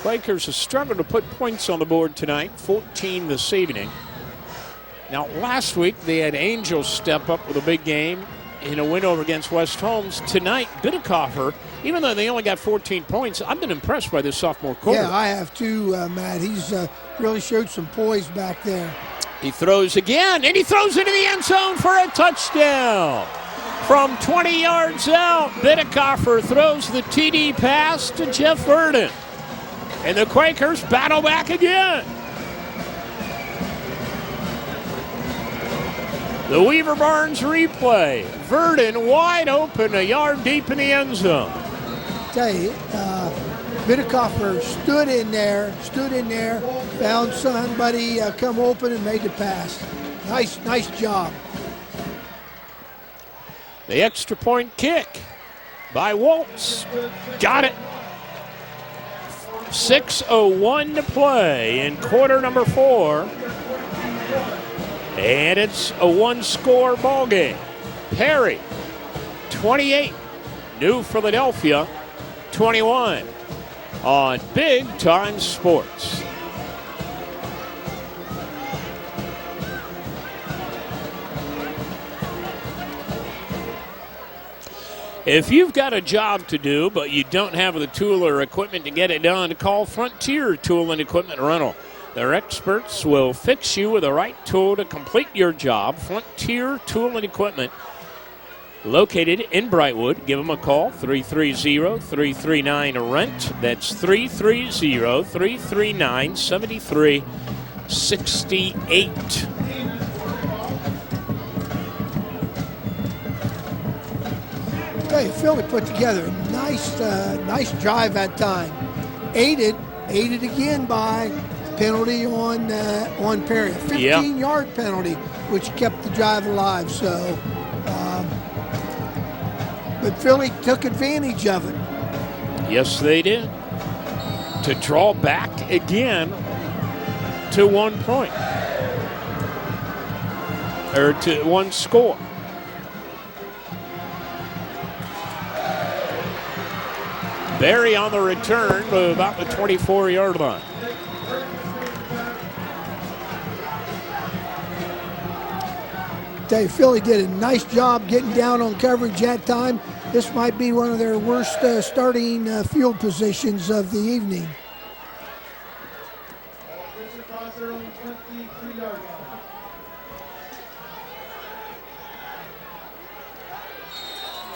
Quakers have struggled to put points on the board tonight, 14 this evening. Now, last week they had Angels step up with a big game in a win over against West Holmes. Tonight, Bidikofer, even though they only got 14 points, I've been impressed by this sophomore quarterback. Yeah, I have too, Matt. He's really showed some poise back there. He throws again, and he throws into the end zone for a touchdown. From 20 yards out, Bidikofer throws the TD pass to Jeff Verdon. And the Quakers battle back again. The Weaver Barnes replay. Verdon wide open, a yard deep in the end zone. Tell you, Bidikofer stood in there, found somebody come open and made the pass. Nice job. The extra point kick by Waltz. Got it. 6:01 to play in quarter number 4. And it's a one-score ball game. Perry, 28. New Philadelphia, 21. On Big Time Sports. If you've got a job to do, but you don't have the tool or equipment to get it done, call Frontier Tool and Equipment Rental. Their experts will fix you with the right tool to complete your job. Frontier Tool and Equipment, located in Brightwood. Give them a call, 330-339-RENT. That's 330-339-7368. Hey, Philly put together a nice drive that time. Aided again by penalty on Perry. A 15-yard penalty, which kept the drive alive. So, but Philly took advantage of it. Yes, they did. To draw back again to 1 point. Or to one score. Barry on the return, about the 24-yard line. Dave, Philly did a nice job getting down on coverage that time. This might be one of their worst starting field positions of the evening.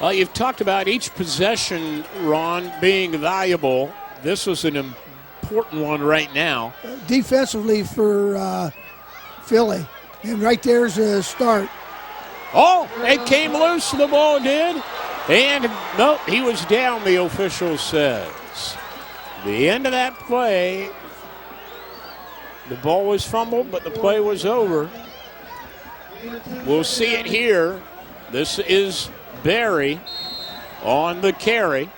Well, you've talked about each possession, Ron, being valuable. This was an important one right now. Defensively for Philly, And right there's a start. Oh, it came loose, the ball did. And no, he was down, the official says. The end of that play, the ball was fumbled, but the play was over. We'll see it here. This is Barry on the carry,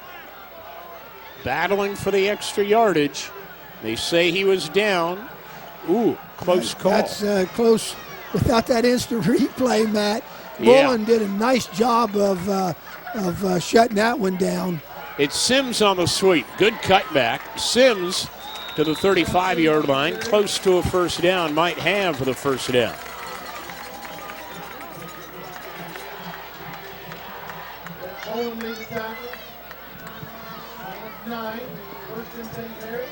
battling for the extra yardage. They say he was down. Ooh, close call. That's close. Without that instant replay, Matt, Yeah. Bullen did a nice job of shutting that one down. It's Sims on the sweep. Good cutback. Sims to the 35-yard line, close to a first down, might have for the first down. Bullen leads the tackle. 9, first and 10 carry.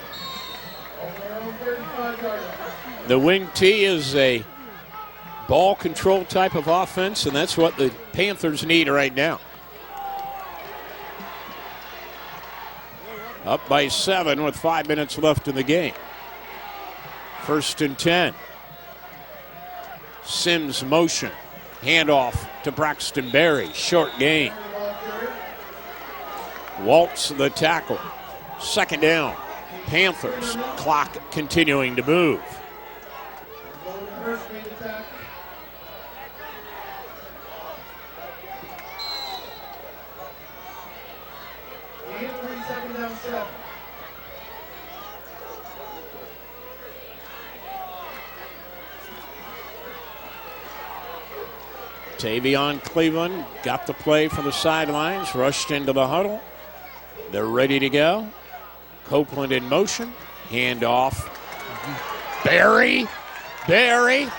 Over their own 35-yard line. The wing T is a ball control type of offense, and that's what the Panthers need right now. Up by 7 with 5 minutes left in the game. First and 10. Sims motion. Handoff to Braxton Berry. Short gain. Waltz the tackle. Second down. Panthers. Clock continuing to move. Tavion Cleveland got the play from the sidelines, rushed into the huddle. They're ready to go. Copeland in motion. Handoff. Barry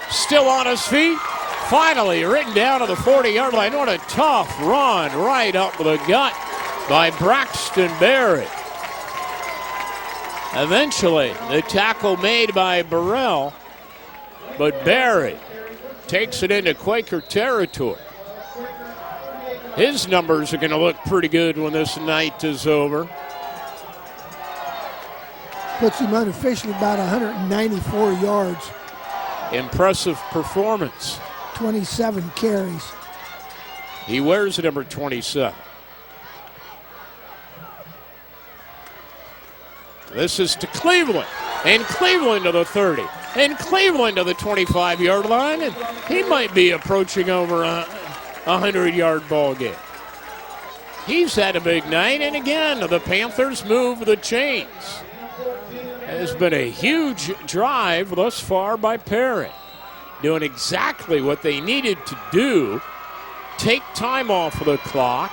still on his feet. Finally written down to the 40-yard line. What a tough run right up the gut by Braxton Berry. Eventually, the tackle made by Burrell, but Berry takes it into Quaker territory. His numbers are going to look pretty good when this night is over. Puts him unofficially about 194 yards. Impressive performance. 27 carries. He wears number 27. This is to Cleveland, and Cleveland to the 30, and Cleveland to the 25-yard line, and he might be approaching over a 100-yard ball game. He's had a big night, and again, the Panthers move the chains. It's been a huge drive thus far by Perry, doing exactly what they needed to do, take time off of the clock,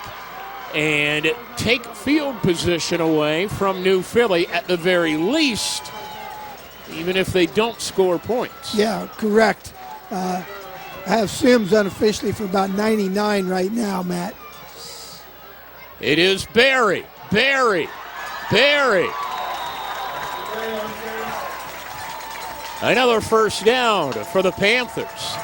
and take field position away from New Philly at the very least, even if they don't score points. Yeah, correct. I have Sims unofficially for about 99 right now, Matt. It is Barry. Another first down for the Panthers.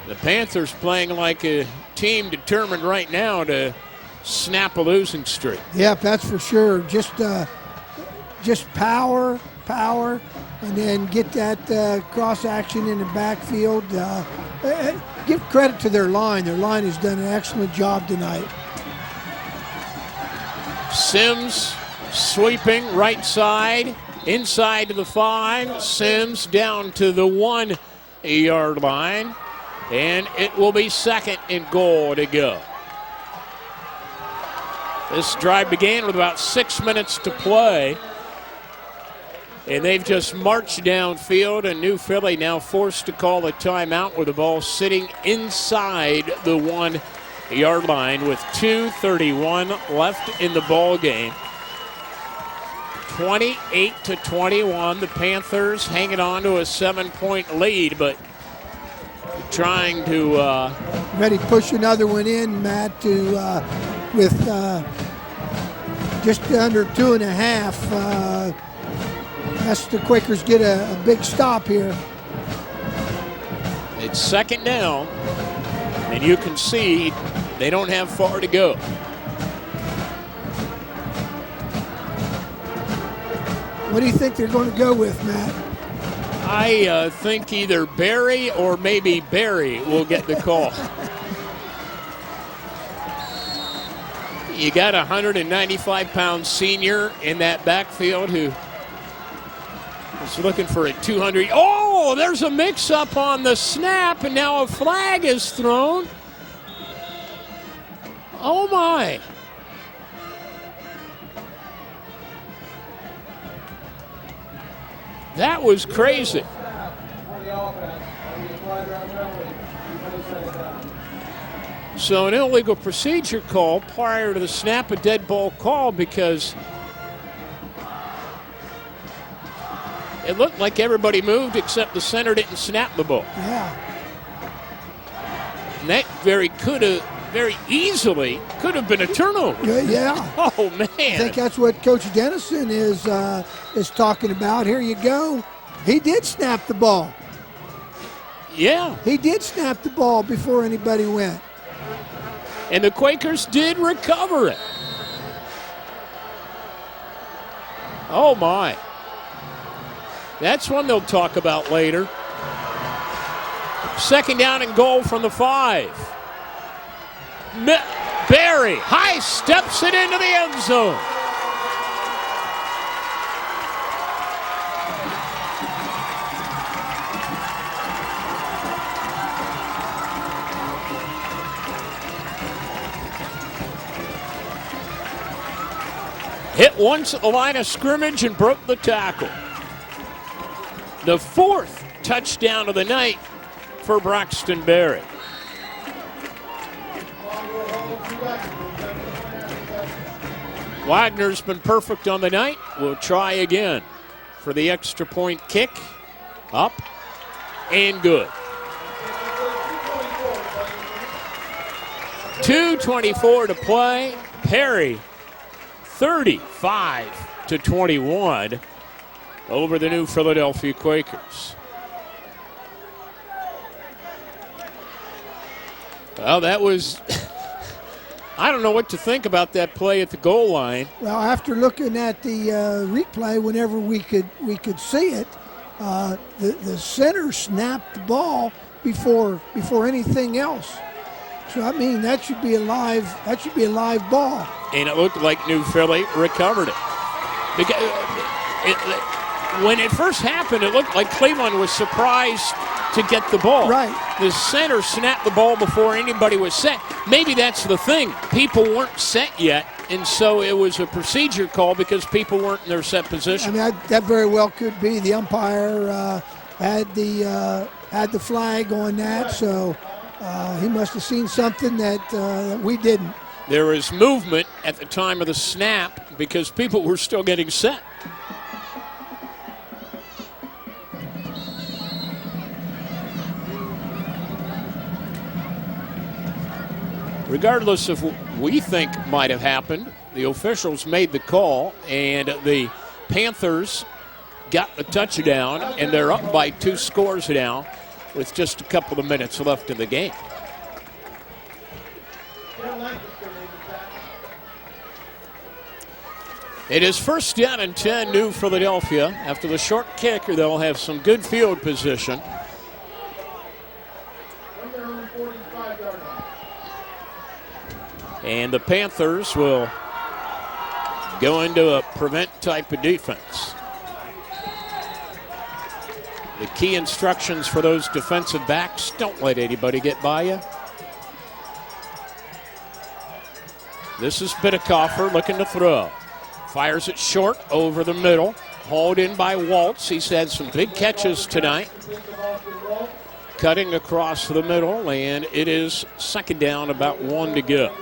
The Panthers playing like a team determined right now to snap a losing streak. Yep, that's for sure. Just power, and then get that cross action in the backfield. Give credit to their line. Their line has done an excellent job tonight. Sims sweeping right side, inside to the 5. Sims down to the 1-yard line. And it will be second and goal to go. This drive began with about 6 minutes to play. And they've just marched downfield, and New Philly now forced to call a timeout with the ball sitting inside the 1-yard line with 2:31 left in the ball game. 28-21, the Panthers hanging on to a 7-point lead, but trying to ready to push another one in, Matt, to with just under 2.5. That's the Quakers get a big stop here. It's second down, and you can see they don't have far to go. What do you think they're going to go with, Matt? I think either Barry or maybe Barry will get the call. You got a 195-pound senior in that backfield who is looking for a 200. Oh, there's a mix-up on the snap, and now a flag is thrown. Oh, my. That was crazy. So an illegal procedure call prior to the snap, a dead ball call, because it looked like everybody moved except the center didn't snap the ball. Yeah. And that very easily could have been a turnover. Yeah. Oh, man. I think that's what Coach Dennison is talking about. Here you go. He did snap the ball. Yeah. He did snap the ball before anybody went. And the Quakers did recover it. Oh, my. That's one they'll talk about later. Second down and goal from the 5. Barry high steps it into the end zone. Hit once at the line of scrimmage and broke the tackle. The 4th touchdown of the night for Braxton Berry. Wagner's been perfect on the night. We'll try again for the extra point kick. Up and good. 2:24 to play. Perry 35-21 over the New Philadelphia Quakers. Well, that was, I don't know what to think about that play at the goal line. Well, after looking at the replay, whenever we could see it, the center snapped the ball before anything else. So I mean, that should be a live ball. And it looked like New Philly recovered it. When it first happened, it looked like Cleveland was surprised to get the ball. Right. The center snapped the ball before anybody was set. Maybe that's the thing. People weren't set yet, and so it was a procedure call because people weren't in their set position. I mean, that very well could be. The umpire had the flag on that, so he must have seen something that we didn't. There was movement at the time of the snap because people were still getting set. Regardless of what we think might have happened, the officials made the call, and the Panthers got the touchdown, and they're up by 2 scores now with just a couple of minutes left in the game. It is first down and 10, New Philadelphia. After the short kick, they'll have some good field position. And the Panthers will go into a prevent type of defense. The key instructions for those defensive backs: don't let anybody get by you. This is Bidekoffer looking to throw. Fires it short over the middle. Hauled in by Waltz. He's had some big catches tonight. Cutting across the middle, and it is second down, about 1 to go.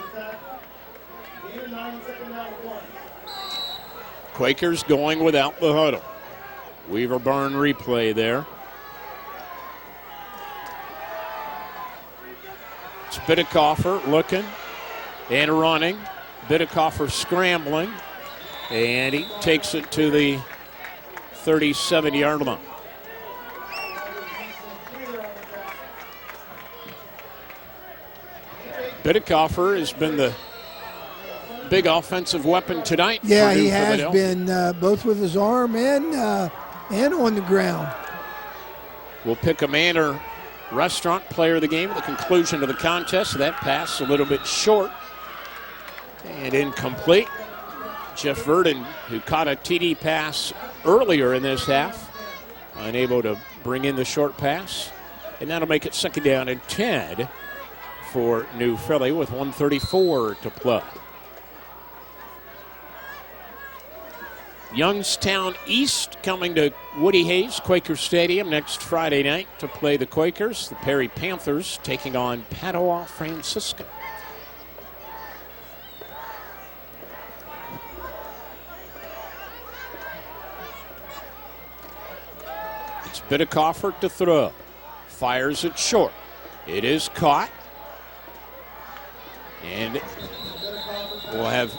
Quakers going without the huddle. Weaver Barn replay there. It's Bidekoffer looking and running. Bidekoffer scrambling, and he takes it to the 37-yard line. Bidekoffer has been the big offensive weapon tonight. Yeah, for New he has Philadelphia. been both with his arm and on the ground. We'll pick a Manor Restaurant player of the game at the conclusion of the contest. That pass a little bit short and incomplete. Jeff Verdon, who caught a TD pass earlier in this half, unable to bring in the short pass. And that'll make it 2nd down and 10 for New Philly with 1:34 to play. Youngstown East coming to Woody Hayes Quaker Stadium next Friday night to play the Quakers. The Perry Panthers taking on Padua Francisco. It's Bidikofer to throw. Fires it short. It is caught. And we'll have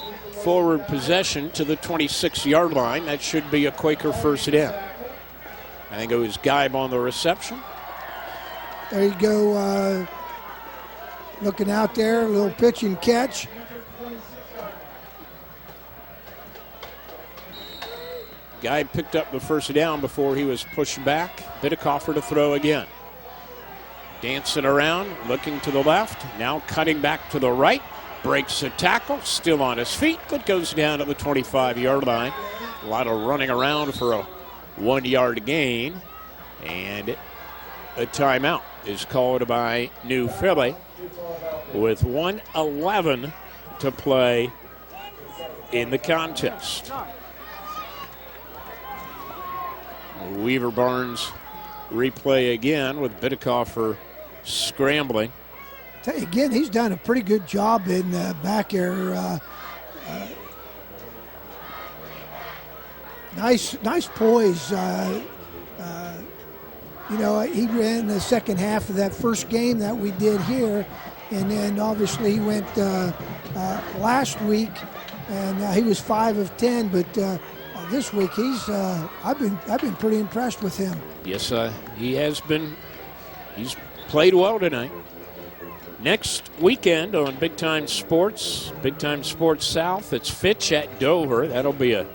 forward possession to the 26-yard line. That should be a Quaker first down. I think it was Geib on the reception. There you go. Looking out there, a little pitch and catch. Geib picked up the first down before he was pushed back. Bidikofer to throw again. Dancing around, looking to the left, now cutting back to the right. Breaks a tackle, still on his feet, but goes down to the 25-yard line. A lot of running around for a 1-yard gain. And a timeout is called by New Philly with 1:11 to play in the contest. Weaver Barnes replay again with Bidikofer scrambling. Tell you again, he's done a pretty good job in back there. Nice poise. He ran the second half of that first game that we did here, and then obviously he went last week, and he was 5 of 10. But this week I've been pretty impressed with him. Yes, he has been. He's played well tonight. Next weekend on Big Time Sports South, it's Fitch at Dover. That'll be a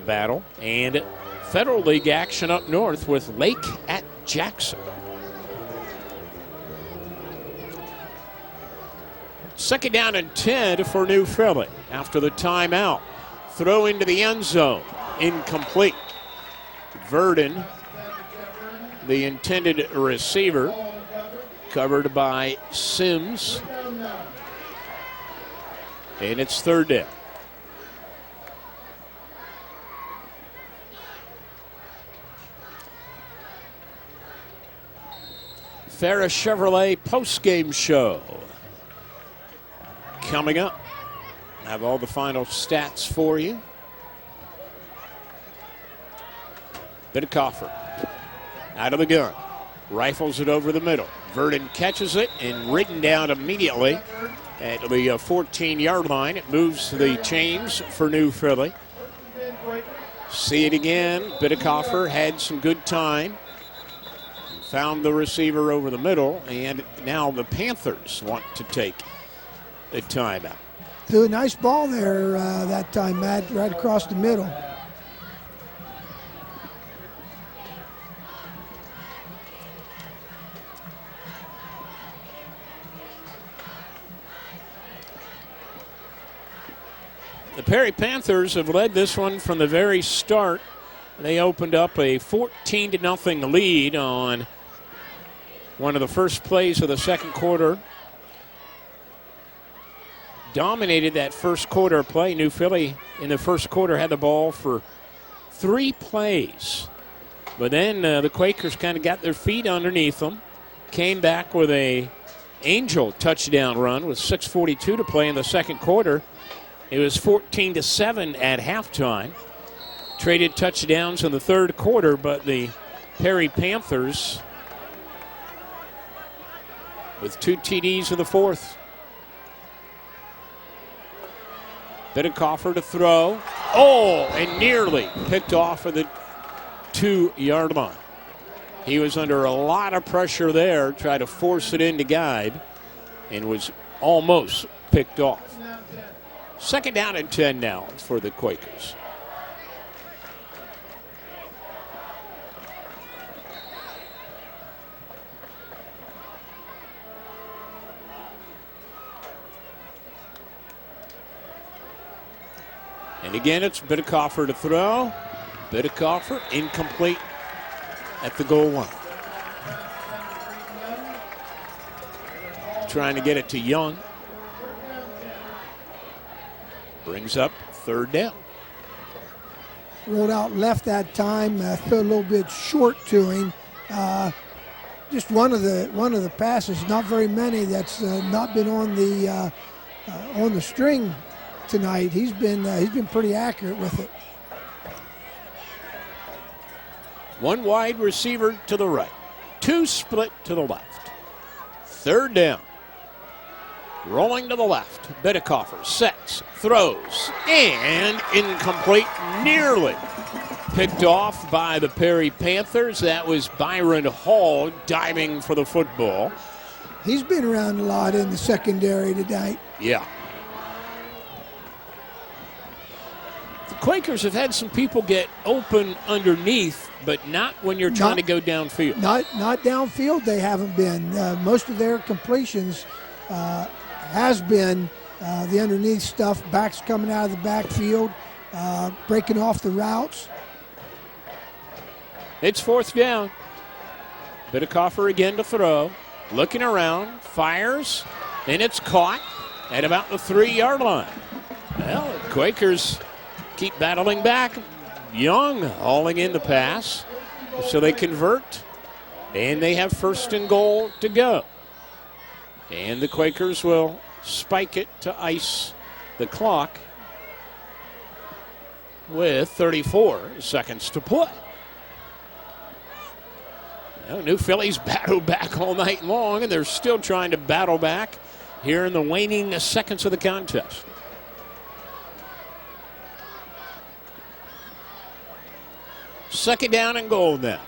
battle. And Federal League action up north with Lake at Jackson. 2nd down and 10 for New Philly after the timeout. Throw into the end zone. Incomplete. Verdon, the intended receiver, covered by Sims. And it's 3rd down. Ferris Chevrolet postgame show coming up. Have all the final stats for you. Bidikofer out of the gun. Rifles it over the middle. Verdon catches it and ridden down immediately at the 14-yard line. It moves the chains for New Philly. See it again. Bidikofer had some good time. Found the receiver over the middle, and now the Panthers want to take a timeout. Threw a nice ball there that time, Matt, right across the middle. The Perry Panthers have led this one from the very start. They opened up a 14-0 lead on one of the first plays of the second quarter. Dominated that first quarter play. New Philly in the first quarter had the ball for 3 plays. But then the Quakers kind of got their feet underneath them. Came back with a Angel touchdown run with 6:42 to play in the second quarter. It was 14-7 at halftime. Traded touchdowns in the third quarter, but the Perry Panthers with 2 TDs in the fourth. Bidikofer to throw. Oh, and nearly picked off of the 2-yard line. He was under a lot of pressure there, tried to force it into Geib, and was almost picked off. Second down and 10 now for the Quakers. And again, it's Bidikofer to throw. Bidikofer incomplete at the goal line. Trying to get it to Young. Brings up third down. Rolled out left that time, threw a little bit short to him. Just one of the passes, not very many. That's not been on the string tonight. He's been pretty accurate with it. One wide receiver to the right, two split to the left. Third down. Rolling to the left, Bidikofer sets, throws, and incomplete, nearly picked off by the Perry Panthers. That was Byron Hall diving for the football. He's been around a lot in the secondary tonight. Yeah. The Quakers have had some people get open underneath, but not when you're trying to go downfield. Not downfield they haven't been. Most of their completions has been the underneath stuff, backs coming out of the backfield, breaking off the routes. It's fourth down. Bidikofer again to throw. Looking around, fires, and it's caught at about the 3-yard line. Well, the Quakers keep battling back. Young hauling in the pass, so they convert, and they have first and goal to go. And the Quakers will spike it to ice the clock with 34 seconds to play. Well, New Philly's battled back all night long, and they're still trying to battle back here in the waning seconds of the contest. Second down and goal now.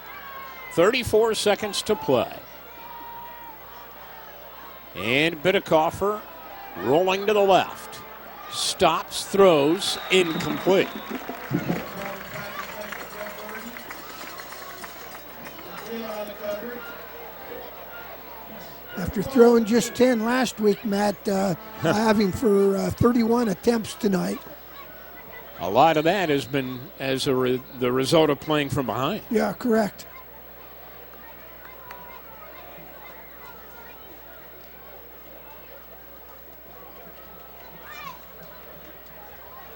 34 seconds to play. And Bidikofer rolling to the left. Stops, throws, incomplete. After throwing just 10 last week, Matt, having for 31 attempts tonight. A lot of that has been as the result of playing from behind. Yeah, correct.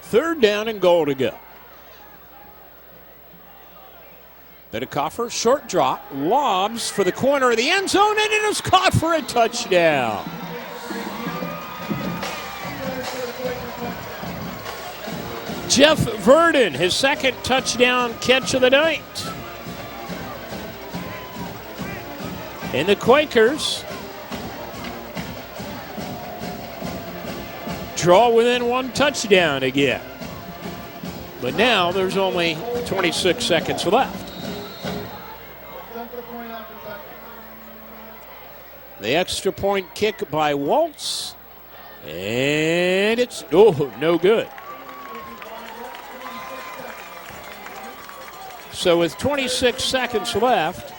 Third down and goal to go. Bidikofer, short drop, lobs for the corner of the end zone, and it is caught for a touchdown. Jeff Verdon, his second touchdown catch of the night. And the Quakers draw within one touchdown again. But now there's only 26 seconds left. The extra point kick by Waltz. And it's, no good. So with 26 seconds left,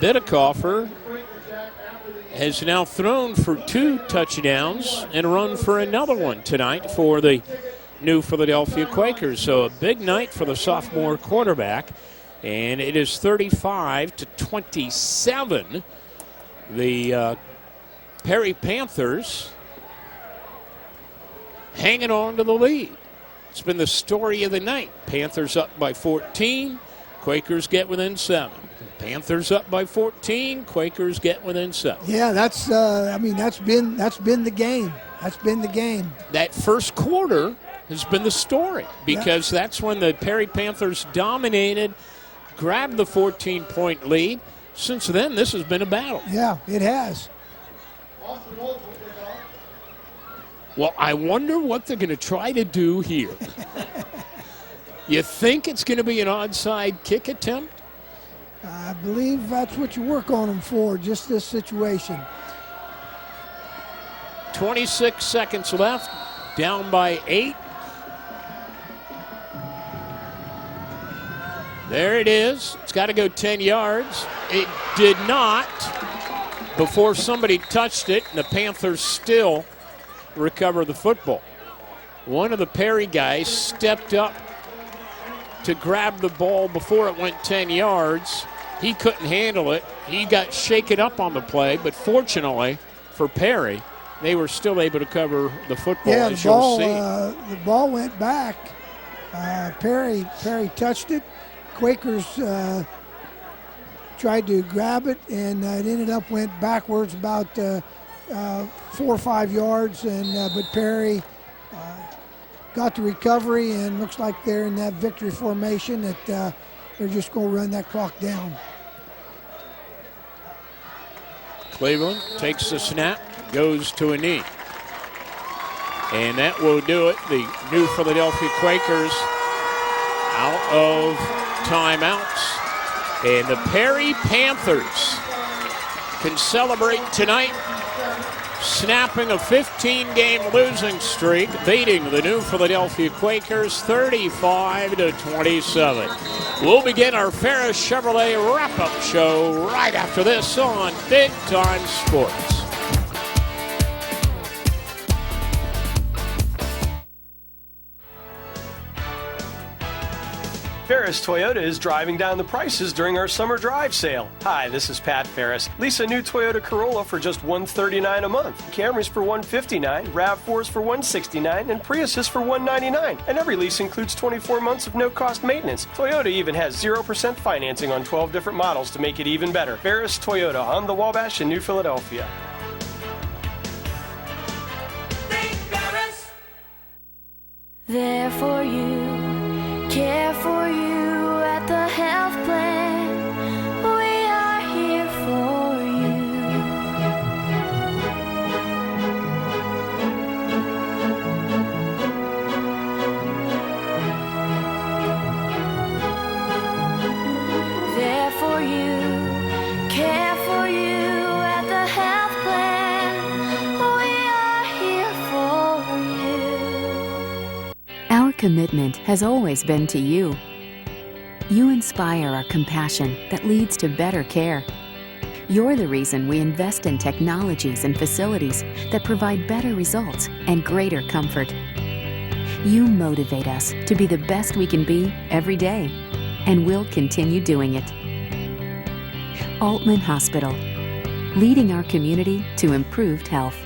Bidikofer has now thrown for 2 touchdowns and run for another one tonight for the New Philadelphia Quakers. So a big night for the sophomore quarterback, and it is 35-27. The Perry Panthers hanging on to the lead. It's been the story of the night. Panthers up by 14, Quakers get within 7. Panthers up by 14, Quakers get within 7. Yeah, that's been the game. That's been the game. That first quarter has been the story because that's when the Perry Panthers dominated, grabbed the 14-point lead. Since then, this has been a battle. Yeah, it has. Well, I wonder what they're going to try to do here. You think it's going to be an onside kick attempt? I believe that's what you work on them for, just this situation. 26 seconds left, down by 8. There it is. It's got to go 10 yards. It did not before somebody touched it, and the Panthers still recover the football. One of the Perry guys stepped up to grab the ball before it went 10 yards. He couldn't handle it. He got shaken up on the play, but fortunately for Perry, they were still able to cover the football, as you'll see. The ball went back. Perry touched it. Quakers tried to grab it, and it ended up went backwards about 4 or 5 yards, and but Perry got the recovery, and looks like they're in that victory formation that they're just going to run that clock down. Cleveland takes the snap, goes to a knee. And that will do it. The new Philadelphia Quakers out of timeouts. And the Perry Panthers can celebrate tonight, snapping a 15-game losing streak, beating the new Philadelphia Quakers 35-27. We'll begin our Ferris Chevrolet wrap-up show right after this on Big Time Sports. Ferris Toyota is driving down the prices during our summer drive sale. Hi, this is Pat Ferris. Lease a new Toyota Corolla for just $139 a month. Camrys for $159, RAV4s for $169, and Priuses for $199. And every lease includes 24 months of no-cost maintenance. Toyota even has 0% financing on 12 different models to make it even better. Ferris Toyota on the Wabash in New Philadelphia. There for you. Care for you at the health plan. We are here for you. There for you. Care for you at the health plan. We are here for you. Our commitment has always been to you. You inspire our compassion that leads to better care. You're the reason we invest in technologies and facilities that provide better results and greater comfort. You motivate us to be the best we can be every day, and we'll continue doing it. Altman Hospital, leading our community to improved health.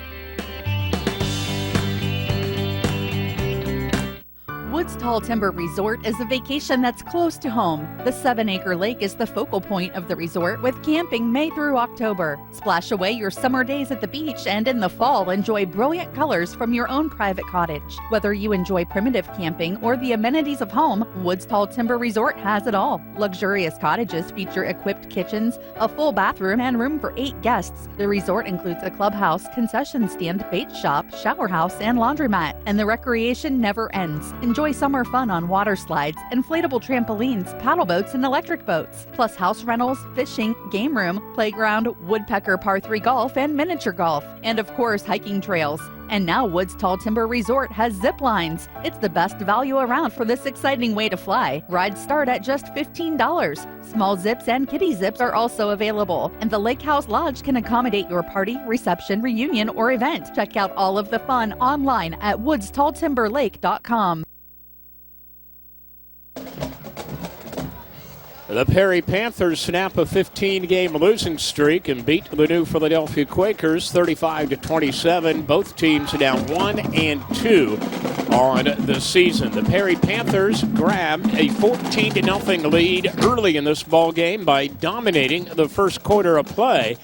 Woods Tall Timber Resort is a vacation that's close to home. The 7-acre lake is the focal point of the resort, with camping May through October. Splash away your summer days at the beach, and in the fall, enjoy brilliant colors from your own private cottage. Whether you enjoy primitive camping or the amenities of home, Woods Tall Timber Resort has it all. Luxurious cottages feature equipped kitchens, a full bathroom, and room for 8 guests. The resort includes a clubhouse, concession stand, bait shop, shower house, and laundromat. And the recreation never ends. Enjoy summer fun on water slides, inflatable trampolines, paddle boats, and electric boats, plus house rentals, fishing, game room, playground, woodpecker par 3 golf, and miniature golf, and of course hiking trails. And now Woods Tall Timber Resort has zip lines. It's the best value around for this exciting way to fly. Rides start at just $15. Small zips and kiddie zips are also available. And the Lake House Lodge can accommodate your party, reception, reunion, or event. Check out all of the fun online at woodstalltimberlake.com. The Perry Panthers snap a 15-game losing streak and beat the new Philadelphia Quakers 35-27. Both teams down 1 and 2 on the season. The Perry Panthers grabbed a 14-0 lead early in this ball game by dominating the first quarter of play.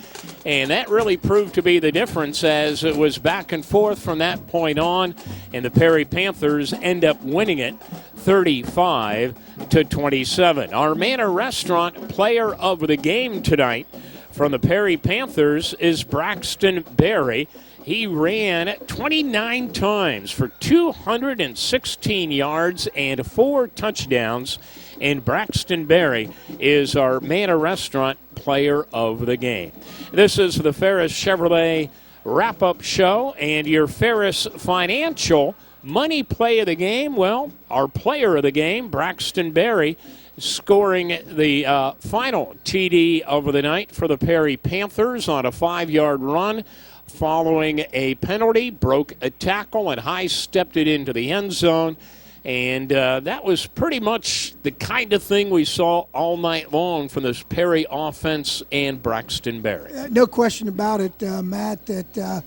And that really proved to be the difference, as it was back and forth from that point on, and the Perry Panthers end up winning it 35-27. Our Manor Restaurant player of the game tonight from the Perry Panthers is Braxton Berry. He ran 29 times for 216 yards and 4 touchdowns. And Braxton Berry is our Manor Restaurant Player of the Game. This is the Ferris Chevrolet wrap-up show, and your Ferris Financial Money Play of the Game. Well, our Player of the Game, Braxton Berry, scoring the final TD of the night for the Perry Panthers on a 5-yard run following a penalty, broke a tackle and high-stepped it into the end zone. And that was pretty much the kind of thing we saw all night long from this Perry offense and Braxton Berry. No question about it, Matt, that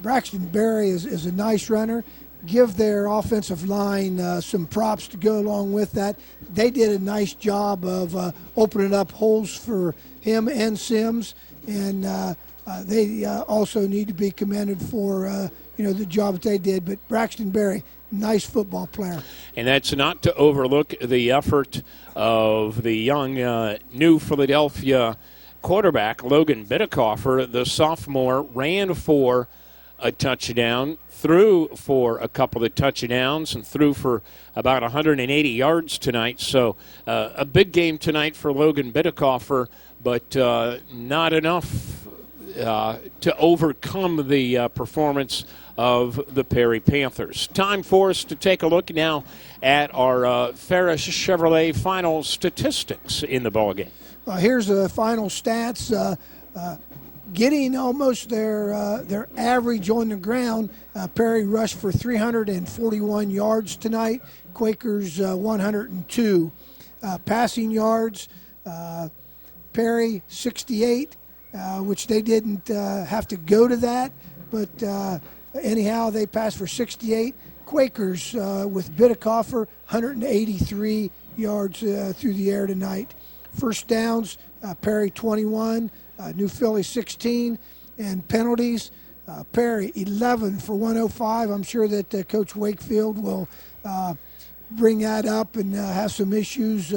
Braxton Berry is a nice runner. Give their offensive line some props to go along with that. They did a nice job of opening up holes for him and Sims, and they also need to be commended for the job that they did. But Braxton Berry, nice football player. And that's not to overlook the effort of the young New Philadelphia quarterback, Logan Bittekoffer, the sophomore, ran for a touchdown, threw for a couple of touchdowns, and threw for about 180 yards tonight. So a big game tonight for Logan Bittekoffer, but not enough to overcome the performance of the Perry Panthers. Time for us to take a look now at our Ferris Chevrolet final statistics in the ballgame. Here's the final stats. Getting almost their average on the ground, Perry rushed for 341 yards tonight. Quakers 102. Passing yards, Perry 68, which they didn't have to go to that, but anyhow, they passed for 68. Quakers with Bittekoffer, 183 yards through the air tonight. First downs, Perry 21, New Philly 16, and penalties, Perry 11 for 105. I'm sure that Coach Wakefield will bring that up and have some issues,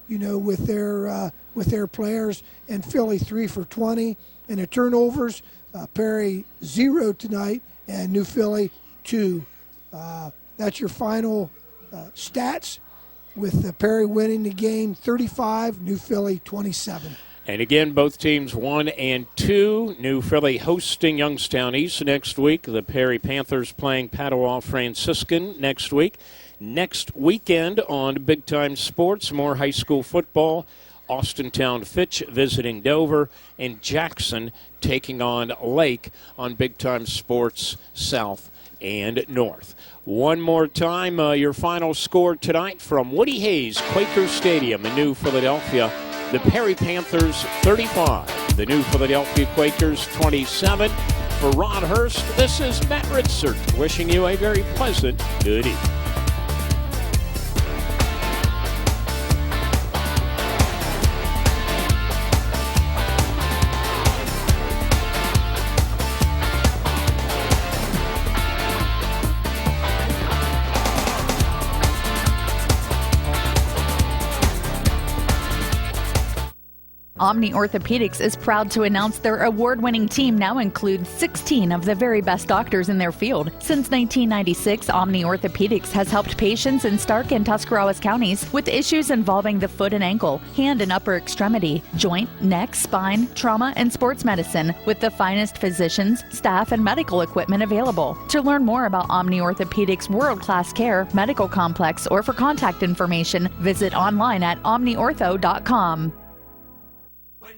with their players. And Philly 3 for 20. And the turnovers, Perry 0 tonight, and New Philly 2. That's your final stats, with Perry winning the game 35, New Philly 27. And again, both teams 1 and 2. New Philly hosting Youngstown East next week. The Perry Panthers playing Padua Franciscan next week. Next weekend on Big Time Sports, more high school football. Austintown Fitch visiting Dover, and Jackson taking on Lake on Big Time Sports South and North. One more time, your final score tonight from Woody Hayes Quaker Stadium in New Philadelphia. The Perry Panthers 35, the New Philadelphia Quakers 27. For Ron Hurst, this is Matt Ritzert wishing you a very pleasant good evening. Omni Orthopedics is proud to announce their award-winning team now includes 16 of the very best doctors in their field. Since 1996, Omni Orthopedics has helped patients in Stark and Tuscarawas counties with issues involving the foot and ankle, hand and upper extremity, joint, neck, spine, trauma, and sports medicine, with the finest physicians, staff, and medical equipment available. To learn more about Omni Orthopedics' world-class care, medical complex, or for contact information, visit online at omniortho.com.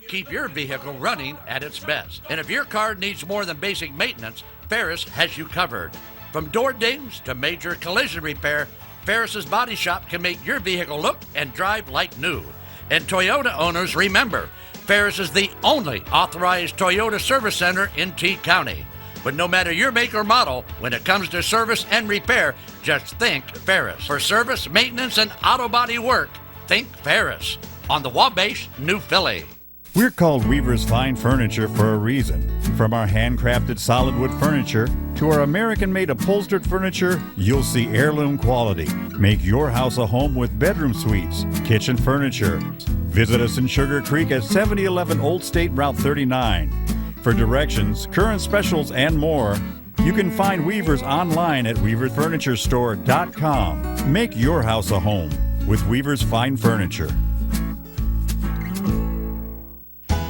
Keep your vehicle running at its best. And if your car needs more than basic maintenance, Ferris has you covered. From door dings to major collision repair, Ferris's Body Shop can make your vehicle look and drive like new. And Toyota owners, remember, Ferris is the only authorized Toyota service center in T County. But no matter your make or model, when it comes to service and repair, just think Ferris. For service, maintenance, and auto body work, think Ferris. On the Wabash, New Philly. We're called Weaver's Fine Furniture for a reason. From our handcrafted solid wood furniture to our American-made upholstered furniture, you'll see heirloom quality. Make your house a home with bedroom suites, kitchen furniture. Visit us in Sugar Creek at 7011 Old State Route 39. For directions, current specials, and more, you can find Weavers online at weaverfurniturestore.com. Make your house a home with Weavers Fine Furniture.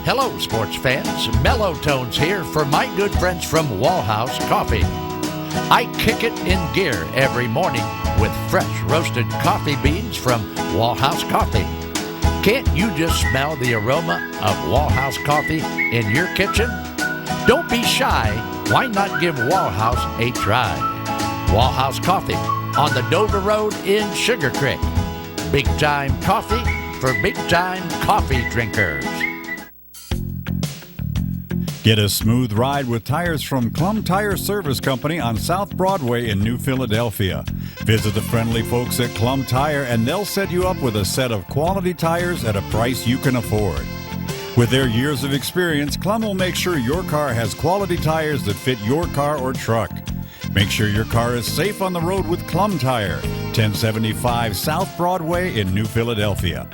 Hello, sports fans. Mellow Tones here for my good friends from Wallhouse Coffee. I kick it in gear every morning with fresh roasted coffee beans from Wallhouse Coffee. Can't you just smell the aroma of Wallhouse Coffee in your kitchen? Don't be shy. Why not give Wallhouse a try? Wallhouse Coffee on the Dover Road in Sugar Creek. Big time coffee for big time coffee drinkers. Get a smooth ride with tires from Clum Tire Service Company on South Broadway in New Philadelphia. Visit the friendly folks at Clum Tire and they'll set you up with a set of quality tires at a price you can afford. With their years of experience, Clum will make sure your car has quality tires that fit your car or truck. Make sure your car is safe on the road with Clum Tire, 1075 South Broadway in New Philadelphia.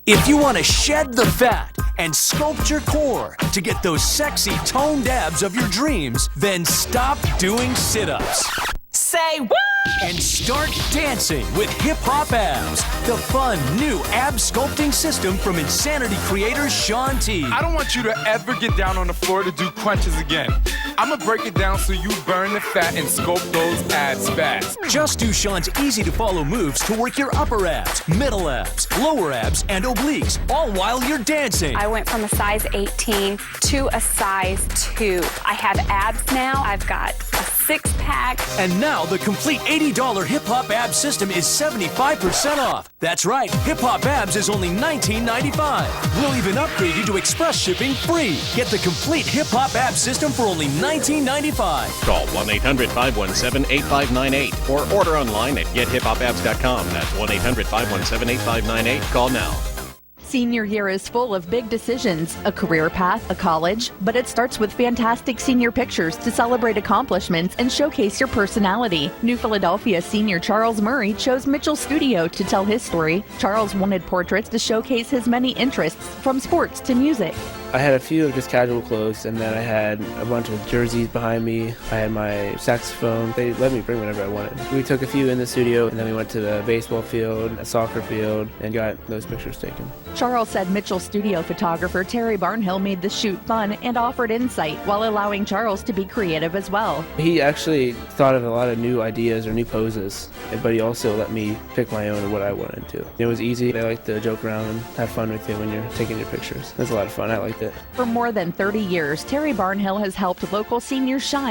If you want to shed the fat and sculpt your core to get those sexy toned abs of your dreams, then stop doing sit-ups. Say what? And start dancing with Hip Hop Abs, the fun new ab sculpting system from Insanity creator Sean T. I don't want you to ever get down on the floor to do crunches again. I'm gonna break it down so you burn the fat and sculpt those abs fast. Just do Sean's easy-to-follow moves to work your upper abs, middle abs, lower abs, and obliques, all while you're dancing. I went from a size 18 to a size 2. I have abs now. I've got a six-pack. And now the complete $80 Hip Hop Abs system is 75% off. That's right, Hip Hop Abs is only $19.95. We'll even upgrade you to express shipping free. Get the complete Hip Hop Abs system for only $19.95. Call 1-800-517-8598 or order online at gethiphopabs.com. That's 1-800-517-8598. Call now. Senior year is full of big decisions, a career path, a college, but it starts with fantastic senior pictures to celebrate accomplishments and showcase your personality. New Philadelphia senior Charles Murray chose Mitchell Studio to tell his story. Charles wanted portraits to showcase his many interests, from sports to music. I had a few of just casual clothes, and then I had a bunch of jerseys behind me. I had my saxophone. They let me bring whatever I wanted. We took a few in the studio, and then we went to the baseball field, a soccer field, and got those pictures taken. Charles said Mitchell Studio photographer Terry Barnhill made the shoot fun and offered insight while allowing Charles to be creative as well. He actually thought of a lot of new ideas or new poses, but he also let me pick my own of what I wanted to. It was easy. They like to joke around and have fun with you when you're taking your pictures. It was a lot of fun. I liked it. For more than 30 years, Terry Barnhill has helped local seniors shine